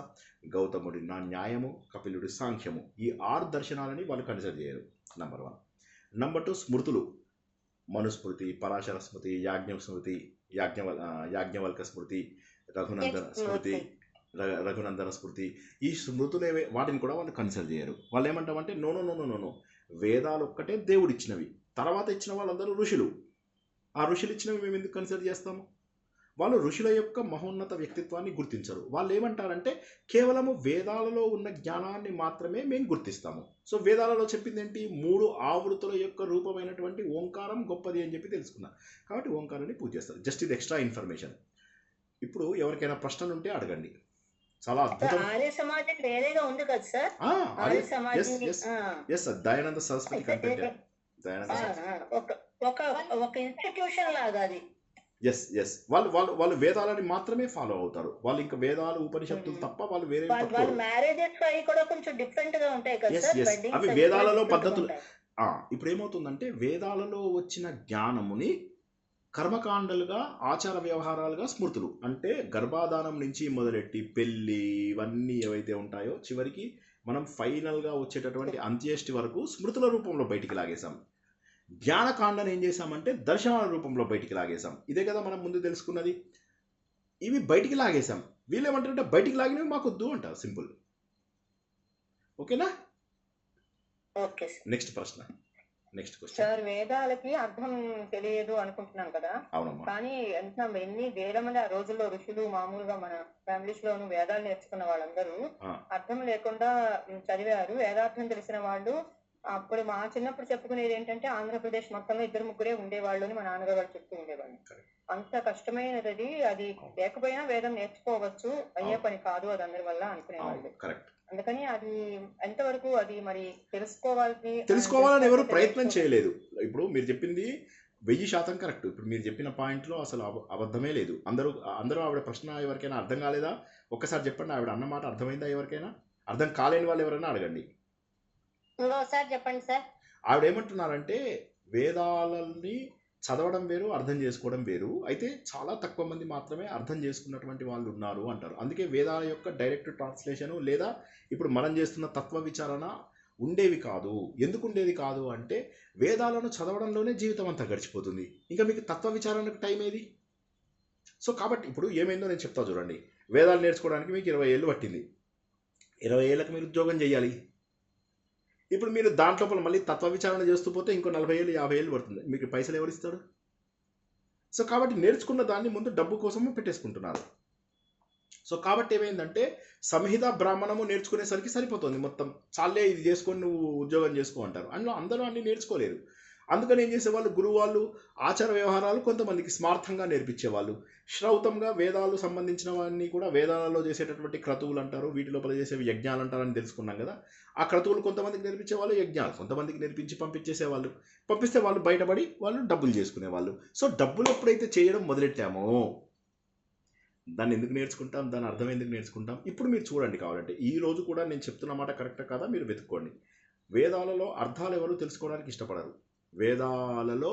[SPEAKER 1] గౌతముడి న్యాయము, కపిలుడి సాంఖ్యము. ఈ 6 దర్శనాలని వాళ్ళు కన్సిడర్ చేయరు. నంబర్ 1. నంబర్ 2 స్మృతులు. మనుస్మృతి, పరాశర స్మృతి, యాజ్ఞవల్క స్మృతి, రఘునందన స్మృతి. ఈ స్మృతులు వాటిని కూడా వాళ్ళు కన్సిడర్ చేయరు. వాళ్ళు ఏమంటామంటే no no no no no, వేదాలు ఒక్కటే దేవుడు ఇచ్చినవి, తర్వాత ఇచ్చిన వాళ్ళందరూ ఋషులు. ఆ ఋషులు ఇచ్చినవి మేము ఎందుకు కన్సిడర్ చేస్తాము? వాళ్ళు ఋషుల యొక్క మహోన్నత వ్యక్తిత్వాన్ని గుర్తించరు. వాళ్ళు ఏమంటారంటే కేవలము వేదాలలో ఉన్న జ్ఞానాన్ని మాత్రమే మేము గుర్తిస్తాము. సో వేదాలలో చెప్పింది ఏంటి? 3 ఆవృతుల యొక్క రూపమైనటువంటి ఓంకారం గొప్పది అని చెప్పి తెలుసుకున్నారు. కాబట్టి ఓంకారాన్ని పూజ చేస్తారు. జస్ట్ ఇది ఎక్స్ట్రా ఇన్ఫర్మేషన్. ఇప్పుడు ఎవరికైనా ప్రశ్నలు ఉంటే అడగండి. చాలా అద్భుతం.
[SPEAKER 2] ఆర్య సమాజం వేరేగా ఉంది కదా సార్? ఆర్య సమాజం
[SPEAKER 1] దయానంద సరస్వతి కంటెంట్.
[SPEAKER 2] ఒక ఇన్స్టిట్యూషన్ లాగా అది.
[SPEAKER 1] ఎస్ వాళ్ళు వేదాలని మాత్రమే ఫాలో అవుతారు. వాళ్ళు ఇంకా వేదాలు ఉపనిషత్తులు తప్ప వాళ్ళు వేరే
[SPEAKER 2] మ్యారేజెస్ అవి కూడా కొంచెం డిఫరెంట్ గా ఉంటాయి కదా సార్?
[SPEAKER 1] అవి వేదాలలో పద్ధతులు. ఇప్పుడు ఏమవుతుందంటే వేదాలలో వచ్చిన జ్ఞానముని కర్మకాండలుగా, ఆచార వ్యవహారాలుగా స్మృతులు, అంటే గర్భాధానం నుంచి మొదలెట్టి పెళ్ళి ఇవన్నీ ఏవైతే ఉంటాయో చివరికి మనం ఫైనల్గా వచ్చేటటువంటి అంత్యేష్టి వరకు స్మృతుల రూపంలో బయటికి లాగేశాం. జ్ఞానకాండను ఏం చేశామంటే దర్శనాల రూపంలో బయటికి లాగేశాం. ఇదే కదా మనం ముందు తెలుసుకున్నది. ఇవి బయటికి లాగేశాం. వీళ్ళు ఏమంటారంటే బయటికి లాగినవి మాకు వద్దు అంటారు. సింపుల్. ఓకేనా?
[SPEAKER 2] ఓకే.
[SPEAKER 1] నెక్స్ట్ ప్రశ్న, నెక్స్ట్ క్వశ్చన్.
[SPEAKER 2] సార్, వేదాలకి అర్థం తెలియదు అనుకుంటున్నాం కదా?
[SPEAKER 1] అవునమ్మా.
[SPEAKER 2] కానీ ఎన్ని వేల మంది ఆ రోజుల్లో ఋషులు, మామూలుగా మన ఫ్యామిలీస్ లోను వేదాలు నేర్చుకున్న వాళ్ళందరూ అర్థం లేకుండా చదివారు. వేదార్థం తెలిసిన వాళ్ళు అప్పుడు మా చిన్నప్పుడు చెప్పుకునేది ఏంటంటే ఆంధ్రప్రదేశ్ మొత్తంలో 2-3 ఉండేవాళ్ళు అని మా నాన్నగారు వాళ్ళు చెప్తూ ఉండేవాళ్ళు. అంత కష్టమైనది అది, లేకపోయినా వేదం నేర్చుకోవచ్చు, అయ్యే పని కాదు అది అందరి వల్ల అనుకునేవాళ్ళు. అందుకని అది ఎంతవరకు అది మరి తెలుసుకోవాలని
[SPEAKER 1] ఎవరు ప్రయత్నం చేయలేదు. ఇప్పుడు మీరు చెప్పింది 1000% కరెక్ట్. ఇప్పుడు మీరు చెప్పిన పాయింట్లో అసలు అబద్ధమే లేదు. అందరూ ఆవిడ ప్రశ్న ఎవరికైనా అర్థం కాలేదా? ఒక్కసారి చెప్పండి. ఆవిడ అన్నమాట అర్థమైందా? ఎవరికైనా అర్థం కాలేని వాళ్ళు ఎవరైనా అడగండి.
[SPEAKER 4] చెప్పండి సార్.
[SPEAKER 1] ఆవిడ ఏమంటున్నారంటే వేదాలని చదవడం వేరు, అర్థం చేసుకోవడం వేరు. అయితే చాలా తక్కువ మంది మాత్రమే అర్థం చేసుకున్నటువంటి వాళ్ళు ఉన్నారు అంటారు. అందుకే వేదాల యొక్క డైరెక్ట్ ట్రాన్స్లేషను లేదా ఇప్పుడు మనం చేస్తున్న తత్వ విచారణ ఉండేవి కాదు. ఎందుకు ఉండేది కాదు అంటే వేదాలను చదవడంలోనే జీవితం అంతా గడిచిపోతుంది. ఇంకా మీకు తత్వ విచారణకు టైం ఏది? సో కాబట్టి ఇప్పుడు ఏమైందో నేను చెప్తా చూడండి. వేదాలు నేర్చుకోవడానికి మీకు 20 ఏళ్ళు పట్టింది. 20 ఏళ్ళకి మీరు ఉద్యోగం చేయాలి. ఇప్పుడు మీరు దాంట్లో మళ్ళీ తత్వ విచారణ చేస్తూ పోతే ఇంకో 40 ఏళ్ళు 50 ఏళ్ళు పడుతుంది. మీకు పైసలు ఎవరు ఇస్తాడు? సో కాబట్టి నేర్చుకున్న దాన్ని ముందు డబ్బు కోసము పెట్టేసుకుంటున్నారు. సో కాబట్టి ఏమైందంటే సంహిత బ్రాహ్మణము నేర్చుకునేసరికి సరిపోతుంది. మొత్తం చాలే ఇది చేసుకొని నువ్వు ఉద్యోగం చేసుకో అంటారు. అందులో అందరూ అన్ని నేర్చుకోలేరు. అందుకని ఏం చేసేవాళ్ళు గురువు వాళ్ళు ఆచార వ్యవహారాలు కొంతమందికి స్మార్థంగా నేర్పించేవాళ్ళు. శ్రౌతంగా వేదాలు సంబంధించినవన్నీ కూడా వేదాలలో చేసేటటువంటి క్రతువులు అంటారు, వీటి లోపల చేసేవి యజ్ఞాలు అంటారని తెలుసుకున్నాం కదా. ఆ క్రతువులు కొంతమందికి నేర్పించేవాళ్ళు, యజ్ఞాలు కొంతమందికి నేర్పించి పంపించేసేవాళ్ళు. పంపిస్తే వాళ్ళు బయటపడి వాళ్ళు డబ్బులు చేసుకునేవాళ్ళు. సో డబ్బులు ఎప్పుడైతే చేయడం మొదలెట్టామో దాన్ని ఎందుకు నేర్చుకుంటాం, దాని అర్థం ఎందుకు నేర్చుకుంటాం? ఇప్పుడు మీరు చూడండి, కావాలంటే ఈ రోజు కూడా నేను చెప్తున్న మాట కరెక్టా కాదా మీరు వెతుక్కోండి. వేదాలలో అర్థాలు ఎవరు తెలుసుకోవడానికి ఇష్టపడరు. వేదాలలో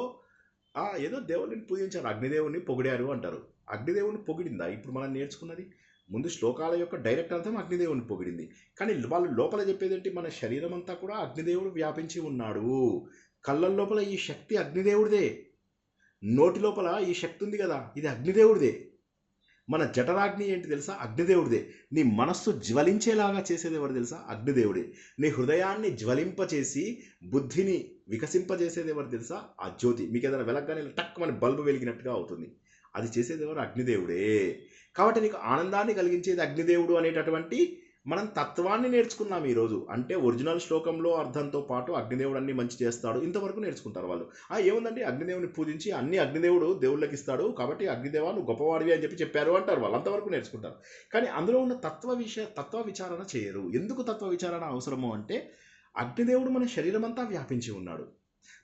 [SPEAKER 1] ఏదో దేవుడిని పూజించారు, అగ్నిదేవుని పొగిడారు అంటారు. అగ్నిదేవుని పొగిడిందా ఇప్పుడు మనం నేర్చుకున్నది? ముందు శ్లోకాల యొక్క డైరెక్ట్ అర్థం అగ్నిదేవుని పొగిడింది. కానీ వాళ్ళు లోపల చెప్పేది ఏంటి? మన శరీరం అంతా కూడా అగ్నిదేవుడు వ్యాపించి ఉన్నాడు. కళ్ళ లోపల ఈ శక్తి అగ్నిదేవుడిదే, నోటి లోపల ఈ శక్తి ఉంది కదా, ఇది అగ్నిదేవుడిదే. మన జఠరాగ్ని ఏంటి తెలుసా? అగ్నిదేవుడిదే. నీ మనస్సు జ్వలించేలాగా చేసేది ఎవరు తెలుసా? అగ్నిదేవుడే. నీ హృదయాన్ని జ్వలింపచేసి బుద్ధిని వికసింపజేసేది ఎవరు తెలుసా? ఆ జ్యోతి. మీకు ఏదైనా వెలగ్గానే టక్ మన బల్బు వెలిగినట్టుగా అవుతుంది. అది చేసేది ఎవరు? అగ్నిదేవుడే. కాబట్టి నీకు ఆనందాన్ని కలిగించేది అగ్నిదేవుడు అనేటటువంటి మనం తత్వాన్ని నేర్చుకున్నాం ఈరోజు. అంటే ఒరిజినల్ శ్లోకంలో అర్థంతో పాటు అగ్నిదేవుడు అన్ని మంచి చేస్తాడు ఇంతవరకు నేర్చుకుంటారు వాళ్ళు. ఏముందండి, అగ్నిదేవుని పూజించి అన్ని అగ్నిదేవుడు దేవుళ్ళకి ఇస్తాడు కాబట్టి అగ్నిదేవా నువ్వు గొప్పవాడివి అని చెప్పారు అంటారు వాళ్ళు. అంతవరకు నేర్చుకుంటారు. కానీ అందులో ఉన్న తత్వ విచారణ చేయరు. ఎందుకు తత్వ విచారణ అవసరము అంటే అగ్నిదేవుడు మన శరీరం అంతా వ్యాపించి ఉన్నాడు.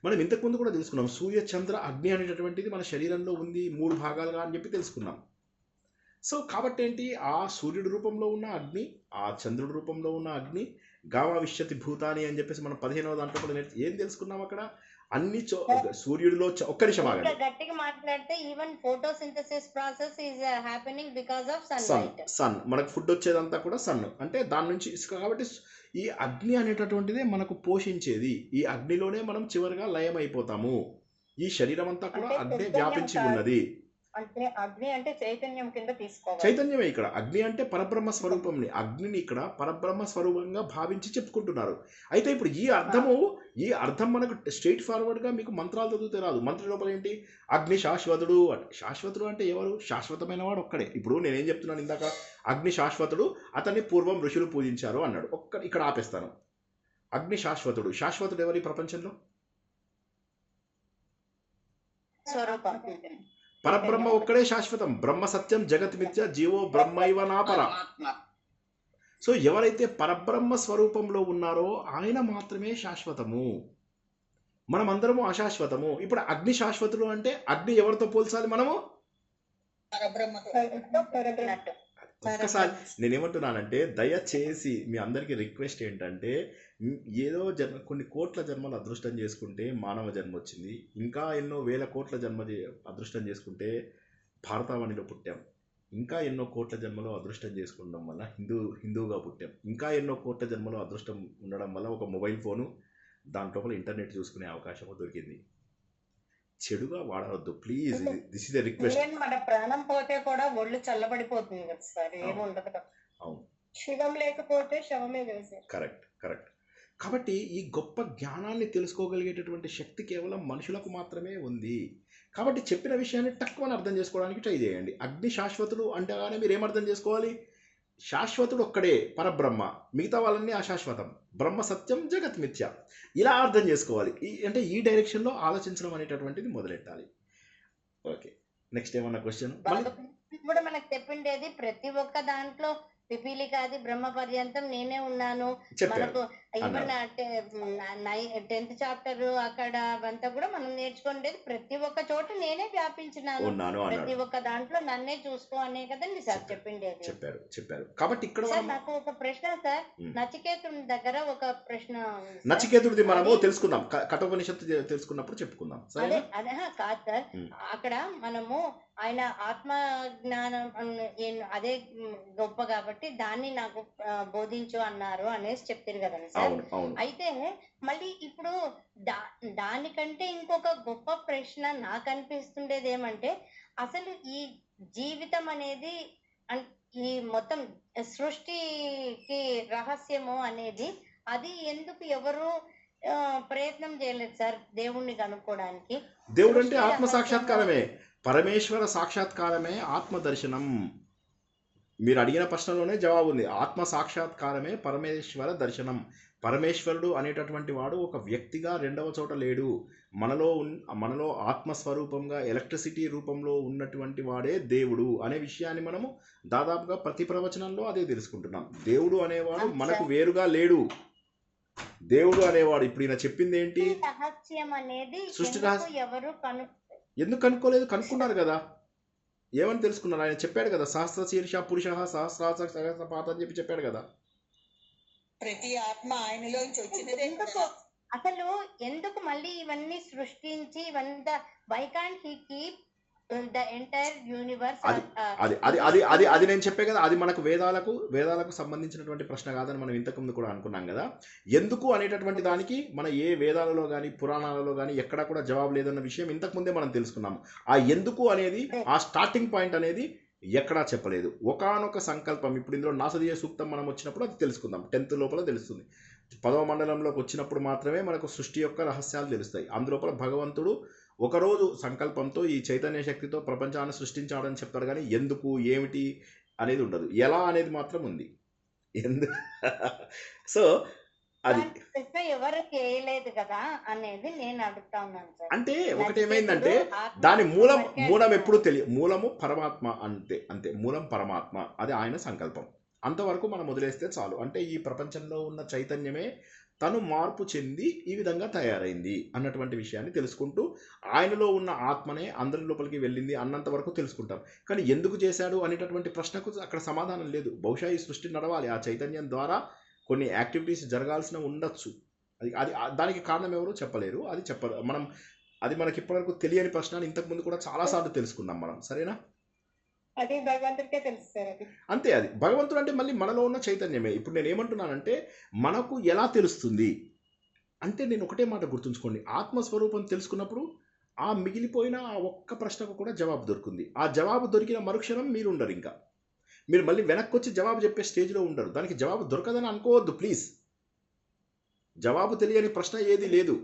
[SPEAKER 1] మనం ఇంతకుముందు కూడా తెలుసుకున్నాం, సూర్య చంద్ర అగ్ని అనేటటువంటిది మన శరీరంలో ఉంది 3 భాగాలుగా అని చెప్పి తెలుసుకున్నాం. సో కాబట్టి ఏంటి, ఆ సూర్యుడి రూపంలో ఉన్న అగ్ని, ఆ చంద్రుడి రూపంలో ఉన్న అగ్ని, గావావిష్యతి భూతాని అని చెప్పేసి మనం 15వ దాంట్లో కూడా ఏం తెలుసుకున్నాం అక్కడ? అన్ని సూర్యుడిలో ఒక్క నిమిషం ఆగండి.
[SPEAKER 4] గట్టిగా మాట్లాడితే even photosynthesis process is happening because of
[SPEAKER 1] sun. మనకు ఫుడ్ వచ్చేదంతా కూడా సన్, అంటే దాని నుంచి. కాబట్టి ఈ అగ్ని అనేటటువంటిదే మనకు పోషించేది. ఈ అగ్నిలోనే మనం చివరిగా లయం అయిపోతాము. ఈ శరీరం అంతా కూడా అగ్ని వ్యాపించి ఉన్నది.
[SPEAKER 2] అంటే అగ్ని అంటే చైతన్యం కింద తీసుకోవాలి.
[SPEAKER 1] చైతన్యమే ఇక్కడ. అగ్ని అంటే పరబ్రహ్మ స్వరూపంని, అగ్నిని ఇక్కడ పరబ్రహ్మ స్వరూపంగా భావించి చెప్పుకుంటున్నారు. అయితే ఇప్పుడు ఈ అర్థం మనకు స్ట్రైట్ ఫార్వర్డ్గా మీకు మంత్రాలు చదివితే రాదు. మంత్రం లోపల ఏంటి? అగ్ని శాశ్వతుడు. శాశ్వతుడు అంటే ఎవరు? శాశ్వతమైన వాడు ఒక్కడే. ఇప్పుడు నేనేం చెప్తున్నాను ఇందాక, అగ్ని శాశ్వతుడు, అతన్ని పూర్వం ఋషులు పూజించారు అన్నాడు. ఇక్కడ ఆపేస్తాను. అగ్ని శాశ్వతుడు. శాశ్వతుడు ఎవరు ఈ ప్రపంచంలో?
[SPEAKER 2] స్వరూపం.
[SPEAKER 1] పరబ్రహ్మ ఒక్కడే శాశ్వతం. బ్రహ్మ సత్యం జగత్ మిథ్య జీవో బ్రహ్మైవ నాపర. సో ఎవరైతే పరబ్రహ్మ స్వరూపంలో ఉన్నారో ఆయన మాత్రమే శాశ్వతము. మనమందరము అశాశ్వతము. ఇప్పుడు అగ్ని శాశ్వతుడు అంటే అగ్ని ఎవరితో పోల్చాలి మనము? ఒక్కసారి నేనేమంటున్నానంటే, దయచేసి మీ అందరికీ రిక్వెస్ట్ ఏంటంటే, ఏదో కొన్ని కోట్ల జన్మలు అదృష్టం చేసుకుంటే మానవ జన్మ వచ్చింది. ఇంకా ఎన్నో వేల కోట్ల అదృష్టం చేసుకుంటే భారతావనిలో పుట్టాం. ఇంకా ఎన్నో కోట్ల జన్మలో అదృష్టం చేసుకోవడం వల్ల హిందువుగా పుట్టాం. ఇంకా ఎన్నో కోట్ల జన్మలో అదృష్టం ఉండడం వల్ల ఒక మొబైల్ ఫోను, దాంట్లో ఇంటర్నెట్ చూసుకునే అవకాశం దొరికింది. చెడుగా వాడవద్దు please. This is a request.
[SPEAKER 2] మన ప్రాణం పోతే కూడా ఒళ్ళు చల్లబడిపోతుంది కదా సార్, ఏముండదు కదా.
[SPEAKER 1] అవును,
[SPEAKER 2] శివం లేకపోతే శవమే వేసే.
[SPEAKER 1] కరెక్ట్. కాబట్టి ఈ గొప్ప జ్ఞానాన్ని తెలుసుకోగలిగేటటువంటి శక్తి కేవలం మనుషులకు మాత్రమే ఉంది. కాబట్టి చెప్పిన విషయాన్ని తక్కువ అర్థం చేసుకోవడానికి ట్రై చేయండి. అగ్ని శాశ్వతుడు అంటేగానే మీరు ఏమర్థం చేసుకోవాలి? శాశ్వతుడు ఒక్కడే పరబ్రహ్మ, మిగతా వాళ్ళన్నీ అశాశ్వతం. బ్రహ్మ సత్యం జగత్ మిథ్య. ఇలా అర్థం చేసుకోవాలి. అంటే ఈ డైరెక్షన్లో ఆలోచించడం అనేటటువంటిది మొదలెట్టాలి. ఓకే, నెక్స్ట్ ఏమన్నా క్వశ్చన్?
[SPEAKER 4] ఇప్పుడు మనకు చెప్పిండేది ప్రతి ఒక్క దాంట్లో పిపీలికాది బ్రహ్మ పర్యంతం నేనే ఉన్నాను. మనకు ఈవెన్ 10th చాప్టర్ అక్కడ అంతా కూడా మనం నేర్చుకునేది ప్రతి ఒక్క చోట నేనే వ్యాపించినాను, ప్రతి ఒక్క దాంట్లో నన్నే చూసుకో అనే కదండి సార్ చెప్పిండేది.
[SPEAKER 1] చెప్పారు. కాబట్టి ఇక్కడ
[SPEAKER 4] సార్ నాకు ఒక ప్రశ్న సార్, నచికేతుడి దగ్గర ఒక ప్రశ్న.
[SPEAKER 1] నచికేతుడిది మనము తెలుసుకుందాం, కఠోపనిషత్తు తెలుసుకున్నప్పుడు చెప్పుకుందాం.
[SPEAKER 4] అదే కాదు సార్, అక్కడ మనము ఆయన ఆత్మ జ్ఞానం అదే గొప్ప కాబట్టి దాన్ని నాకు బోధించు అన్నారు అనేసి చెప్తారు కదండి సార్. అయితే మళ్ళీ ఇప్పుడు దానికంటే ఇంకొక గొప్ప ప్రశ్న నాకు అనిపిస్తుండేది ఏమంటే, అసలు ఈ జీవితం అనేది ఈ మొత్తం సృష్టికి రహస్యము అనేది అది ఎందుకు ఎవరు ప్రయత్నం చేయలేదు సార్ దేవుణ్ణి కనుక్కోవడానికి?
[SPEAKER 1] దేవుడు అంటే ఆత్మ సాక్షాత్కారమే, పరమేశ్వర సాక్షాత్కారమే ఆత్మ దర్శనం. మీరు అడిగిన ప్రశ్నలోనే జవాబు ఉంది. ఆత్మ సాక్షాత్కారమే పరమేశ్వర దర్శనం. పరమేశ్వరుడు అనేటటువంటి వాడు ఒక వ్యక్తిగా రెండవ చోట లేడు. మనలో ఆత్మస్వరూపంగా ఎలక్ట్రిసిటీ రూపంలో ఉన్నటువంటి వాడే దేవుడు అనే విషయాన్ని మనము దాదాపుగా ప్రతి ప్రవచనంలో అదే తెలుసుకుంటున్నాం. దేవుడు అనేవాడు మనకు వేరుగా లేడు. దేవుడు అనేవాడు ఇప్పుడు ఈయన చెప్పింది ఏంటి?
[SPEAKER 4] రహస్యం అనేది
[SPEAKER 1] సృష్టి
[SPEAKER 4] ఎవరు
[SPEAKER 1] ఎందుకు కనుక్కోలేదు? కనుక్కున్నారు కదా. ఏమని తెలుసుకున్నారు? ఆయన చెప్పాడు కదా, సహస్ర శీర్ష పురుష సహస్రాస సహస్రపాత అని చెప్పాడు కదా.
[SPEAKER 5] ప్రతి ఆత్మ ఆయనలోంచి వచ్చినదే.
[SPEAKER 4] అసలు ఎందుకు మళ్ళీ ఇవన్నీ సృష్టించి ఇవంతా why can't he keep the entire universe?
[SPEAKER 1] అది నేను చెప్పే కదా, అది మనకు వేదాలకు సంబంధించినటువంటి ప్రశ్న కాదని మనం ఇంతకుముందు కూడా అనుకున్నాం కదా. ఎందుకు అనేటటువంటి దానికి మన ఏ వేదాలలో కానీ పురాణాలలో కానీ ఎక్కడా కూడా జవాబు లేదన్న విషయం ఇంతకుముందే మనం తెలుసుకున్నాము. ఆ ఎందుకు అనేది, ఆ స్టార్టింగ్ పాయింట్ అనేది ఎక్కడా చెప్పలేదు. ఒకానొక సంకల్పం. ఇప్పుడు ఇందులో నాసదీయ సూక్తం మనం వచ్చినప్పుడు అది తెలుసుకుందాం. 10th లోపల తెలుస్తుంది. 10వ మండలంలోకి వచ్చినప్పుడు మాత్రమే మనకు సృష్టి యొక్క రహస్యాలు తెలుస్తాయి. అందులోపల భగవంతుడు ఒకరోజు సంకల్పంతో ఈ చైతన్య శక్తితో ప్రపంచాన్ని సృష్టించాడని చెప్తాడు, కానీ ఎందుకు ఏమిటి అనేది ఉండదు. ఎలా అనేది మాత్రం ఉంది. సో అది
[SPEAKER 4] ఎవరు చేయలేదు కదా అనేది నేను అడుగుతా ఉన్నాను సార్.
[SPEAKER 1] అంటే ఒకటి ఏమైందంటే దాని మూలం ఎప్పుడు మూలము పరమాత్మ. అంతే మూలం పరమాత్మ. అది ఆయన సంకల్పం. అంతవరకు మనం వదిలేస్తే చాలు. అంటే ఈ ప్రపంచంలో ఉన్న చైతన్యమే తను మార్పు చెంది ఈ విధంగా తయారైంది అన్నటువంటి విషయాన్ని తెలుసుకుంటూ ఆయనలో ఉన్న ఆత్మనే అందరి లోపలికి వెళ్ళింది అన్నంత వరకు తెలుసుకుంటాం. కానీ ఎందుకు చేశాడు అనేటటువంటి ప్రశ్నకు అక్కడ సమాధానం లేదు. బహుశా ఈ సృష్టి నడవాలి, ఆ చైతన్యం ద్వారా కొన్ని యాక్టివిటీస్ జరగాల్సిన ఉండొచ్చు. అది దానికి కారణం ఎవరు చెప్పలేరు. అది మనకి ఇప్పటివరకు తెలియని ప్రశ్న. ఇంతకుముందు కూడా చాలాసార్లు తెలుసుకున్నాం మనం. సరేనా?
[SPEAKER 2] అది భగవంతుడికే తెలుసు సార్.
[SPEAKER 1] అంతే. అది భగవంతుడు అంటే మళ్ళీ మనలో ఉన్న చైతన్యమే. ఇప్పుడు నేను ఏమంటున్నానంటే మనకు ఎలా తెలుస్తుంది అంటే, నేను ఒకటే మాట గుర్తుంచుకోండి. ఆత్మస్వరూపం తెలుసుకున్నప్పుడు ఆ మిగిలిపోయిన ఆ ఒక్క ప్రశ్నకు కూడా జవాబు దొరుకుతుంది. ఆ జవాబు దొరికిన మరుక్షణం మీరు ఉండరు. ఇంకా మీరు మళ్ళీ వెనక్కి వచ్చి జవాబు చెప్పే స్టేజ్లో ఉండరు. దానికి జవాబు దొరకదని అనుకోవద్దు ప్లీజ్. జవాబు తెలియని ప్రశ్న ఏది లేదు.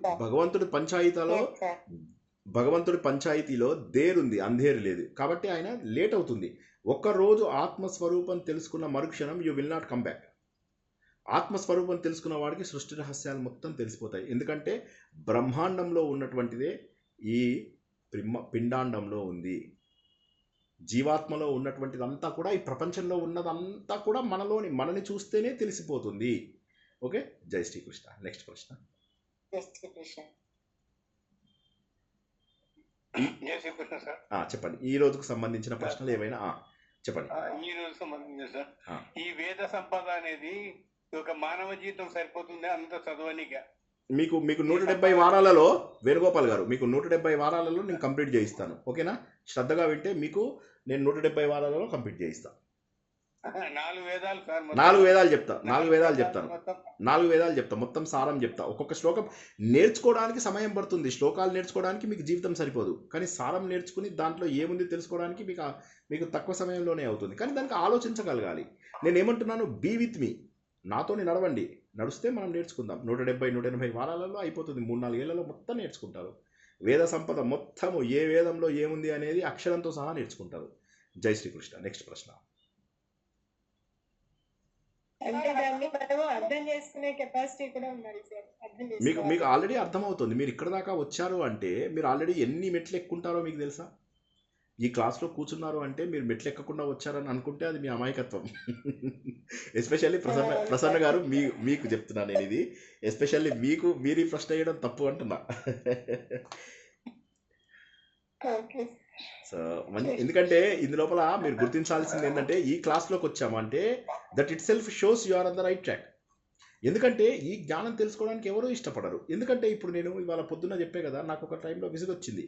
[SPEAKER 1] భగవంతుడి పంచాయతీలో దేరుంది, అంధేరు లేదు. కాబట్టి ఆయన లేట్ అవుతుంది. ఒక్కరోజు ఆత్మస్వరూపం తెలుసుకున్న మరుక్షణం you will not come back. ఆత్మస్వరూపం తెలుసుకున్న వాడికి సృష్టి రహస్యాలు మొత్తం తెలిసిపోతాయి. ఎందుకంటే బ్రహ్మాండంలో ఉన్నటువంటిదే ఈ పిండాండంలో ఉంది. జీవాత్మలో ఉన్నటువంటిదంతా కూడా, ఈ ప్రపంచంలో ఉన్నదంతా కూడా మనని చూస్తేనే తెలిసిపోతుంది. ఓకే, జై శ్రీకృష్ణ. నెక్స్ట్ ప్రశ్న. చెప్పండి. ఈ రోజుకు సంబంధించిన ప్రశ్నలు ఏమైనా చెప్పండి.
[SPEAKER 3] ఈ రోజు సంబంధించిన సార్, ఈ వేద సంపద అనేది ఒక మానవ జీవితం సరిపోతుంది అంత చదవనిగా?
[SPEAKER 1] మీకు 170 వారాలలో వేణుగోపాల్ గారు, మీకు 170 వారాలలో నేను కంప్లీట్ చేయిస్తాను. ఓకేనా? శ్రద్ధగా వింటే మీకు నేను 170 వారాలలో కంప్లీట్ చేయిస్తాను.
[SPEAKER 3] 4 వేదాలు సార్.
[SPEAKER 1] 4 వేదాలు చెప్తా. 4 వేదాలు చెప్తాను. 4 వేదాలు చెప్తా. మొత్తం సారం చెప్తా. ఒక్కొక్క శ్లోకం నేర్చుకోవడానికి సమయం పడుతుంది. శ్లోకాలు నేర్చుకోవడానికి మీకు జీవితం సరిపోదు. కానీ సారం నేర్చుకుని దాంట్లో ఏముంది తెలుసుకోవడానికి మీకు తక్కువ సమయంలోనే అవుతుంది. కానీ దానికి ఆలోచించగలగాలి. నేను ఏమంటున్నాను, బీ విత్ మీ. నాతోని నడవండి. నడిస్తే మనం నేర్చుకుందాం. 170-180 వారాలలో అయిపోతుంది. 3-4 ఏళ్లలో మొత్తం నేర్చుకుంటారు. వేద సంపద మొత్తము ఏ వేదంలో ఏముంది అనేది అక్షరంతో సహా నేర్చుకుంటారు. జై శ్రీకృష్ణ. నెక్స్ట్ ప్రశ్న.
[SPEAKER 2] అంటే దాన్ని మనం అర్థం చేసుకునే కెపాసిటీ కూడా ఉండాలి సార్.
[SPEAKER 1] మీకు ఆల్రెడీ అర్థమవుతుంది. మీరు ఇక్కడ దాకా వచ్చారు అంటే మీరు ఆల్రెడీ ఎన్ని మెట్లు ఎక్కుంటారో మీకు తెలుసా? ఈ క్లాస్లో కూర్చున్నారు అంటే మీరు మెట్లు ఎక్కకుండా వచ్చారని అనుకుంటే అది మీ అమాయకత్వం. ఎస్పెషల్లీ ప్రసన్న గారు, మీకు చెప్తున్నా నేను ఇది. ఎస్పెషల్లీ మీరు ఈ ప్రశ్న వేయడం తప్పు అంటున్నా. సో ఎందుకంటే ఇందులోపల మీరు గుర్తించాల్సింది ఏంటంటే, ఈ క్లాస్లోకి వచ్చామంటే that itself shows you are on the right track. ఎందుకంటే ఈ జ్ఞానం తెలుసుకోవడానికి ఎవరూ ఇష్టపడరు. ఎందుకంటే ఇప్పుడు నేను ఇవాళ పొద్దున్న చెప్పే కదా, నాకు ఒక టైంలో విసుగు వచ్చింది.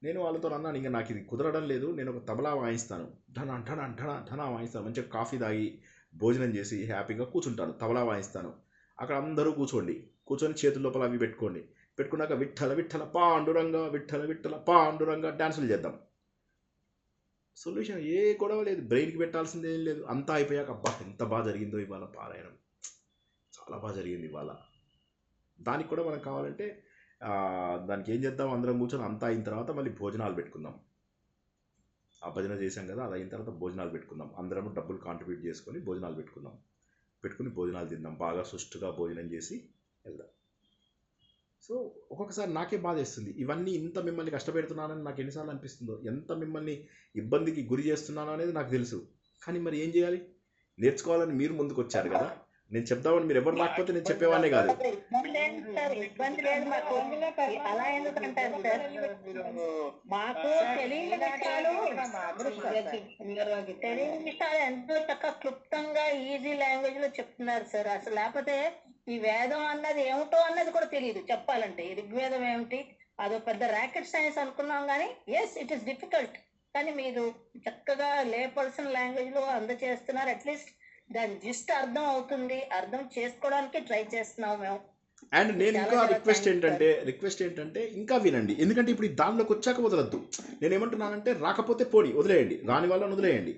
[SPEAKER 1] నేను వాళ్ళతో అన్నాను, ఇంకా నాకు ఇది కుదరడం లేదు, నేను ఒక తబలా వాయిస్తాను, ఢనా వాయిస్తాను. మంచిగా కాఫీ తాగి భోజనం చేసి హ్యాపీగా కూర్చుంటాను, తబలా వాయిస్తాను. అక్కడ అందరూ కూర్చొని చేతుల లోపల అవి పెట్టుకున్నాక విఠల విఠల పాండురంగ విఠల విఠల పాండురంగ డ్యాన్సులు చేద్దాం. సొల్యూషన్ ఏ గొడవ లేదు, బ్రెయిన్కి పెట్టాల్సింది ఏం లేదు. అంతా అయిపోయాక అబ్బా ఎంత బాగా జరిగిందో ఇవాళ పారాయణం, చాలా బాగా జరిగింది ఇవాళ. దానికి కూడా మనకు కావాలంటే దానికి ఏం చేద్దాం, అందరం కూర్చొని అంతా అయిన తర్వాత మళ్ళీ భోజనాలు పెట్టుకుందాం. ఆ భజన చేసాం కదా, అది అయిన తర్వాత భోజనాలు పెట్టుకుందాం, అందరం డబ్బులు కాంట్రిబ్యూట్ చేసుకొని భోజనాలు పెట్టుకుని భోజనాలు తిందాం, బాగా సుష్టుగా భోజనం చేసి వెళ్దాం. సో ఒక్కొక్కసారి నాకే బాధేస్తుంది, ఇవన్నీ ఇంత మిమ్మల్ని కష్టపెడుతున్నానని నాకు ఎన్నిసార్లు అనిపిస్తుందో, ఎంత మిమ్మల్ని ఇబ్బందికి గురి చేస్తున్నాను అనేది నాకు తెలుసు. కానీ మరి ఏం చేయాలి? నేర్చుకోవాలని మీరు ముందుకు వచ్చారు కదా, నేను చెప్దామని మీరు ఎవరు రాకపోతే నేను చెప్పేవాడినే కాదు.
[SPEAKER 5] ఇబ్బంది లేదు మాకు. అలా ఎందుకు అంటారు సార్? మాకు తెలియని విషయాలు ఎంతో చక్కగా క్లుప్తంగా ఈజీ లాంగ్వేజ్ లో చెప్తున్నారు సార్. అసలు లేకపోతే ఈ వేదం అన్నది ఏమిటో అన్నది కూడా తెలియదు చెప్పాలంటే. ఈ ఋగ్వేదం ఏమిటి, అదో పెద్ద రాకెట్ సైన్స్ అనుకున్నాం, కానీ ఎస్ ఇట్ ఈస్ డిఫికల్ట్. కానీ మీరు చక్కగా లే పర్సన్ లాంగ్వేజ్ లో అందజేస్తున్నారు. అట్లీస్ట్ దాని జిస్ట్ అర్థం అవుతుంది, అర్థం చేసుకోవడానికి ట్రై చేస్తున్నాం మేము.
[SPEAKER 1] అండ్ నేను ఇంకా రిక్వెస్ట్ ఏంటంటే ఇంకా వినండి, ఎందుకంటే ఇప్పుడు దానిలోకి వచ్చాక వదలద్దు. నేను ఏమంటున్నానంటే రాకపోతే పోనీ వదిలేయండి, రాని వాళ్ళని వదిలేయండి,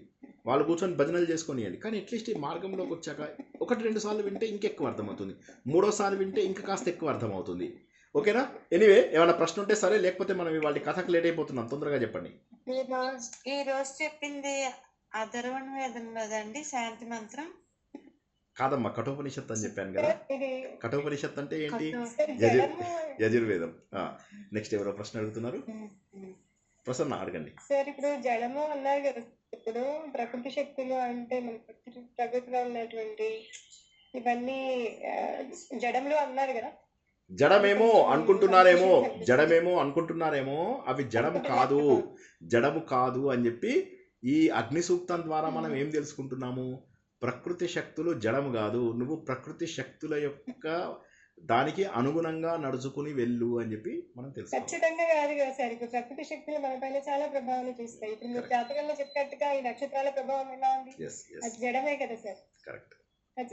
[SPEAKER 1] వాళ్ళు కూర్చొని భజనలు చేసుకొనియండి. కానీ అట్లీస్ట్ ఈ మార్గంలోకి వచ్చాక 1-2 సార్లు వింటే ఇంకెక్కువ అర్థమవుతుంది, 3వ సారి వింటే ఇంకా కాస్త ఎక్కువ అర్థమవుతుంది. ఓకేనా? ఎనీవే, ఏమైనా ప్రశ్న ఉంటే సరే, లేకపోతే మనం వాళ్ళ కథకు లేట్ అయిపోతున్నాం, తొందరగా చెప్పండి.
[SPEAKER 6] ఈ రోజు చెప్పింది అధర్వణ వేదంలోదండి శాంతి మంత్రం
[SPEAKER 1] కాదమ్మా, కఠోపనిషత్ అని చెప్పాను కదా. కఠోపనిషత్ అంటే ఏంటి? యజుర్వేదం. నెక్స్ట్ ఎవరో ప్రశ్న అడుగుతున్నారు, ప్రసన్న అడగండి.
[SPEAKER 2] సార్ ఇప్పుడు జడము అన్నారు కదా, ఇప్పుడు ప్రకృతి శక్తులు అంటే మన ప్రకృతిలో ఉన్నటువంటి ఇవన్నీ జడంలో అన్నారు కదా.
[SPEAKER 1] జడమేమో అనుకుంటున్నారేమో, అవి జడము కాదు అని చెప్పి ఈ అగ్ని సూక్తం ద్వారా మనం ఏం తెలుసుకుంటున్నాము? ప్రకృతి శక్తులు జడము కాదు, నువ్వు ప్రకృతి శక్తుల యొక్క దానికి అనుగుణంగా నడుచుకుని వెళ్ళు అని చెప్పి మనం తెలుసు.
[SPEAKER 2] ఖచ్చితంగా కాదు కదా సార్, ఇప్పుడు ప్రకృతి శక్తులు మన పైన చాలా ప్రభావం చూస్తాయి. ఇప్పుడు మీరు జాతకంలో చెప్పినట్టుగా ఈ నక్షత్రాల ప్రభావం ఎలా ఉంది, అది జడమే కదా సార్.
[SPEAKER 1] కరెక్ట్.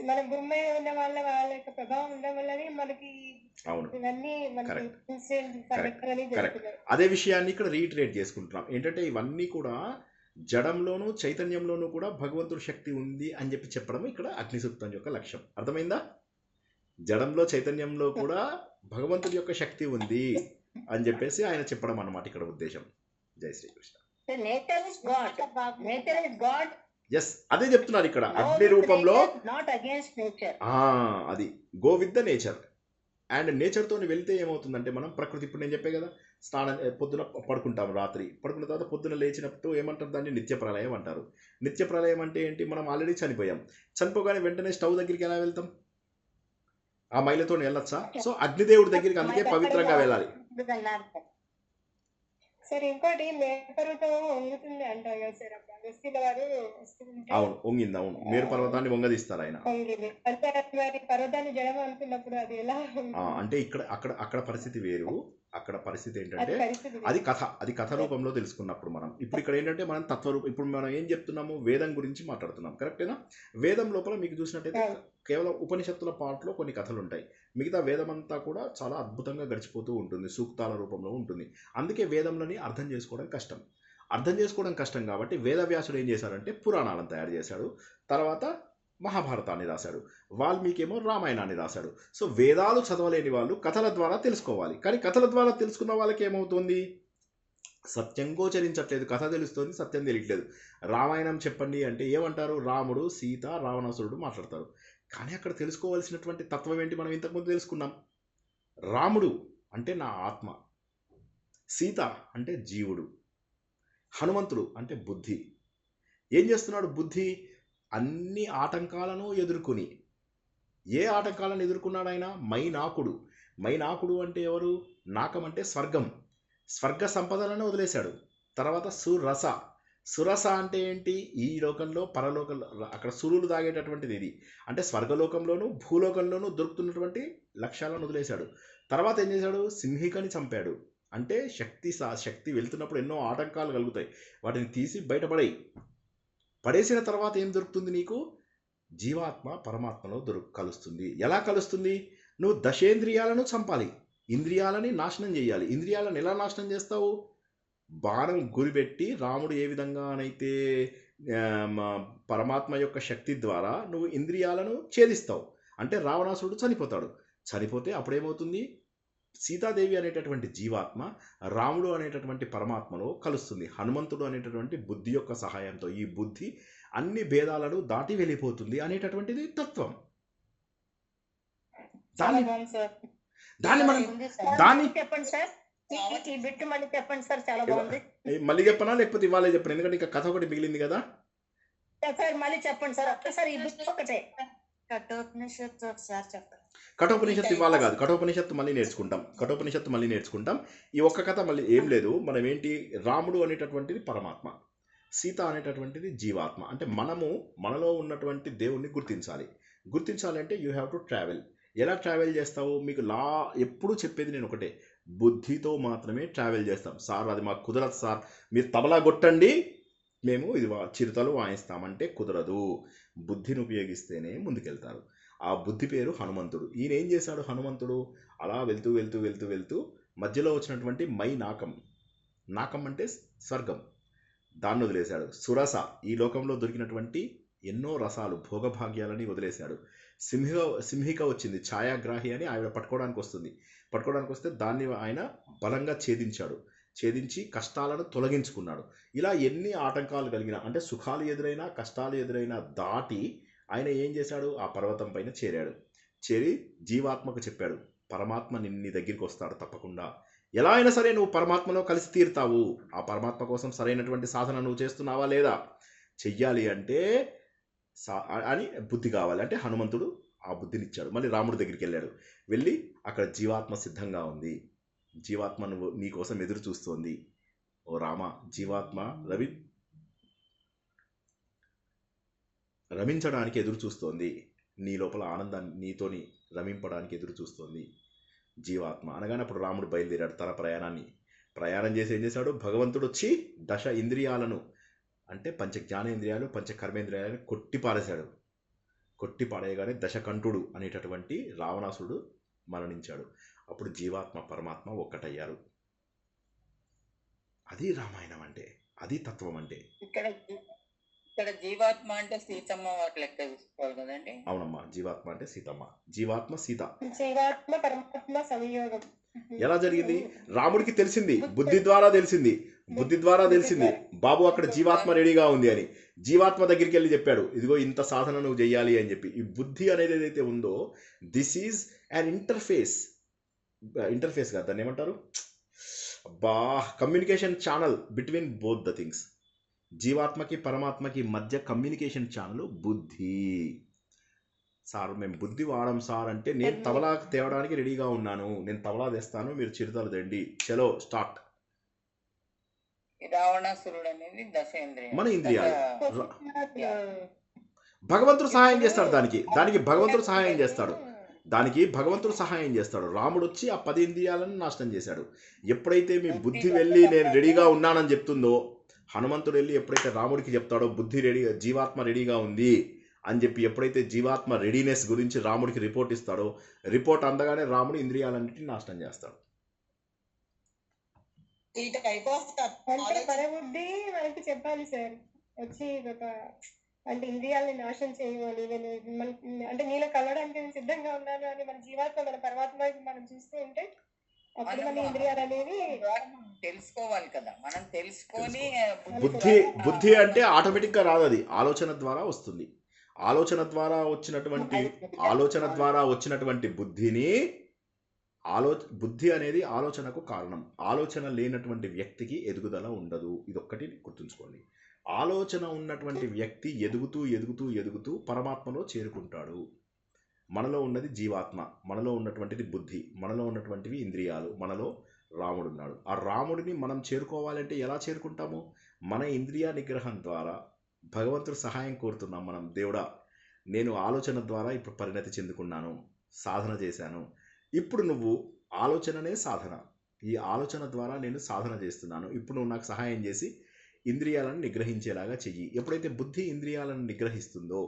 [SPEAKER 2] మన భూమి మీద ఉన్న వాళ్ళ యొక్క ప్రభావం ఉండడం వల్లనే మనకి ఇవన్నీ
[SPEAKER 1] అదే విషయాన్ని ఇక్కడ రీఇటరేట్ చేసుకుంటున్నాం. ఏంటంటే ఇవన్నీ కూడా జడంలోనూ చైతన్యంలోనూ కూడా భగవంతుడి శక్తి ఉంది అని చెప్పి చెప్పడం ఇక్కడ అగ్ని సూక్తం యొక్క లక్ష్యం. అర్థమైందా? జడంలో చైతన్యంలో కూడా భగవంతుడి యొక్క శక్తి ఉంది అని చెప్పేసి ఆయన చెప్పడం అన్నమాట ఇక్కడ ఉద్దేశం. జై శ్రీకృష్ణ. ఎస్, అదే చెప్తున్నారు ఇక్కడ అగ్ని రూపంలో. అది go with the nature. And నేచర్తో వెళ్తే ఏమవుతుందంటే మనం ప్రకృతి, ఇప్పుడు నేను చెప్పే కదా, పొద్దున పడుకుంటాం, రాత్రి పడుకున్న తర్వాత పొద్దున లేచినప్పుడు ఏమంటారు, దాన్ని నిత్య ప్రళయం అంటారు. నిత్య ప్రళయం అంటే ఏంటి? మనం ఆల్రెడీ చనిపోయాం, చనిపోగానే వెంటనే స్టవ్ దగ్గరికి ఎలా వెళ్తాం? ఆ మైలతో వెళ్ళొచ్చా? సో అగ్నిదేవుడి దగ్గరికి అందుకే పవిత్రంగా వెళ్ళాలి.
[SPEAKER 2] సార్ ఇంకోటి మేరుపర్వతం వంగుతుంది అంటారు కదా సార్,
[SPEAKER 1] అవును వంగింది, అవును మేరు పర్వతాన్ని వంగదీస్తారు ఆయన.
[SPEAKER 2] పర్వతాన్ని జడం అనుకున్నప్పుడు అది ఎలా
[SPEAKER 1] అంటే ఇక్కడ అక్కడ పరిస్థితి వేరు. అక్కడ పరిస్థితి ఏంటంటే అది కథ రూపంలో తెలుసుకున్నప్పుడు మనం ఇప్పుడు ఇక్కడ ఏంటంటే మనం తత్వరూపం, ఇప్పుడు మనం ఏం చెప్తున్నాము, వేదం గురించి మాట్లాడుతున్నాం, కరెక్టేనా? వేదం లోపల మీకు చూసినట్టయితే కేవలం ఉపనిషత్తుల పాటలో కొన్ని కథలు ఉంటాయి, మిగతా వేదం అంతా కూడా చాలా అద్భుతంగా గడిచిపోతూ ఉంటుంది, సూక్తాల రూపంలో ఉంటుంది. అందుకే వేదంలోని అర్థం చేసుకోవడం కష్టం కాబట్టి వేదవ్యాసుడు ఏం చేశాడంటే పురాణాలను తయారు చేశాడు, తర్వాత మహాభారతాన్ని రాశాడు, వాల్మీకి రామాయణాన్ని రాశాడు. సో వేదాలు చదవలేని వాళ్ళు కథల ద్వారా తెలుసుకోవాలి. కానీ కథల ద్వారా తెలుసుకున్న వాళ్ళకి ఏమవుతుంది? సత్యం గోచరించట్లేదు, కథ తెలుస్తుంది, సత్యం తెలియట్లేదు. రామాయణం చెప్పండి అంటే ఏమంటారు? రాముడు, సీత, రావణాసురుడు మాట్లాడతారు. కానీ అక్కడ తెలుసుకోవాల్సినటువంటి తత్వం ఏంటి? మనం ఇంతకుముందు తెలుసుకున్నాం. రాముడు అంటే నా ఆత్మ, సీత అంటే జీవుడు, హనుమంతుడు అంటే బుద్ధి. ఏం చేస్తున్నాడు బుద్ధి? అన్ని ఆటంకాలను ఎదుర్కొని, ఏ ఆటంకాలను ఎదుర్కొన్నాడు ఆయన? మైనాకుడు అంటే ఎవరు? నాకం అంటే స్వర్గ సంపదలను వదిలేశాడు. తర్వాత సురస అంటే ఏంటి? ఈ లోకంలో పరలోకంలో అక్కడ సురులు తాగేటటువంటిది ఇది, అంటే స్వర్గలోకంలోనూ భూలోకంలోనూ దొరుకుతున్నటువంటి లక్ష్యాలను వదిలేశాడు. తర్వాత ఏం చేశాడు? సింహికని చంపాడు. అంటే శక్తి వెళ్తున్నప్పుడు ఎన్నో ఆటంకాలు కలుగుతాయి, వాటిని తీసి పడేసిన తర్వాత ఏం దొరుకుతుంది నీకు? జీవాత్మ పరమాత్మలో కలుస్తుంది. ఎలా కలుస్తుంది? నువ్వు దశేంద్రియాలను చంపాలి, ఇంద్రియాలని నాశనం చేయాలి. ఇంద్రియాలను ఎలా నాశనం చేస్తావు? బాణం గురిపెట్టి రాముడు ఏ విధంగానైతే పరమాత్మ యొక్క శక్తి ద్వారా నువ్వు ఇంద్రియాలను ఛేదిస్తావు, అంటే రావణాసురుడు చనిపోతాడు. చనిపోతే అప్పుడేమవుతుంది? సీతాదేవి అనేటటువంటి జీవాత్మ రాముడు అనేటటువంటి పరమాత్మలో కలుస్తుంది. హనుమంతుడు అనేటటువంటి బుద్ధి యొక్క సహాయంతో ఈ బుద్ధి అన్ని భేదాలను దాటి వెళ్ళిపోతుంది అనేటటువంటిది తత్వం. దాన్ని దాన్ని మనం దాన్ని
[SPEAKER 5] చెప్పండి సార్, ఈ బిట్ మళ్ళీ చెప్పండి సార్, చాలా బాగుంది.
[SPEAKER 1] మళ్ళీ చెప్పనా లేకపోతే ఇవాళ చెప్పను? ఎందుకంటే ఇంకా కథ ఒకటి మిగిలింది కదా.
[SPEAKER 5] సార్ మళ్ళీ చెప్పండి సార్, ఒక్కసారి ఈ బిట్ ఒకటే.
[SPEAKER 6] కఠోపనిషత్తు ఒకసారి చెప్పండి.
[SPEAKER 1] కఠోపనిషత్తు ఇవాళ కాదు, కఠోపనిషత్తు మళ్ళీ నేర్చుకుంటాం. ఈ ఒక్క కథ మళ్ళీ ఏం లేదు. మనం ఏంటి, రాముడు అనేటటువంటిది పరమాత్మ, సీత అనేటటువంటిది జీవాత్మ. అంటే మనలో ఉన్నటువంటి దేవుణ్ణి గుర్తించాలి అంటే యూ హ్యావ్ టు ట్రావెల్. ఎలా ట్రావెల్ చేస్తావు? మీకు ఎప్పుడు చెప్పేది నేను ఒకటే, బుద్ధితో మాత్రమే ట్రావెల్ చేస్తాం. సార్ అది మాకు కుదరదు సార్, మీరు తబలా కొట్టండి మేము ఇది చిరుతలు వాయిస్తామంటే కుదరదు. బుద్ధిని ఉపయోగిస్తేనే ముందుకెళ్తారు. ఆ బుద్ధి పేరు హనుమంతుడు. ఈయన ఏం చేశాడు? హనుమంతుడు అలా వెళ్తూ మధ్యలో వచ్చినటువంటి నాకం అంటే స్వర్గం, దాన్ని వదిలేశాడు. సురస, ఈ లోకంలో దొరికినటువంటి ఎన్నో రసాలు భోగభాగ్యాలని వదిలేశాడు. సింహిక వచ్చింది, ఛాయాగ్రాహి అని ఆవిడ పట్టుకోవడానికి వస్తే దాన్ని ఆయన బలంగా ఛేదించి కష్టాలను తొలగించుకున్నాడు. ఇలా ఎన్ని ఆటంకాలు కలిగినా, అంటే సుఖాలు ఎదురైనా కష్టాలు ఎదురైనా దాటి ఆయన ఏం చేశాడు? ఆ పర్వతం పైన చేరి జీవాత్మకు చెప్పాడు, పరమాత్మ నీ దగ్గరికి వస్తాడు తప్పకుండా. ఎలా అయినా సరే నువ్వు పరమాత్మలో కలిసి తీరుతావు. ఆ పరమాత్మ కోసం సరైనటువంటి సాధన నువ్వు చేస్తున్నావా లేదా? చెయ్యాలి అంటే అని బుద్ధి కావాలి. అంటే హనుమంతుడు ఆ బుద్ధినిచ్చాడు. మళ్ళీ రాముడి దగ్గరికి వెళ్ళి అక్కడ జీవాత్మ సిద్ధంగా ఉంది, జీవాత్మ నీ కోసం ఎదురు చూస్తోంది. ఓ రామ, జీవాత్మ రమించడానికి ఎదురు చూస్తోంది, నీ లోపల ఆనందాన్ని నీతోని రమింపడానికి ఎదురు చూస్తోంది జీవాత్మ అనగానే అప్పుడు రాముడు బయలుదేరాడు తన ప్రయాణం చేసి ఏం చేశాడు? భగవంతుడు వచ్చి దశ ఇంద్రియాలను, అంటే పంచ జ్ఞానేంద్రియాలు పంచ కర్మేంద్రియాలను కొట్టి పాడేయగానే దశకంఠుడు అనేటటువంటి రావణాసురుడు మరణించాడు. అప్పుడు జీవాత్మ పరమాత్మ ఒక్కటయ్యారు. అది రామాయణం అంటే, అది తత్వం అంటే.
[SPEAKER 7] ఇక్కడ జీవాత్మ అంటే సీతమ్మ వాటి లెక్క చూసుకోవాలి కదండి.
[SPEAKER 1] అవునమ్మా, జీవాత్మ అంటే సీతమ్మ, జీవాత్మ సీత.
[SPEAKER 2] జీవాత్మ పరమాత్మ సంయోగం
[SPEAKER 1] ఎలా జరిగింది? రాముడికి తెలిసింది, బుద్ధి ద్వారా తెలిసింది బాబు అక్కడ జీవాత్మ రెడీగా ఉంది అని. జీవాత్మ దగ్గరికి వెళ్ళి చెప్పాడు, ఇదిగో ఇంత సాధన నువ్వు చేయాలి అని చెప్పి. ఈ బుద్ధి అనేది ఏదైతే ఉందో, దిస్ ఈజ్ అన్ ఇంటర్ఫేస్ కాదు, దాన్ని ఏమంటారు? Communication channel between both the things. జీవాత్మకి పరమాత్మకి మధ్య కమ్యూనికేషన్ ఛానల్ బుద్ధి. సార్ మేము బుద్ధి వాడం సార్ అంటే, నేను తబలా తేవడానికి రెడీగా ఉన్నాను, నేను తబలా తెస్తాను, మీరు చిరుతలు తండి, చలో స్టార్ట్.
[SPEAKER 7] రావణాసురుడు అనేది దశేంద్రియం,
[SPEAKER 1] మన ఇంద్రియాలు. భగవంతుడు సహాయం చేస్తాడు దానికి భగవంతుడు సహాయం చేస్తాడు. రాముడు వచ్చి ఆ 10 ఇంద్రియాలను నాశనం చేశాడు. ఎప్పుడైతే మీ బుద్ధి వెళ్ళి నేను రెడీగా ఉన్నానని చెప్తుందో, హనుమంతుడు వెళ్ళి ఎప్పుడైతే రాముడికి చెప్తాడో బుద్ధి జీవాత్మ రెడీగా ఉంది అని చెప్పి, ఎప్పుడైతే జీవాత్మ రెడీనెస్ గురించి రాముడికి రిపోర్ట్ ఇస్తాడో, రిపోర్ట్ అందగానే రాముడు ఇంద్రియాలన్నింటినీ నాశనం చేస్తాడు.
[SPEAKER 2] అంటే పరబుద్ధి మనకి చెప్పాలి సార్, వచ్చి అంటే ఇంద్రియాలని నాశనం చేయవాలి, అంటే నీలో కలవడానికి నేను సిద్ధంగా ఉన్నాను అని మన జీవాత్మ మన పరమాత్మ మనం చూస్తూ ఉంటే అప్పుడు మన ఇంద్రియాలు అనేవి
[SPEAKER 7] తెలుసుకోవాలి కదా. మనం తెలుసుకొని
[SPEAKER 1] బుద్ధి అంటే ఆటోమేటిక్ గా రాదు, అది ఆలోచన ద్వారా వస్తుంది. ఆలోచన ద్వారా వచ్చినటువంటి బుద్ధిని బుద్ధి అనేది ఆలోచనకు కారణం. ఆలోచన లేనటువంటి వ్యక్తికి ఎదుగుదల ఉండదు. ఇదొక్కటి గుర్తుంచుకోండి. ఆలోచన ఉన్నటువంటి వ్యక్తి ఎదుగుతూ పరమాత్మలో చేరుకుంటాడు. మనలో ఉన్నది జీవాత్మ, మనలో ఉన్నటువంటిది బుద్ధి, మనలో ఉన్నటువంటివి ఇంద్రియాలు, మనలో రాముడు ఉన్నాడు. ఆ రాముడిని మనం చేరుకోవాలంటే ఎలా చేరుకుంటాము? మన ఇంద్రియ నిగ్రహం ద్వారా భగవంతుడు సహాయం కోరుతున్నాం మనం. దేవుడా, నేను ఆలోచన ద్వారా ఇప్పుడు పరిణతి చెందుకున్నాను, సాధన చేశాను, ఇప్పుడు నువ్వు ఆలోచననే సాధన, ఈ ఆలోచన ద్వారా నేను సాధన చేస్తున్నాను, ఇప్పుడు నువ్వు నాకు సహాయం చేసి ఇంద్రియాలను నిగ్రహించేలాగా చెయ్యి. ఎప్పుడైతే బుద్ధి ఇంద్రియాలను నిగ్రహిస్తుందో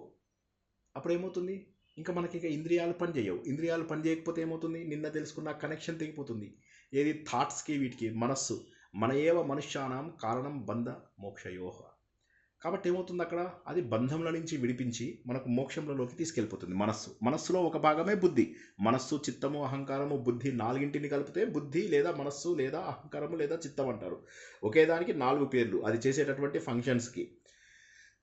[SPEAKER 1] అప్పుడు ఏమవుతుంది? ఇంకా మనకి ఇంద్రియాలు పనిచేయవు. ఇంద్రియాలు పనిచేయకపోతే ఏమవుతుంది? నిన్న తెలుసుకున్న కనెక్షన్ తెగిపోతుంది. ఏది? థాట్స్కి, వీటికి. మనస్సు మన ఏవ మనుష్యానాం కారణం బంధ మోక్షయోహ. కాబట్టి ఏమవుతుంది అక్కడ, అది బంధంల నుంచి విడిపించి మనకు మోక్షంలోకి తీసుకెళ్ళిపోతుంది. మనస్సులో ఒక భాగమే బుద్ధి. మనస్సు, చిత్తము, అహంకారము, బుద్ధి నాలుగింటిని కలిపితే బుద్ధి లేదా మనస్సు లేదా అహంకారము లేదా చిత్తం అంటారు. ఒకే దానికి 4 పేర్లు అది చేసేటటువంటి ఫంక్షన్స్కి.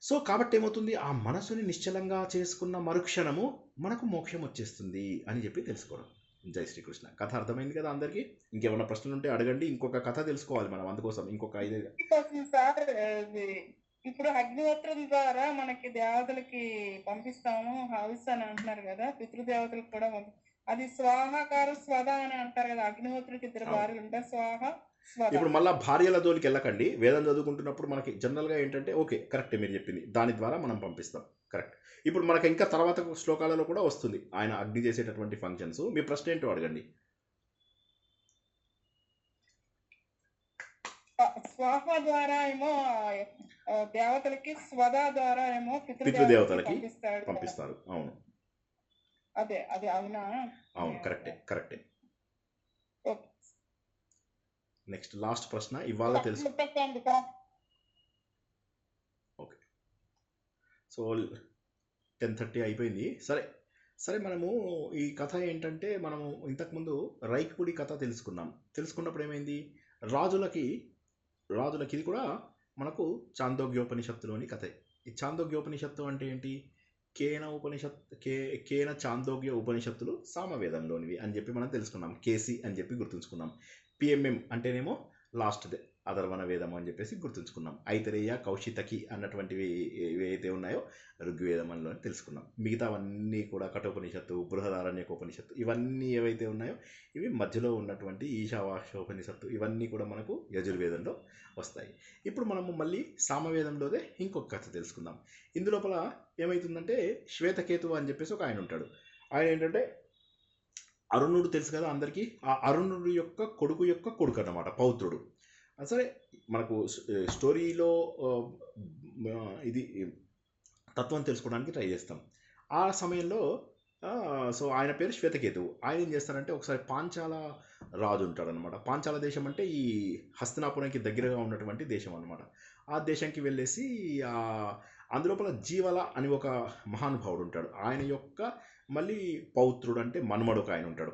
[SPEAKER 1] సో కాబట్టి ఏమవుతుంది, ఆ మనసుని నిశ్చలంగా చేసుకున్న మరుక్షణము మనకు మోక్షం వచ్చేస్తుంది అని చెప్పి తెలుసుకోవడం. జై శ్రీకృష్ణ. కథ అర్థమైంది కదా అందరికీ? ఇంకేమైనా ప్రశ్నలు ఉంటే అడగండి. ఇంకొక కథ తెలుసుకోవాలి మనం, అందుకోసం ఇంకొక 5
[SPEAKER 2] సార్ ఇప్పుడు అగ్నిహోత్రం ద్వారా మనకి దేవతలకి పంపిస్తాము హవిస్ అని అంటున్నారు కదా, పితృదేవతలకు కూడా అది స్వాహాకార స్వద అని అంటారు కదా, అగ్నిహోత్రుడికి 2 భార్యలు ఉంటారు, స్వాహ స్వద.
[SPEAKER 1] ఇప్పుడు మళ్ళీ భార్యల జోలికి వెళ్ళకండి. వేదం చదువుకుంటున్నప్పుడు మనకి జనరల్గా ఏంటంటే ఓకే కరెక్ట్ మీరు చెప్పింది, దాని ద్వారా మనం పంపిస్తాం కరెక్ట్. ఇప్పుడు మనకి ఇంకా తర్వాత శ్లోకాలలో కూడా వస్తుంది ఆయన అగ్ని చేసేటటువంటి ఫంక్షన్స్. మీ ప్రశ్న ఏంటో అడగండి.
[SPEAKER 2] స్వాహ ద్వారా ఏమో దేవతలకి, స్వద ద్వారా ఏమో
[SPEAKER 1] పితృదేవతలకి పంపిస్తారు. అవును,
[SPEAKER 2] అదే అది అవునా?
[SPEAKER 1] అవును, కరెక్టే. నెక్స్ట్ లాస్ట్ ప్రశ్న ఇవాళ తెలుసు. ఓకే, సో 10:30 అయిపోయింది. సరే మనము ఈ కథ ఏంటంటే, మనము ఇంతకుముందు రైకుడి కథ తెలుసుకున్నప్పుడు ఏమైంది, రాజులకి ఇది కూడా మనకు చాందోగ్యోపనిషత్తులోని కథ. ఈ చాందోగ్యోపనిషత్తు అంటే ఏంటి, కేన చాందోగ్య ఉపనిషత్తులు సామవేదంలోనివి అని చెప్పి మనం తెలుసుకున్నాం. కేసి అని చెప్పి గుర్తుంచుకున్నాం. పిఎంఎం అంటేనేమో లాస్ట్ అధర్వణ వేదం అని చెప్పేసి గుర్తుంచుకున్నాం. ఐతరేయ, కౌశితకి అన్నటువంటివి ఏవైతే ఉన్నాయో ఋగ్వేదంలో తెలుసుకున్నాం. మిగతావన్నీ కూడా కఠోపనిషత్తు, బృహదారణ్యకోపనిషత్తు ఇవన్నీ ఏవైతే ఉన్నాయో ఇవి మధ్యలో ఉన్నటువంటి ఈశావాస్యోపనిషత్తు ఇవన్నీ కూడా మనకు యజుర్వేదంలో వస్తాయి. ఇప్పుడు మనము మళ్ళీ సామవేదంలోదే ఇంకొక కథ తెలుసుకుందాం. ఇందులోపల ఏమవుతుందంటే, శ్వేతకేతువు అని చెప్పేసి ఒక ఆయన ఉంటాడు. ఆయన ఏంటంటే అరుణుడు తెలుసు కదా అందరికీ, ఆ అరుణుడు యొక్క కొడుకు అన్నమాట, పౌత్రుడు. సరే మనకు స్టోరీలో ఇది తత్వం తెలుసుకోవడానికి ట్రై చేస్తాం. ఆ సమయంలో సో ఆయన పేరు శ్వేతకేతువు. ఆయన ఏం చేస్తారంటే, ఒకసారి పాంచాల రాజు ఉంటాడనమాట. పాంచాల దేశం అంటే ఈ హస్తినాపురంకి దగ్గరగా ఉన్నటువంటి దేశం అనమాట. ఆ దేశంకి వెళ్ళేసి అందులోపల జీవల అని ఒక మహానుభావుడు ఉంటాడు. ఆయన యొక్క మళ్ళీ పౌత్రుడు అంటే మన్మడు ఒక ఆయన ఉంటాడు,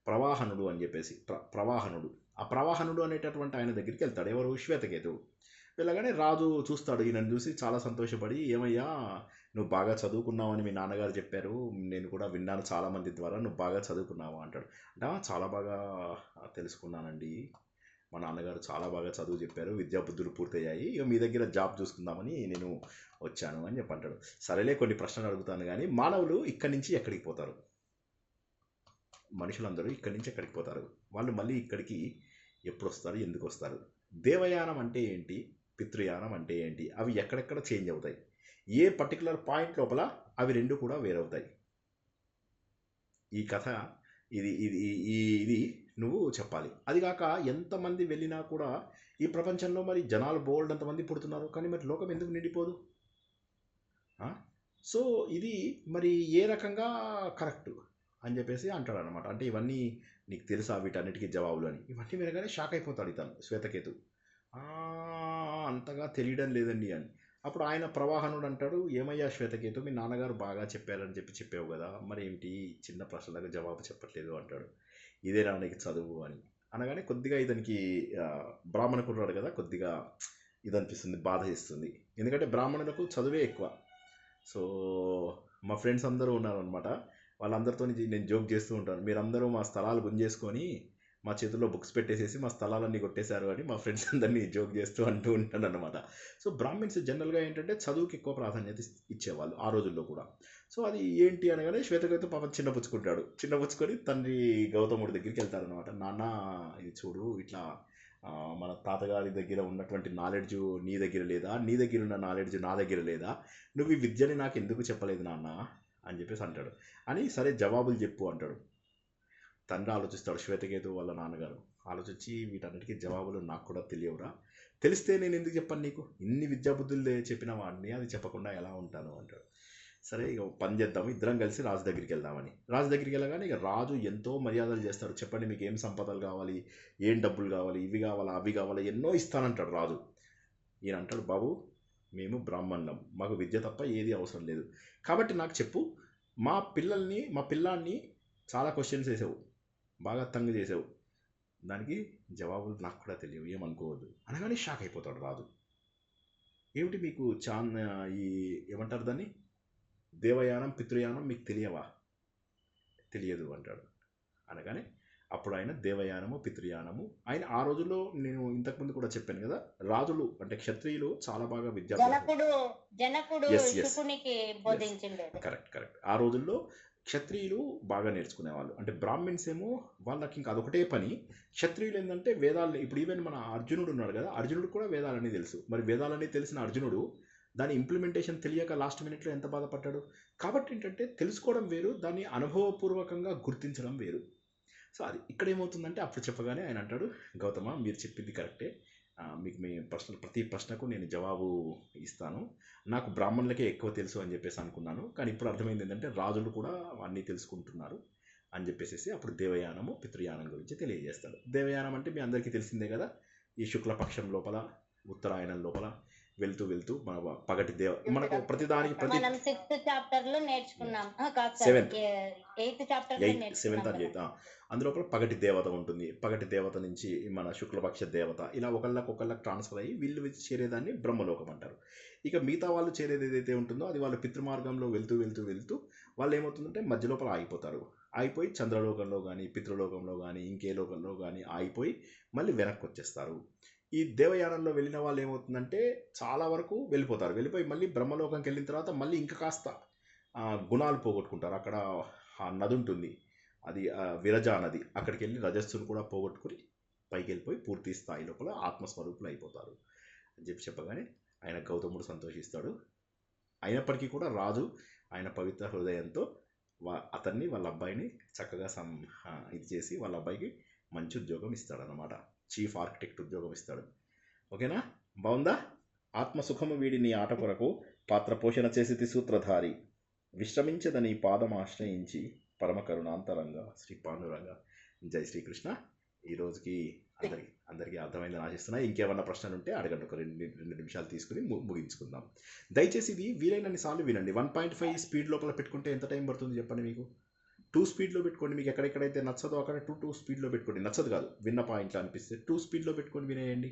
[SPEAKER 1] ప్రవాహనుడు అని చెప్పేసి. ప్రవాహనుడు, ఆ ప్రవాహనుడు అనేటటువంటి ఆయన దగ్గరికి వెళ్తాడు. ఎవరు? శ్వేతకేతువు. వెళ్ళగానే రాజు చూస్తాడు, ఈయనను చూసి చాలా సంతోషపడి, ఏమయ్యా నువ్వు బాగా చదువుకున్నావని మీ నాన్నగారు చెప్పారు, నేను కూడా విన్నాను చాలామంది ద్వారా, నువ్వు బాగా చదువుకున్నావు అంటాడు. అంటే చాలా బాగా తెలుసుకున్నానండి, మా నాన్నగారు చాలా బాగా చదువు చెప్పారు, విద్యాబుద్ధులు పూర్తయ్యాయి, ఇక మీ దగ్గర జాబ్ చూసుకుందామని నేను వచ్చాను అని చెప్పి అంటాడు. సరేలే కొన్ని ప్రశ్నలు అడుగుతాను కానీ, మానవులు ఇక్కడి నుంచి ఎక్కడికి పోతారు? మనుషులందరూ ఇక్కడి నుంచి ఎక్కడికి పోతారు? వాళ్ళు మళ్ళీ ఇక్కడికి ఎప్పుడు వస్తారు, ఎందుకు వస్తారు? దేవయానం అంటే ఏంటి, పితృయానం అంటే ఏంటి, అవి ఎక్కడెక్కడ చేంజ్ అవుతాయి, ఏ పర్టికులర్ పాయింట్ లోపల అవి రెండు కూడా వేరవుతాయి? ఈ కథ ఇది నువ్వు చెప్పాలి. అది కాక ఎంతమంది వెళ్ళినా కూడా ఈ ప్రపంచంలో మరి జనాలు బోల్డ్ అంతమంది పుడుతున్నారు, కానీ మరి లోకం ఎందుకు నిండిపోదు? సో ఇది మరి ఏ రకంగా కరెక్ట్ అని చెప్పేసి అంటాడు అనమాట. అంటే ఇవన్నీ నీకు తెలుసా వీటన్నిటికీ జవాబులు అని. ఇవన్నీ వినగానే షాక్ అయిపోతాడు ఇతను శ్వేతకేతు. అంతగా తెలియడం లేదండి అని. అప్పుడు ఆయన ప్రవాహనుడు అంటాడు, ఏమయ్యా శ్వేతకేతు, మీ నాన్నగారు బాగా చెప్పారని చెప్పావు కదా, మరి ఏమిటి చిన్న ప్రశ్నలకు జవాబు చెప్పట్లేదు అంటాడు. ఇదేనా నీకు చదువు అని అనగానే కొద్దిగా ఇతనికి బ్రాహ్మణ కుర్రాడు కదా, కొద్దిగా ఇది అనిపిస్తుంది, బాధ ఇస్తుంది. ఎందుకంటే బ్రాహ్మణులకు చదువే ఎక్కువ. సో మా ఫ్రెండ్స్ అందరూ ఉన్నారనమాట, వాళ్ళందరితో నేను జోక్ చేస్తూ ఉంటాను, మీరందరూ మా స్థలాలు గుంజేసుకొని మా చేతుల్లో బుక్స్ పెట్టేసేసి మా స్థలాలన్నీ కొట్టేశారు అని మా ఫ్రెండ్స్ అందరినీ జోక్ చేస్తూ అంటూ ఉంటాను అనమాట. సో బ్రాహ్మిన్స్ జనరల్గా ఏంటంటే చదువుకి ఎక్కువ ప్రాధాన్యత ఇచ్చేవాళ్ళు ఆ రోజుల్లో కూడా. సో అది ఏంటి అనగానే శ్వేతకేతు పాపం చిన్నపుచ్చుకొని తండ్రి గౌతముడి దగ్గరికి వెళ్తారనమాట. నాన్న ఇది చూడు, ఇట్లా మన తాతగారి దగ్గర ఉన్నటువంటి నాలెడ్జ్ నీ దగ్గర లేదా, నీ దగ్గర ఉన్న నాలెడ్జ్ నా దగ్గర లేదా, నువ్వు ఈ విద్యని నాకు ఎందుకు చెప్పలేదు నాన్న అని చెప్పేసి అంటాడు. అని సరే జవాబులు చెప్పు అంటాడు. తండ్రి ఆలోచిస్తాడు, శ్వేతకేతు వాళ్ళ నాన్నగారు ఆలోచించి, వీటన్నిటికీ జవాబులు నాకు కూడా తెలియవురా, తెలిస్తే నేను ఎందుకు చెప్పాను నీకు, ఇన్ని విద్యాబుద్ధులు చెప్పిన వాడిని అది చెప్పకుండా ఎలా ఉంటాను అంటాడు. సరే ఇక పని చేద్దాము, ఇద్దరం కలిసి రాజు దగ్గరికి వెళ్దామని. రాజు దగ్గరికి వెళ్ళగానే ఇక రాజు ఎంతో మర్యాదలు చేస్తాడు. చెప్పండి మీకు ఏం సంపదలు కావాలి, ఏం డబ్బులు కావాలి, ఇవి కావాలా అవి కావాలా, ఎన్నో ఇస్తానంటాడు రాజు. ఈయన అంటాడు, బాబు మేము బ్రాహ్మణులం, మాకు విద్య తప్ప ఏది అవసరం లేదు. కాబట్టి నాకు చెప్పు, మా పిల్లాన్ని చాలా క్వశ్చన్స్ వేసావు, బాగా తంగు చేసావు, దానికి జవాబులు నాకు కూడా తెలియవు, ఏమనుకోవద్దు అనగానే షాక్ అయిపోతాడు రాజు. ఏమిటి మీకు ఈ ఏమంటారు దాన్ని, దేవయానం పితృయానం మీకు తెలియవా? తెలియదు అంటాడు. అనగానే అప్పుడు ఆయన దేవయానము పితృయానము ఆయన ఆ రోజుల్లో, నేను ఇంతకుముందు కూడా చెప్పాను కదా, రాజులు అంటే క్షత్రియులు చాలా బాగా
[SPEAKER 4] జనకుడు శుకునికి బోధించిండు.
[SPEAKER 1] కరెక్ట్. ఆ రోజుల్లో క్షత్రియులు బాగా నేర్చుకునేవాళ్ళు. అంటే బ్రాహ్మిన్స్ ఏమో వాళ్ళకి ఇంకా అదొకటే పని. క్షత్రియులు ఏంటంటే వేదాలని, ఇప్పుడు ఈవెన్ మన అర్జునుడు ఉన్నాడు కదా, అర్జునుడు కూడా వేదాలని తెలుసు. మరి వేదాలని తెలిసిన అర్జునుడు దాని ఇంప్లిమెంటేషన్ తెలియక లాస్ట్ మినిట్లో ఎంత బాధపడ్డాడు. కాబట్టి ఏంటంటే తెలుసుకోవడం వేరు, దాన్ని అనుభవపూర్వకంగా గుర్తించడం వేరు. సో అది ఇక్కడ ఏమవుతుందంటే అప్పుడు చెప్పగానే ఆయన అంటాడు, గౌతమ మీరు చెప్పింది కరెక్టే, మీకు మీ ప్రతి ప్రశ్నకు నేను జవాబు ఇస్తాను. నాకు బ్రాహ్మణులకే ఎక్కువ తెలుసు అని చెప్పేసి అనుకున్నాను, కానీ ఇప్పుడు అర్థమైంది ఏంటంటే రాజులు కూడా అన్నీ తెలుసుకుంటున్నారు అని చెప్పేసి అప్పుడు దేవయానము పితృయానం గురించి తెలియజేస్తాడు. దేవయానం అంటే మీ అందరికీ తెలిసిందే కదా, ఈ శుక్లపక్షం లోపల ఉత్తరాయణం లోపల వెళ్తూ మన పగటి మనకు ప్రతిదానికి
[SPEAKER 4] మనం 6th చాప్టర్ లో నేర్చుకున్నాం, 8th చాప్టర్ లో నేర్చుకున్నాం.
[SPEAKER 1] అందులోపల పగటి దేవత ఉంటుంది. పగటి దేవత నుంచి మన శుక్లపక్ష దేవత, ఇలా ఒకళ్ళకి ట్రాన్స్ఫర్ అయ్యి వీళ్ళు చేరేదాన్ని బ్రహ్మలోకం అంటారు. ఇక మిగతా వాళ్ళు చేరేది ఏదైతే ఉంటుందో అది వాళ్ళు పితృమార్గంలో వెళ్తూ వాళ్ళు ఏమవుతుందంటే మధ్య లోపల ఆగిపోయి చంద్రలోకంలో కానీ పితృలోకంలో కానీ ఇంకే లోకంలో కానీ ఆగిపోయి మళ్ళీ వెనక్కి వచ్చేస్తారు. ఈ దేవయానంలో వెళ్ళిన వాళ్ళు ఏమవుతుందంటే చాలా వరకు వెళ్ళిపోయి మళ్ళీ బ్రహ్మలోకంకి వెళ్ళిన తర్వాత మళ్ళీ ఇంకా కాస్త గుణాలు పోగొట్టుకుంటారు. అక్కడ ఆ నది ఉంటుంది, అది విరజా నది, అక్కడికి వెళ్ళి రజస్సును కూడా పోగొట్టుకుని పైకి వెళ్ళిపోయి పూర్తి స్థాయి లోపల ఆత్మస్వరూపులు అయిపోతారు అని చెప్పగానే ఆయన గౌతముడు సంతోషిస్తాడు. అయినప్పటికీ కూడా రాజు ఆయన పవిత్ర హృదయంతో అతన్ని వాళ్ళ అబ్బాయిని చక్కగా ఇది చేసి వాళ్ళ అబ్బాయికి మంచి ఉద్యోగం ఇస్తాడనమాట. చీఫ్ ఆర్కిటెక్ట్ ఉద్యోగం ఇస్తాడు. ఓకేనా, బాగుందా? ఆత్మసుఖము వీడి నీ ఆట కొరకు పాత్ర పోషణ చేసి సూత్రధారి విశ్రమించదని పాదం ఆశ్రయించి పరమ కరుణాంతరంగా శ్రీ పాండురంగ. జై శ్రీకృష్ణ. ఈ రోజుకి అందరికీ అర్థమైందని ఆశిస్తున్నా. ఇంకేమన్నా ప్రశ్నలు ఉంటే అడగండి, ఒక రెండు నిమిషాలు తీసుకుని ముగించుకుందాం. దయచేసి ఇది వీలైనన్ని సార్లు వినండి. 1.5 స్పీడ్ లోపల పెట్టుకుంటే ఎంత టైం పడుతుంది చెప్పండి మీకు? 2 స్పీడ్లో పెట్టుకోండి. మీకు ఎక్కడెక్కడైతే నచ్చదో అక్కడ 2 స్పీడ్లో పెట్టుకోండి. నచ్చదు కాదు, విన్న పాయింట్లు అనిపిస్తే 2 స్పీడ్లో పెట్టుకొని వినేయండి.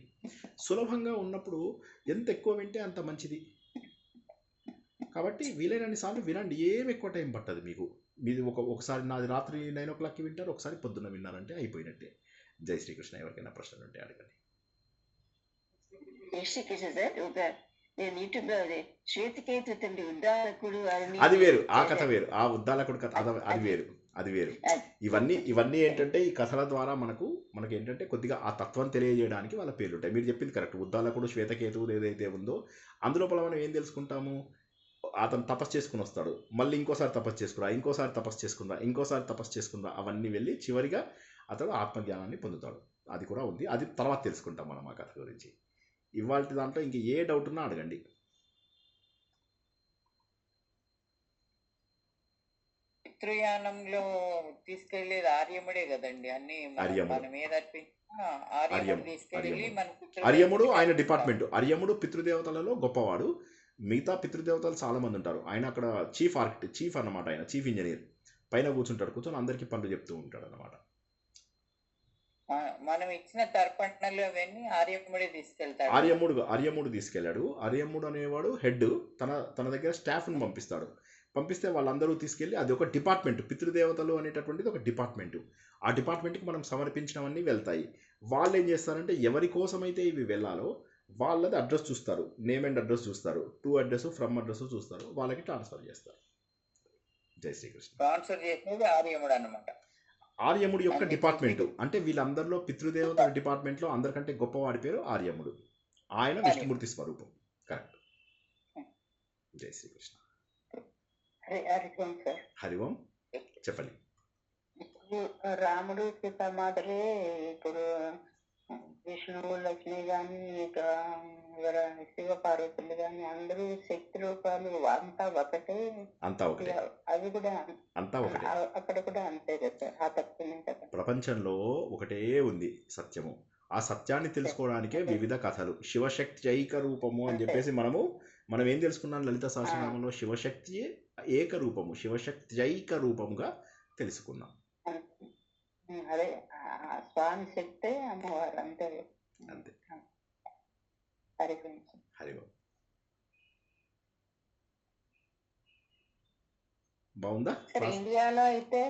[SPEAKER 1] సులభంగా ఉన్నప్పుడు ఎంత ఎక్కువ వింటే అంత మంచిది. కాబట్టి వీలైనన్ని సార్లు వినండి, ఏం ఎక్కువ టైం పట్టదు మీకు. మీది ఒకసారి నాది రాత్రి 9 o'clockకి వింటారు, ఒకసారి పొద్దున్న విన్నారంటే అయిపోయినట్టే. జై శ్రీకృష్ణ. ఎవరికైనా ప్రశ్నలు ఉంటే అడగండి. అది వేరు, ఆ కథ వేరు, ఆ ఉద్దాలకుడు కథ అది వేరు. ఇవన్నీ ఏంటంటే ఈ కథల ద్వారా మనకి ఏంటంటే కొద్దిగా ఆ తత్వం తెలియజేయడానికి వాళ్ళ పేర్లు ఉంటాయి. మీరు చెప్పింది కరెక్ట్. ఉద్దాలకుడు శ్వేతకేతువులు ఏదైతే ఉందో అందులోపల మనం ఏం తెలుసుకుంటాము, అతను తపస్సు చేసుకుని వస్తాడు, మళ్ళీ ఇంకోసారి తపస్సు చేసుకున్నా అవన్నీ వెళ్ళి చివరిగా అతడు ఆత్మజ్ఞానాన్ని పొందుతాడు. అది కూడా ఉంది, అది తర్వాత తెలుసుకుంటాం మనం ఆ కథ గురించి. ఇవాళ దాంట్లో ఇంక ఏ డౌట్ ఉన్నా అడగండి.
[SPEAKER 7] పితృయానంలో తీసుకెళ్లేది ఆర్యముడే కదండి, అన్ని మన మీద
[SPEAKER 1] ఆర్యముడు ఆయన డిపార్ట్మెంట్. ఆర్యముడు పితృదేవతలలో గొప్పవాడు. మిగతా పితృదేవతలు చాలా మంది ఉంటారు. ఆయన అక్కడ చీఫ్ ఆర్కిటెక్ట్, చీఫ్ అన్నమాట. ఆయన చీఫ్ ఇంజనీర్ పైన కూర్చొని అందరికీ పనులు చెప్తూ ఉంటాడు అన్నమాట.
[SPEAKER 7] మనం ఇచ్చిన తర్పణలు అవన్నీ
[SPEAKER 1] ఆర్యముడు తీసుకెళ్ళాడు. ఆర్యముడు అనేవాడు హెడ్. తన దగ్గర స్టాఫ్ను పంపిస్తే వాళ్ళందరూ తీసుకెళ్ళి, అది ఒక డిపార్ట్మెంట్. పితృదేవతలు అనేటటువంటిది ఒక డిపార్ట్మెంటు. ఆ డిపార్ట్మెంట్కి మనం సమర్పించినవన్నీ వెళ్తాయి. వాళ్ళు ఏం చేస్తారంటే ఎవరి కోసమైతే ఇవి వెళ్ళాలో వాళ్ళది అడ్రస్ చూస్తారు, నేమ్ అండ్ అడ్రస్ చూస్తారు, టు అడ్రస్ ఫ్రమ్ అడ్రస్ చూస్తారు, వాళ్ళకి ట్రాన్స్ఫర్ చేస్తారు. జై శ్రీకృష్ణ.
[SPEAKER 7] ట్రాన్స్ఫర్ చేసేది ఆర్యముడు అన్నమాట.
[SPEAKER 1] ఆర్యముడు యొక్క డిపార్ట్మెంట్. అంటే వీళ్ళందరిలో పితృదేవతల డిపార్ట్మెంట్లో అందరికంటే గొప్పవాడి పేరు ఆర్యముడు. ఆయన విష్ణుమూర్తి స్వరూపం. కరెక్ట్. జై శ్రీకృష్ణ. హరి ఓం. చెప్పండి.
[SPEAKER 5] రాముడు సీతమాతలే ఇప్పుడు విష్ణువు లక్ష్మి గాని శివ పార్వతులు గాని అందరూ శక్తి రూపాలు అంతా ఒకటే. అవి కూడా అక్కడ కూడా అంతే కదా. ఆ తత్వమే కదా.
[SPEAKER 1] ప్రపంచంలో ఒకటే ఉంది సత్యము. ఆ సత్యాన్ని తెలుసుకోవడానికే వివిధ కథలు. శివశక్తి ఐక రూపము అని చెప్పేసి మనము మనం ఏం తెలుసుకున్నాం లలిత సహస్రనామంలో శివశక్తియే ఏకరూపము, శివశక్త్యైక రూపముగా తెలుసుకున్నాం.
[SPEAKER 5] అదే స్వామి శక్తే అమ్మవారు అంతే.
[SPEAKER 1] అంతే.
[SPEAKER 5] హరి
[SPEAKER 1] హరిబాబు బాగుందా?
[SPEAKER 2] ఇండియాలో అయితే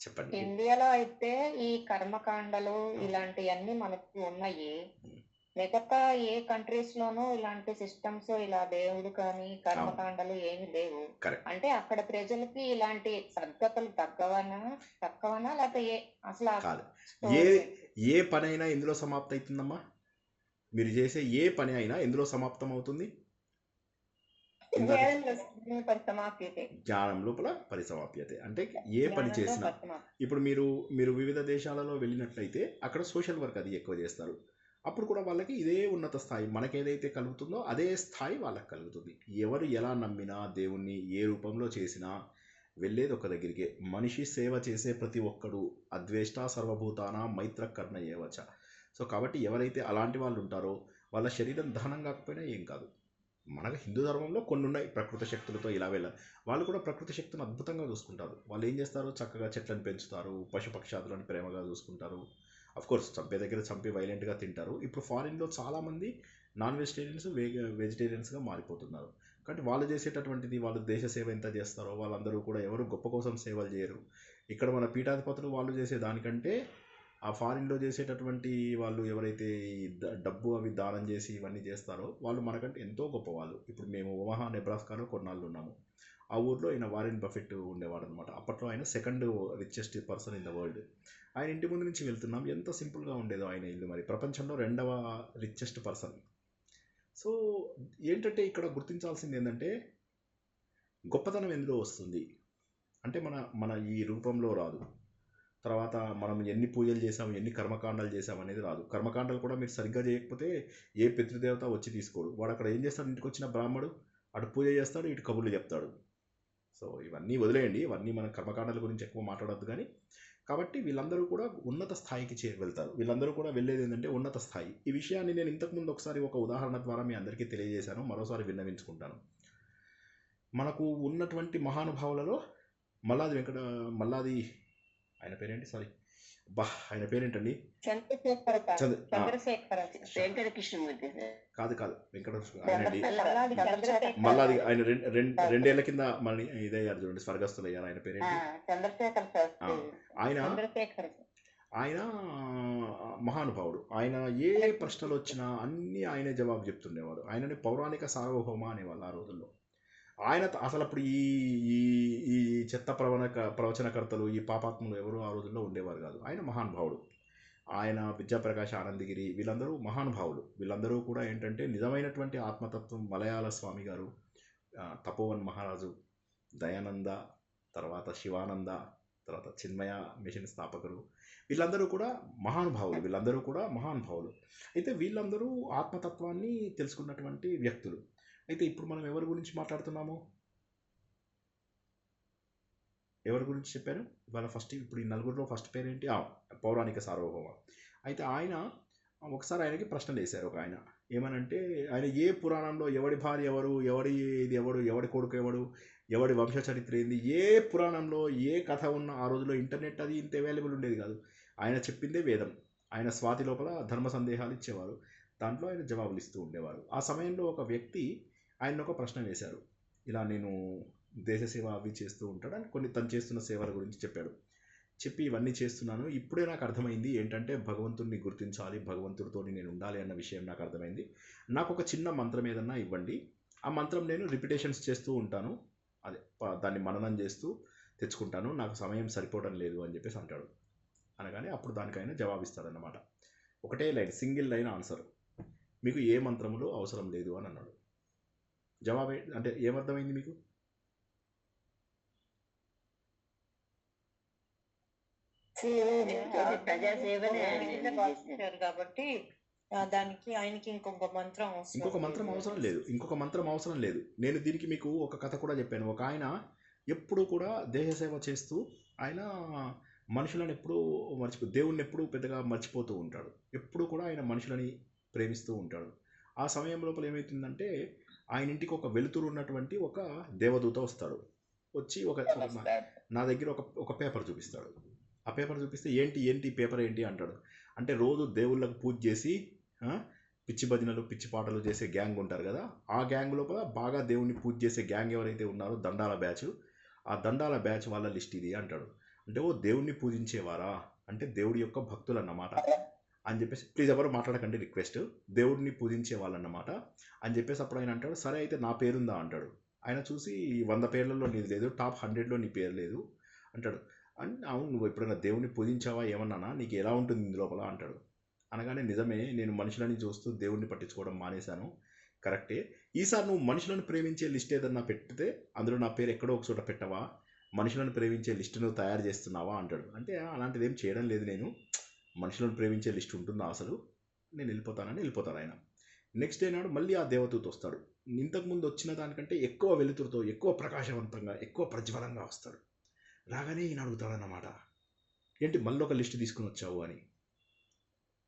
[SPEAKER 1] చెప్పండి.
[SPEAKER 2] ఇండియాలో అయితే ఈ కర్మకాండలు ఇలాంటివన్నీ మనకు ఉన్నాయి. మిగతా ఏ కంట్రీస్ లోనూ ఇలాంటి సిస్టమ్స్, ఇలా దేవుడు కానీ కర్మకాండలు ఏమి లేవు. అంటే అక్కడ ప్రజలకి ఇలాంటి పద్ధతులు తక్కువనా లేకపోతే అసలు
[SPEAKER 1] ఏ పనైనా ఎందులో సమాప్తం అవుతుందమ్మా? మీరు చేసే ఏ పని అయినా ఎందులో సమాప్తం అవుతుంది? జ్ఞానం లోపల పరిసమాప్యతే. అంటే ఏ పని చేసినా, ఇప్పుడు మీరు వివిధ దేశాలలో వెళ్ళినట్లయితే అక్కడ సోషల్ వర్క్ అది ఎక్కువ చేస్తారు. అప్పుడు కూడా వాళ్ళకి ఇదే ఉన్నత స్థాయి, మనకేదైతే కలుగుతుందో అదే స్థాయి వాళ్ళకి కలుగుతుంది. ఎవరు ఎలా నమ్మినా దేవుణ్ణి ఏ రూపంలో చేసినా వెళ్ళేది ఒక దగ్గరికే. మనిషి సేవ చేసే ప్రతి ఒక్కడు అద్వేష్ట సర్వభూతాన మైత్ర కర్ణ ఏవచ. సో కాబట్టి ఎవరైతే అలాంటి వాళ్ళు ఉంటారో వాళ్ళ శరీరం దహనం కాకపోయినా ఏం కాదు. మనకు హిందూ ధర్మంలో కొన్ని ఉన్నాయి ప్రకృతి శక్తులతో ఇలా వాళ్ళు కూడా ప్రకృతి శక్తులను అద్భుతంగా చూసుకుంటారు. వాళ్ళు ఏం చేస్తారు, చక్కగా చెట్లను పెంచుతారు, పశుపక్షాదులను ప్రేమగా చూసుకుంటారు. కోర్స్ చంపే దగ్గర చంపి వైలెంట్గా తింటారు. ఇప్పుడు ఫారిన్లో చాలామంది నాన్ వెజిటేరియన్స్ వెజిటేరియన్స్గా మారిపోతున్నారు. కాబట్టి వాళ్ళు చేసేటటువంటిది, వాళ్ళు దేశ సేవ ఎంత చేస్తారో వాళ్ళందరూ కూడా ఎవరు గొప్ప కోసం సేవలు చేయరు. ఇక్కడ మన పీఠాధిపతులు వాళ్ళు చేసే దానికంటే ఆ ఫారిన్లో చేసేటటువంటి వాళ్ళు ఎవరైతే డబ్బు అవి దానం చేసి ఇవన్నీ చేస్తారో వాళ్ళు మనకంటే ఎంతో గొప్పవాళ్ళు. ఇప్పుడు మేము ఒమహా నెబ్రాస్కాలో కొన్నాళ్ళు ఉన్నాము. ఆ ఊర్లో ఆయన వారెన్ బఫెట్ ఉండేవాడు అనమాట. అప్పట్లో ఆయన second richest person in the world. ఆయన ఇంటి ముందు నుంచి వెళ్తున్నాం, ఎంత సింపుల్గా ఉండేదో ఆయన ఇల్లు. మరి ప్రపంచంలో 2వ రిచెస్ట్ పర్సన్. సో ఏంటంటే ఇక్కడ గుర్తించాల్సింది ఏంటంటే గొప్పతనం ఎందులో వస్తుంది అంటే మన ఈ రూపంలో రాదు. తర్వాత మనం ఎన్ని పూజలు చేసాం, ఎన్ని కర్మకాండాలు చేసాం అనేది రాదు. కర్మకాండాలు కూడా మీరు సరిగ్గా చేయకపోతే ఏ పితృదేవత వచ్చి తీసుకోడు. వాడు అక్కడ ఏం చేస్తాడు, ఇంటికి వచ్చిన బ్రాహ్మడు అటు పూజ చేస్తాడు, ఇటు కబుర్లు చెప్తాడు. సో ఇవన్నీ వదిలేయండి, ఇవన్నీ మన కర్మకాండాల గురించి ఎక్కువ మాట్లాడొద్దు. కానీ కాబట్టి వీళ్ళందరూ కూడా ఉన్నత స్థాయికి వెళ్తారు. వీళ్ళందరూ కూడా వెళ్ళేది ఏంటంటే ఉన్నత స్థాయి. ఈ విషయాన్ని నేను ఇంతకుముందు ఒకసారి ఒక ఉదాహరణ ద్వారా మీ అందరికీ తెలియజేశాను, మరోసారి విన్నవించుకుంటాను. మనకు ఉన్నటువంటి మహానుభావులలో మల్లాది ఆయన పేరేంటి, సారీ ఆయన పేరేంటండి, కాదు వెంకటకృష్ణ ఆయనండి. మల్లాది ఆయన 2 ఏళ్ల కింద మన ఇదయ్యారు చూడండి, స్వర్గస్థులు అయ్యారు. ఆయన పేరేంటి, ఆయన మహానుభావుడు. ఆయన ఏ ప్రశ్నలు వచ్చినా అన్నీ ఆయనే జవాబు చెప్తుండేవాడు. ఆయనని పౌరాణిక సార్వభౌమ అనేవాళ్ళు ఆ రోజుల్లో. ఆయన అసలు అప్పుడు ఈ చెత్త ప్రవచనకర్తలు, ఈ పాపాత్ములు ఎవరు ఆ రోజుల్లో ఉండేవారు కాదు. ఆయన మహానుభావుడు. ఆయన విద్యాప్రకాశ ఆనందగిరి వీళ్ళందరూ మహానుభావులు. వీళ్ళందరూ కూడా ఏంటంటే నిజమైనటువంటి ఆత్మతత్వం. మలయాళ స్వామి గారు, తపోవన్ మహారాజు, దయానంద, తర్వాత శివానంద, తర్వాత చిన్మయ మిషన్ స్థాపకులు, వీళ్ళందరూ కూడా మహానుభావులు. అయితే వీళ్ళందరూ ఆత్మతత్వాన్ని తెలుసుకున్నటువంటి వ్యక్తులు. అయితే ఇప్పుడు మనం ఎవరి గురించి మాట్లాడుతున్నాము, ఎవరి గురించి చెప్పాను ఇవాళ? ఇప్పుడు ఈ నలుగురిలో ఫస్ట్ పేరేంటి, పౌరాణిక సార్వభౌమ. అయితే ఆయన ఒకసారి ఆయనకి ప్రశ్నలు వేశారు ఒక ఆయన. ఏమనంటే ఆయన ఏ పురాణంలో ఎవడి భార్య ఎవరు, ఎవడి కొడుకు ఎవడి వంశ చరిత్ర ఏంది, ఏ పురాణంలో ఏ కథ ఉన్న ఆ రోజుల్లో ఇంటర్నెట్ అది ఇంత అవైలబుల్ ఉండేది కాదు. ఆయన చెప్పిందే వేదం. ఆయన స్వాతి లోపల ధర్మ సందేహాలు ఇచ్చేవారు, దాంట్లో ఆయన జవాబులు ఇస్తూ ఉండేవారు. ఆ సమయంలో ఒక వ్యక్తి ఆయన ఒక ప్రశ్న వేశారు. ఇలా నేను దేశ సేవ అవి చేస్తూ ఉంటాడు అని కొన్ని తను చేస్తున్న సేవల గురించి చెప్పి ఇవన్నీ చేస్తున్నాను, ఇప్పుడే నాకు అర్థమైంది ఏంటంటే భగవంతుడిని గుర్తించాలి, భగవంతుడితో నేను ఉండాలి అన్న విషయం నాకు అర్థమైంది. నాకు ఒక చిన్న మంత్రం ఏదన్నా ఇవ్వండి, ఆ మంత్రం నేను రిపిటేషన్స్ చేస్తూ ఉంటాను, అదే దాన్ని మననం చేస్తూ తెచ్చుకుంటాను, నాకు సమయం సరిపోవడం లేదు అని చెప్పేసి అంటాడు. అనగానే అప్పుడు దానికైనా జవాబిస్తాడన్నమాట. ఒకటే లైన్, సింగిల్ లైన్ ఆన్సర్, మీకు ఏ మంత్రములు అవసరం లేదు అని అన్నాడు. జవాబు అంటే ఏమర్థమైంది మీకు?
[SPEAKER 6] కాబట్టి దానికి ఆయనకి ఇంకొక మంత్రం
[SPEAKER 1] అవసరం లేదు. నేను దీనికి మీకు ఒక కథ కూడా చెప్పాను. ఒక ఆయన ఎప్పుడు కూడా దేహ సేవ చేస్తూ ఆయన మనుషులను ఎప్పుడూ దేవుణ్ణి ఎప్పుడూ పెద్దగా మర్చిపోతూ ఉంటాడు. ఎప్పుడు కూడా ఆయన మనుషులని ప్రేమిస్తూ ఉంటాడు. ఆ సమయం లోపల ఏమవుతుందంటే ఆయన ఇంటికి ఒక వెలుతురు ఉన్నటువంటి ఒక దేవదూత వస్తాడు. వచ్చి నా దగ్గర ఒక పేపర్ చూపిస్తాడు. ఆ పేపర్ చూపిస్తే ఏంటి పేపర్ ఏంటి అంటాడు. అంటే రోజు దేవుళ్ళకు పూజ చేసి పిచ్చి భజనలు పిచ్చి పాటలు చేసే గ్యాంగ్ ఉంటారు కదా, ఆ గ్యాంగ్ లోపల బాగా దేవుణ్ణి పూజ చేసే గ్యాంగ్ ఎవరైతే ఉన్నారో దండాల బ్యాచ్, ఆ దండాల బ్యాచ్ వాళ్ళ లిస్ట్ ఇది అంటాడు. అంటే ఓ దేవుణ్ణి పూజించేవారా అంటే దేవుడి యొక్క భక్తులు అన్నమాట అని చెప్పేసి, ప్లీజ్ ఎవరు మాట్లాడకండి రిక్వెస్ట్, దేవుడిని పూజించే వాళ్ళన్నమాట అని చెప్పేసి అప్పుడు ఆయన అంటాడు, సరే అయితే నా పేరుందా అంటాడు. ఆయన చూసి 100 పేర్లలో నీది లేదు, టాప్ 100లో నీ పేరు లేదు అంటాడు. అంటే అవును, నువ్వు ఎప్పుడైనా దేవుడిని పూజించావా ఏమన్నానా, నీకు ఎలా ఉంటుంది ఇందు లోపల అంటాడు. అనగానే నిజమే, నేను మనుషులని చూస్తూ దేవుడిని పట్టించుకోవడం మానేశాను, కరెక్టే. ఈసారి నువ్వు మనుషులను ప్రేమించే లిస్ట్ ఏదన్నా పెడితే అందులో నా పేరు ఎక్కడో ఒక చోట పెట్టవా, మనుషులను ప్రేమించే లిస్ట్ నువ్వు తయారు చేస్తున్నావా అంటాడు. అంటే అలాంటిది ఏం చేయడం లేదు, నేను మనుషులను ప్రేమించే లిస్ట్ ఉంటుందా అసలు, నేను వెళ్ళిపోతాను ఆయన. నెక్స్ట్ డే నాడు మళ్ళీ ఆ దేవదూత వస్తాడు. ఇంతకుముందు వచ్చిన దానికంటే ఎక్కువ వెలుతురుతో, ఎక్కువ ప్రకాశవంతంగా, ఎక్కువ ప్రజ్వలంగా వస్తాడు. రాగానే ఈయన అడుగుతాడన్నమాట, ఏంటి మళ్ళీ ఒక లిస్ట్ తీసుకుని వచ్చావు అని.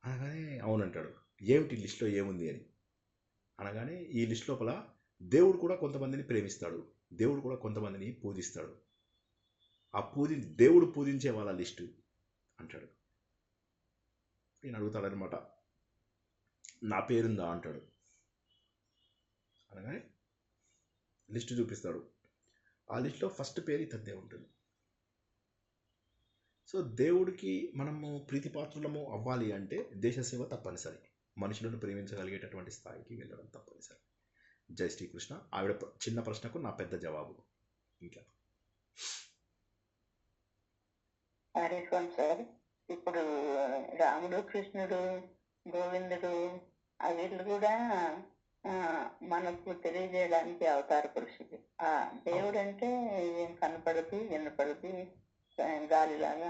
[SPEAKER 1] అనగానే అవునంటాడు. ఏమిటి లిస్ట్లో ఏముంది అని అనగానే, ఈ లిస్ట్ లోపల దేవుడు కూడా కొంతమందిని ప్రేమిస్తాడు, దేవుడు కూడా కొంతమందిని పూజిస్తాడు, ఆ దేవుడు పూజించే వాళ్ళ లిస్టు అంటాడు. నేను అడుగుతాడనమాట, నా పేరుందా అంటాడు. అనగానే లిస్టు చూపిస్తాడు. ఆ లిస్టులో ఫస్ట్ పేరు ఇతద్దే ఉంటుంది. సో దేవుడికి మనము ప్రీతిపాత్రులము అవ్వాలి అంటే దేశసేవ తప్పనిసరి, మనుషులను ప్రేమించగలిగేటటువంటి స్థాయికి వెళ్ళడం తప్పనిసరి. జై శ్రీకృష్ణ. ఆవిడ చిన్న ప్రశ్నకు నా పెద్ద జవాబు. ఇంకా
[SPEAKER 5] హరే సార్, ఇప్పుడు రాముడు, కృష్ణుడు, గోవిందుడు వీళ్ళు కూడా మనకు తెలియజేయడానికి అవతార పురుషుడు. దేవుడు అంటే ఏం కనపడదు, వినపడదు, గాలిలాగా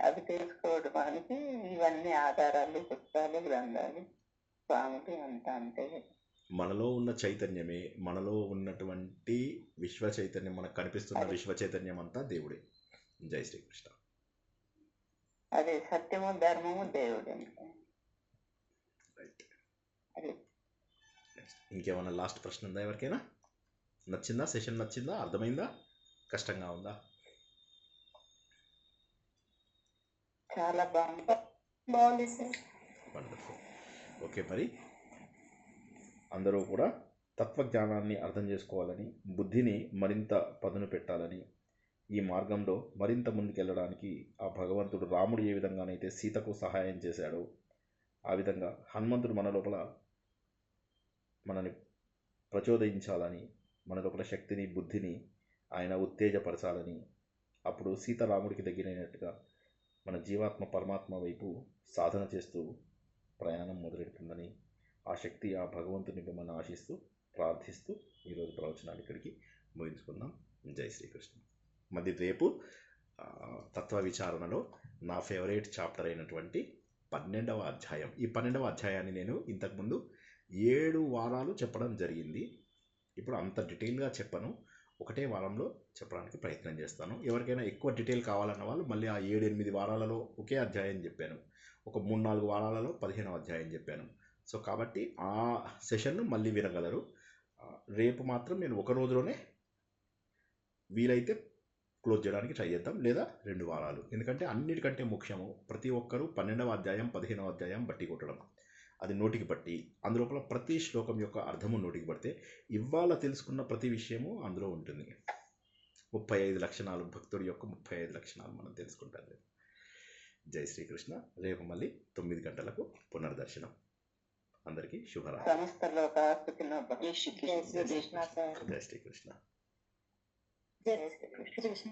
[SPEAKER 5] అవి తెలుసుకోవడానికి ఇవన్నీ ఆధారాలు, పుస్తకాలు, గ్రంథాలు, స్వాములు అంతా అంటే
[SPEAKER 1] మనలో ఉన్న చైతన్యమే, మనలో ఉన్నటువంటి విశ్వ చైతన్యం, మనకు కనిపిస్తున్న విశ్వ చైతన్యం అంతా దేవుడే. జై శ్రీకృష్ణ.
[SPEAKER 5] అదే సత్యము, ధర్మము దేవుడు.
[SPEAKER 1] రైట్. ఇంకేమన్నా లాస్ట్ ప్రశ్న ఉందా ఎవరికైనా? నచ్చిందా సెషన్? నచ్చిందా? అర్థమైందా? కష్టంగా ఉందా?
[SPEAKER 5] చాలా బాగుంది సార్.
[SPEAKER 1] వండర్ఫుల్. ఓకే, మరి అందరూ కూడా తత్వజ్ఞానాన్ని అర్థం చేసుకోవాలని, బుద్ధిని మరింత పదును పెట్టాలని, ఈ మార్గంలో మరింత ముందుకెళ్ళడానికి ఆ భగవంతుడు రాముడు ఏ విధంగానైతే సీతకు సహాయం చేశాడో ఆ విధంగా హనుమంతుడు మన లోపల మనని ప్రచోదయించాలని, మన లోపల శక్తిని, బుద్ధిని ఆయన ఉత్తేజపరచాలని, అప్పుడు సీతారాముడికి దగ్గరైనట్టుగా మన జీవాత్మ పరమాత్మ వైపు సాధన చేస్తూ ప్రయాణం మొదలెడుతుందని, ఆ శక్తి ఆ భగవంతుని మిమ్మల్ని ఆశిస్తూ ప్రార్థిస్తూ ఈరోజు ప్రవచనాలు ఇక్కడికి ముగించుకుందాం. జై శ్రీకృష్ణ. మరి రేపు తత్వ విచారణలో నా ఫేవరెట్ చాప్టర్ అయినటువంటి 12వ అధ్యాయం, ఈ 12వ అధ్యాయాన్ని నేను ఇంతకుముందు 7 వారాలు చెప్పడం జరిగింది. ఇప్పుడు అంత డీటెయిల్గా చెప్పను, ఒకటే వారంలో చెప్పడానికి ప్రయత్నం చేస్తాను. ఎవరికైనా ఎక్కువ డీటెయిల్ కావాలన్న వాళ్ళు మళ్ళీ ఆ 7-8 వారాలలో ఒకే అధ్యాయం చెప్పాను, ఒక 3-4 వారాలలో 15వ అధ్యాయం చెప్పాను. సో కాబట్టి ఆ సెషన్ను మళ్ళీ వినగలరు. రేపు మాత్రం నేను ఒక రోజులోనే వీలైతే క్లోజ్ చేయడానికి ట్రై చేద్దాం, లేదా 2 వారాలు. ఎందుకంటే అన్నిటికంటే ముఖ్యము ప్రతి ఒక్కరూ 12వ అధ్యాయం 15వ అధ్యాయం బట్టి కొట్టడం, అది నోటికి పట్టి అందులోపల ప్రతి శ్లోకం యొక్క అర్థము నోటికి పడితే ఇవాళ తెలుసుకున్న ప్రతి విషయము అందులో ఉంటుంది. 35 లక్షణాలు, భక్తుడి యొక్క 35 లక్షణాలు మనం తెలుసుకుంటాం. జై శ్రీకృష్ణ. రేపు మళ్ళీ 9 గంటలకు పునర్దర్శనం. అందరికీ శుభరాత్రి.
[SPEAKER 5] జై శ్రీకృష్ణ.
[SPEAKER 1] జై శ్రీకృష్ణ.
[SPEAKER 5] జై శ్రీకృష్ణ.